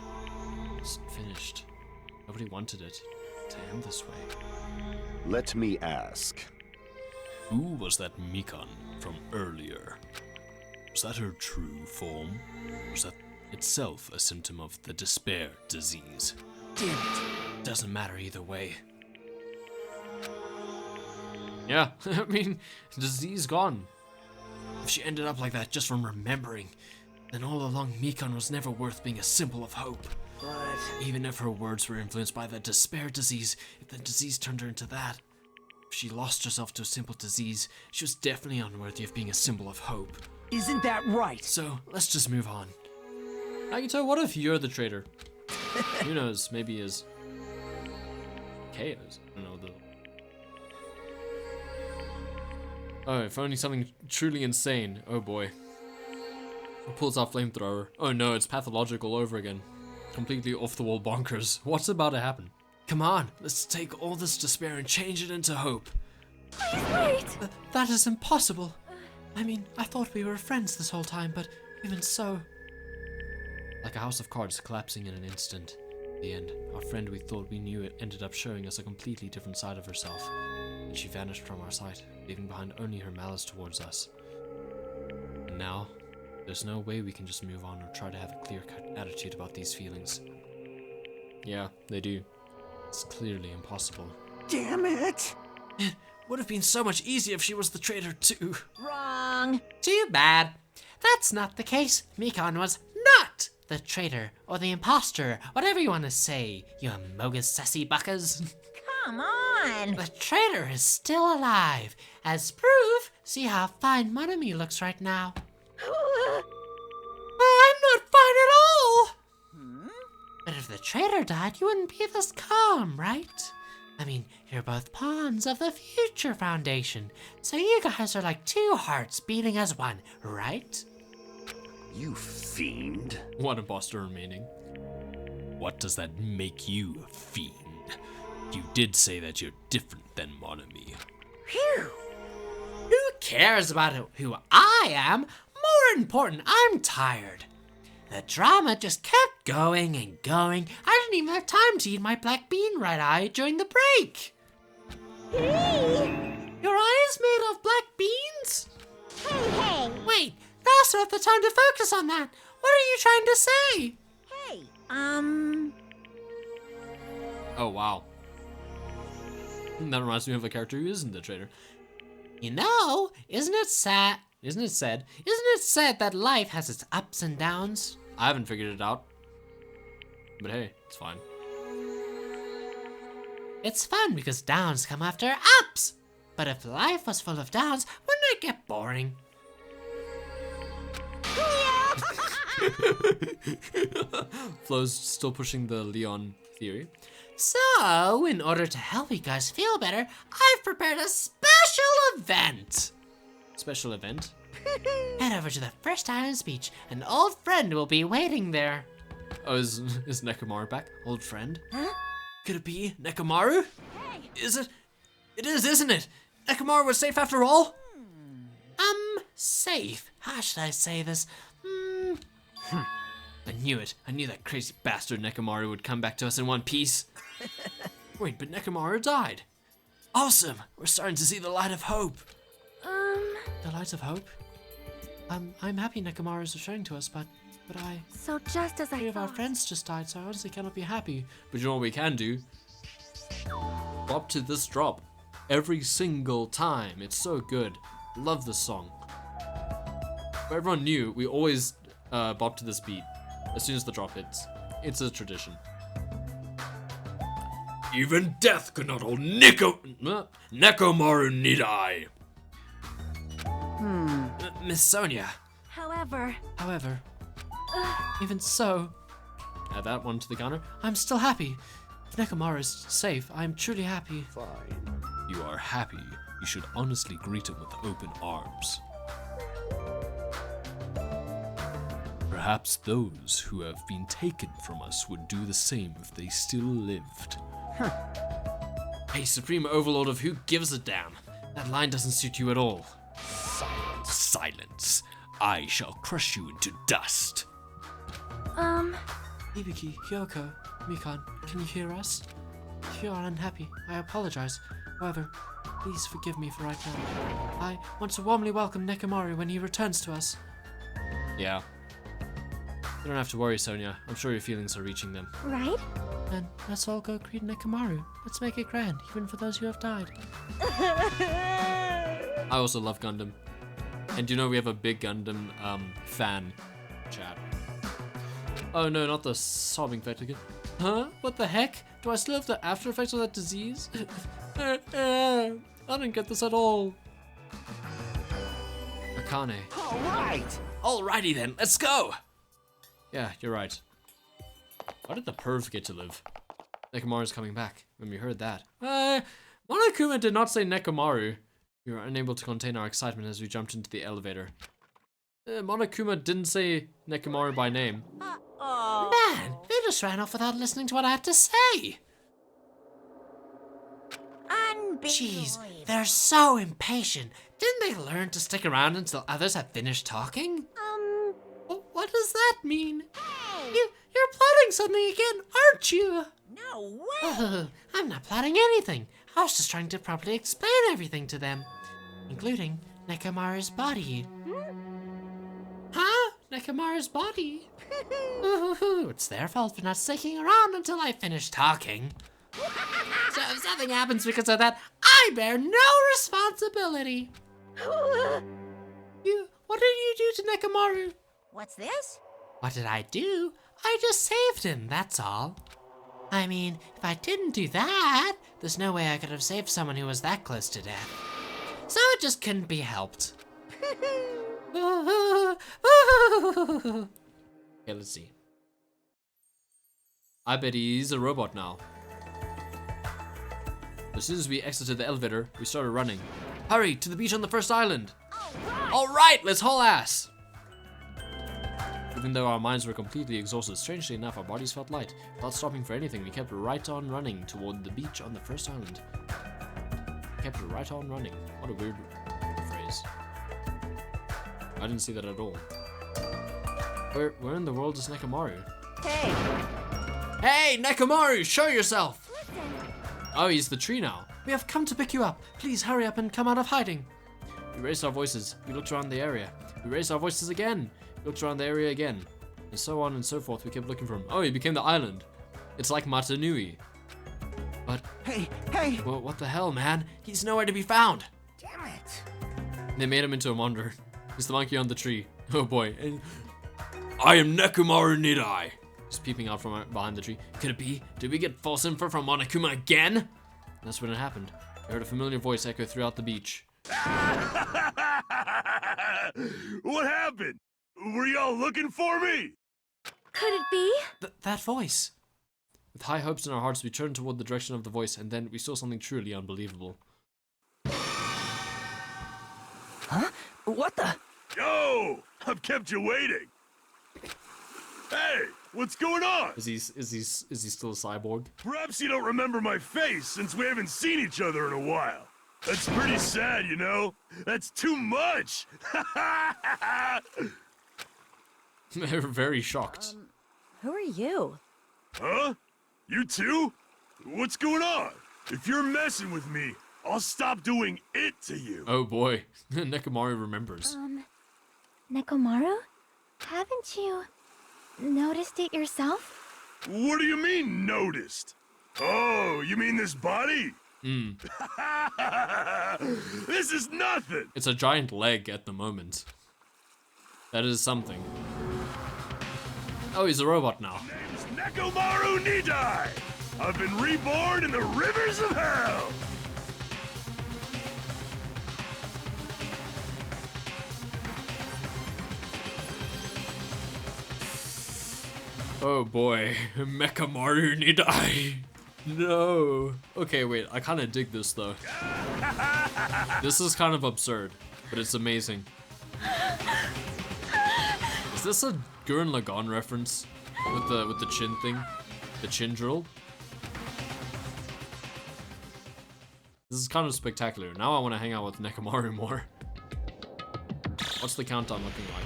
It's finished. Nobody wanted it to end this way. Let me ask. Who was that Mikan from earlier? Was that her true form? Was that itself a symptom of the despair disease? Damn it. Doesn't matter either way. Yeah, I mean, disease gone. If she ended up like that just from remembering, then all along Mikan was never worth being a symbol of hope. But Even if her words were influenced by the despair disease, if the disease turned her into that, if she lost herself to a simple disease, she was definitely unworthy of being a symbol of hope. isn't that right? So, let's just move on. Nagito, what if you're the traitor? Who knows, maybe as chaos. I don't know, though. Oh, if only something truly insane. Oh boy. Pulls out flamethrower. Oh no, it's pathological over again. Completely off the wall bonkers. What's about to happen? Come on, let's take all this despair and change it into hope. Please wait! That is impossible. I mean, I thought we were friends this whole time, but even so... Like a house of cards collapsing in an instant. In the end, our friend we thought we knew it ended up showing us a completely different side of herself. And she vanished from our sight, leaving behind only her malice towards us. And now, there's no way we can just move on or try to have a clear-cut attitude about these feelings. Yeah, they do. It's clearly impossible. Damn it! It would have been so much easier if she was the traitor too. Wrong. Too bad. That's not the case. Mikan was not the traitor or the imposter, whatever you want to say, you amogus sassy buckers. Come on. The traitor is still alive. As proof, see how fine Monami looks right now. I'm not fine at all. But if the traitor died, you wouldn't be this calm, right? I mean, you're both pawns of the Future Foundation, so you guys are like two hearts beating as one, right? You fiend. One imposter remaining. What does that make you, fiend? You did say that you're different than Monami. Phew. Who cares about who I am? More important, I'm tired. The drama just kept going and going. I didn't even have time to eat my black bean right eye during the break. Hey! Your eye is made of black beans? Hey! Wait, now's not the time to focus on that. What are you trying to say? Hey, Oh wow. That reminds me of a character who isn't the traitor. You know, isn't it said that life has its ups and downs? I haven't figured it out. But hey, it's fine. It's fun because downs come after ups. But if life was full of downs, wouldn't it get boring? Flo's still pushing the Leon theory. So, in order to help you guys feel better, I've prepared a special event. Special event? Head over to the First Island Speech. An old friend will be waiting there. Oh, is Nekomaru back? Old friend? Huh? Could it be Nekomaru? Is it? It is, isn't it? Nekomaru was safe after all? Safe. How should I say this? I knew it. I knew that crazy bastard Nekomaru would come back to us in one piece. Wait, but Nekomaru died. Awesome! We're starting to see the light of hope. The light of hope? I'm happy Nekomaru is returning to us, but I... So just as I Three of our thought. friends just died, so I honestly cannot be happy. But you know what we can do? Bop to this drop. Every single time. It's so good. Love this song. But everyone knew we always bop to this beat as soon as the drop hits. It's a tradition. Even death could not hold Nekomaru Nidai. Miss Sonia. However, Even so, Add that one to the counter. I'm still happy. If Nekomaru is safe, I'm truly happy. Fine. You are happy. You should honestly greet him with open arms. Perhaps those who have been taken from us would do the same if they still lived. Hey, Supreme Overlord of who gives a damn? That line doesn't suit you at all. Silence. Silence. I shall crush you into dust. Hibiki, Hyoko, Mikan, can you hear us? If you are unhappy, I apologize. However, please forgive me for right now. I want to warmly welcome Nekomaru when he returns to us. Yeah. You don't have to worry, Sonia. I'm sure your feelings are reaching them. Right? Then let's all go greet Nekomaru. Let's make it grand, even for those who have died. I also love Gundam. And you know we have a big Gundam fan chat. Oh no, not the sobbing effect again. Huh? What the heck? Do I still have the after effects of that disease? I didn't get this at all. Akane. All right. Alrighty then, let's go! Yeah, you're right. How did the perv get to live? Nekomaru's coming back. When we heard that. Monokuma did not say Nekomaru. We were unable to contain our excitement as we jumped into the elevator. Monokuma didn't say Nekomaru by name. Man, they just ran off without listening to what I had to say. Jeez, they're so impatient. Didn't they learn to stick around until others have finished talking? What does that mean? You're plotting something again, aren't you? No way! I'm not plotting anything. I was just trying to properly explain everything to them, including Nekomaru's body. Huh? Nekomaru's body? It's their fault for not sticking around until I finish talking. So if something happens because of that, I bear no responsibility. What did you do to Nekomaru? What's this? What did I do? I just saved him, that's all. I mean, if I didn't do that, there's no way I could have saved someone who was that close to death. So it just couldn't be helped. Okay, let's see. I bet he's a robot now. As soon as we exited the elevator, we started running. Hurry, to the beach on the first island! Alright, let's haul ass! Even though our minds were completely exhausted, strangely enough, our bodies felt light. Without stopping for anything, we kept right on running toward the beach on the first island. Kept right on running. What a weird phrase. I didn't see that at all. Where in the world is Nekomaru? Hey! Hey, Nekomaru, show yourself! listen. Oh, he's the tree now. We have come to pick you up. Please hurry up and come out of hiding. We raised our voices. We looked around the area. We raised our voices again. We looked around the area again. And so on and so forth. We kept looking for him. Oh, he became the island. It's like Matanui. But... Hey! Well, what the hell, man? He's nowhere to be found. Damn it! They made him into a monitor. He's the monkey on the tree. Oh boy. And I am Nekomaru Nidai. He's peeping out from behind the tree. Could it be? Did we get false info from Monokuma again? And that's when it happened. I heard a familiar voice echo throughout the beach. What happened? Were y'all looking for me? Could it be? That voice. With high hopes in our hearts, we turned toward the direction of the voice, and then we saw something truly unbelievable. Huh? What the? Yo! I've kept you waiting. Hey, what's going on? Is he still a cyborg? Perhaps you don't remember my face since we haven't seen each other in a while. That's pretty sad, you know? That's too much! They're very shocked. Who are you? Huh? You too? What's going on? If you're messing with me, I'll stop doing it to you. Oh boy, Nekomaru remembers. Nekomaru? Haven't you noticed it yourself? What do you mean, noticed? Oh, you mean this body? This is nothing! It's a giant leg at the moment. That is something. Oh, he's a robot now. Name's Nekomaru Nidai! I've been reborn in the rivers of hell! Oh boy, Mechamaru ni die. No. Okay, wait, I kind of dig this though. This is kind of absurd, but it's amazing. Is this a Gurren Lagann reference with the chin thing, the chin drill? This is kind of spectacular. Now I want to hang out with Nekamaru more. What's the countdown looking like?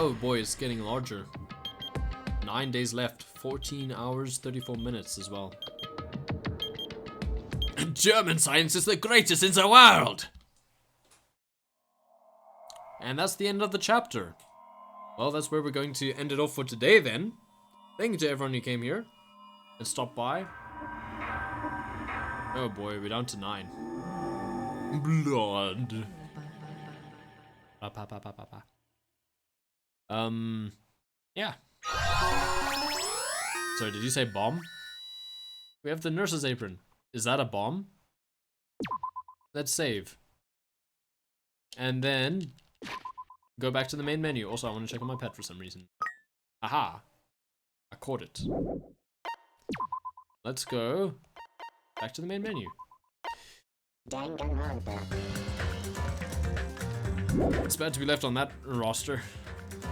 Oh boy, it's getting larger. 9 days left, 14 hours, 34 minutes as well. German science is the greatest in the world! And that's the end of the chapter. Well, that's where we're going to end it off for today then. Thank you to everyone who came here and stopped by. Oh boy, we're down to 9. Blood. Yeah. Sorry, did you say bomb? We have the nurse's apron. Is that a bomb? Let's save. And then go back to the main menu. Also, I want to check on my pet for some reason. Aha. I caught it. Let's go back to the main menu. Danganronpa. It's bad to be left on that roster.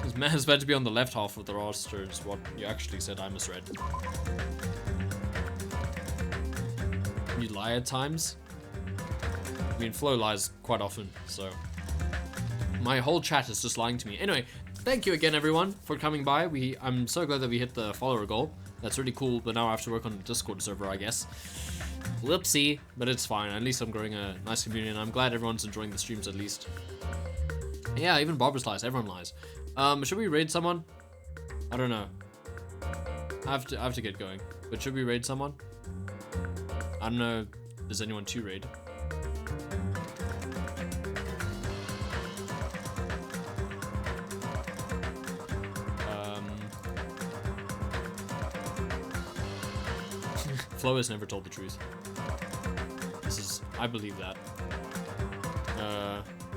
It's bad to be on the left half of the roster is what you actually said. I misread. You lie at times. I mean, Flo lies quite often, so my whole chat is just lying to me. Anyway, thank you again, everyone, for coming by. I'm so glad that we hit the follower goal. That's really cool, but now I have to work on the Discord server, I guess. Whoopsie, but it's fine. At least I'm growing a nice community, and I'm glad everyone's enjoying the streams at least. Yeah, even Barbara's lies. Everyone lies. Should we raid someone? I don't know. I have to get going. But should we raid someone? I don't know. Is anyone to raid? Flo has never told the truth. I believe that.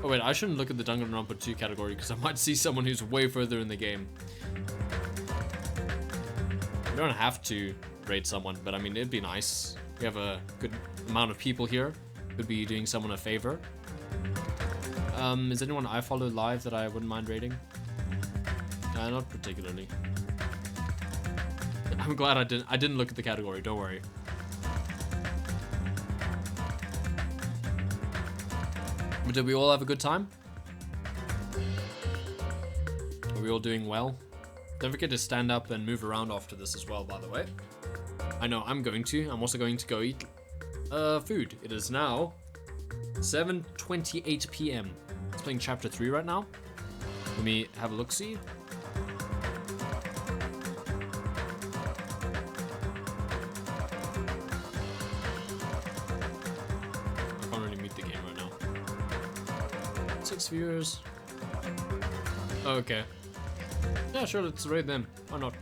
Oh wait, I shouldn't look at the Danganronpa 2 category because I might see someone who's way further in the game. You don't have to raid someone, but I mean, it'd be nice. We have a good amount of people here. Could be doing someone a favor. Is anyone I follow live that I wouldn't mind raiding? Not particularly. I'm glad I didn't look at the category, don't worry. But did we all have a good time? Are we all doing well? Don't forget to stand up and move around after this as well, by the way. I know I'm going to. I'm also going to go eat food. It is now 7:28 p.m. It's playing chapter 3 right now. Let me have a look-see. I can't really meet the game right now. 6 viewers. Oh, okay. Yeah, sure, let's raid them. Why not?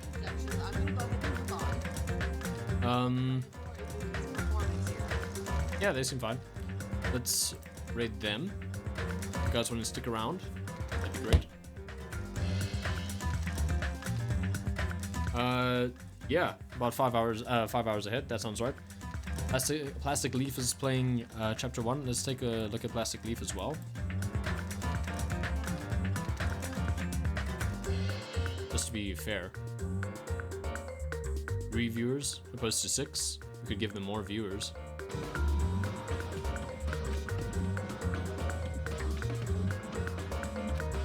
Yeah, they seem fine. Let's raid them. If you guys want to stick around, that'd be great. Yeah, about 5 hours. 5 hours ahead. That sounds right. Plastic Leaf is playing chapter 1. Let's take a look at Plastic Leaf as well. Just to be fair. 3 viewers opposed to 6. We could give them more viewers.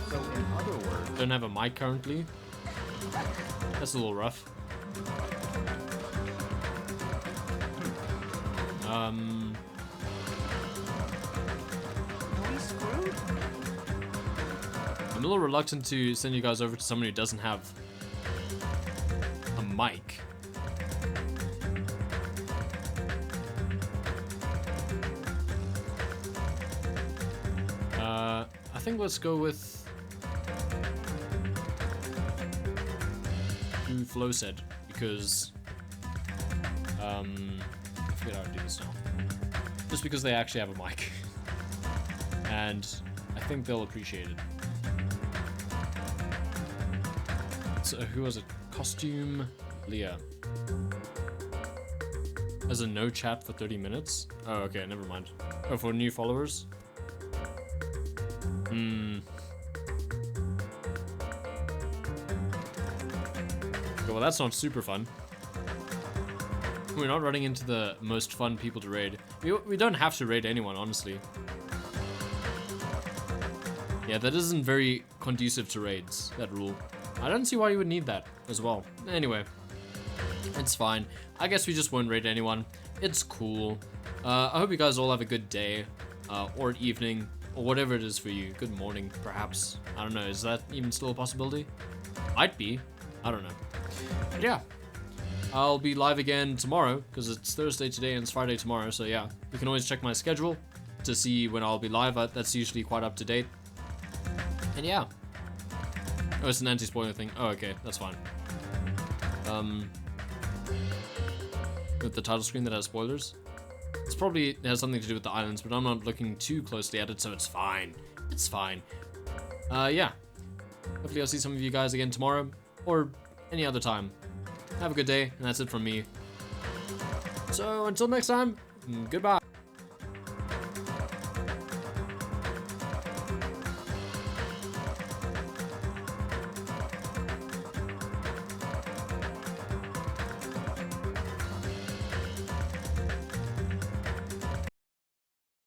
So in other words, Don't have a mic currently. That's a little rough. are we screwed? I'm a little reluctant to send you guys over to someone who doesn't have a mic. I think let's go with smooth flow set because I forget how to do this now. Just because they actually have a mic. And I think they'll appreciate it. So who was it? Costume Leah. As a no chat for 30 minutes? Oh, okay, never mind. Oh, for new followers? Well, that's not super fun. We're not running into the most fun people to raid. We don't have to raid anyone, honestly. Yeah, that isn't very conducive to raids, that rule. I don't see why you would need that as well. Anyway, it's fine. I guess we just won't raid anyone. It's cool. I hope you guys all have a good day, or evening, or whatever it is for you. Good morning, perhaps. I don't know, is that even still a possibility? Might be. I don't know. But yeah. I'll be live again tomorrow, because it's Thursday today and it's Friday tomorrow, so yeah. You can always check my schedule to see when I'll be live. That's usually quite up to date. And yeah. Oh, it's an anti-spoiler thing. Oh, okay, that's fine. With the title screen that has spoilers. It's probably has something to do with the islands, but I'm not looking too closely at it, so it's fine. It's fine. Yeah. Hopefully I'll see some of you guys again tomorrow, or any other time. Have a good day, and that's it from me. So until next time, goodbye.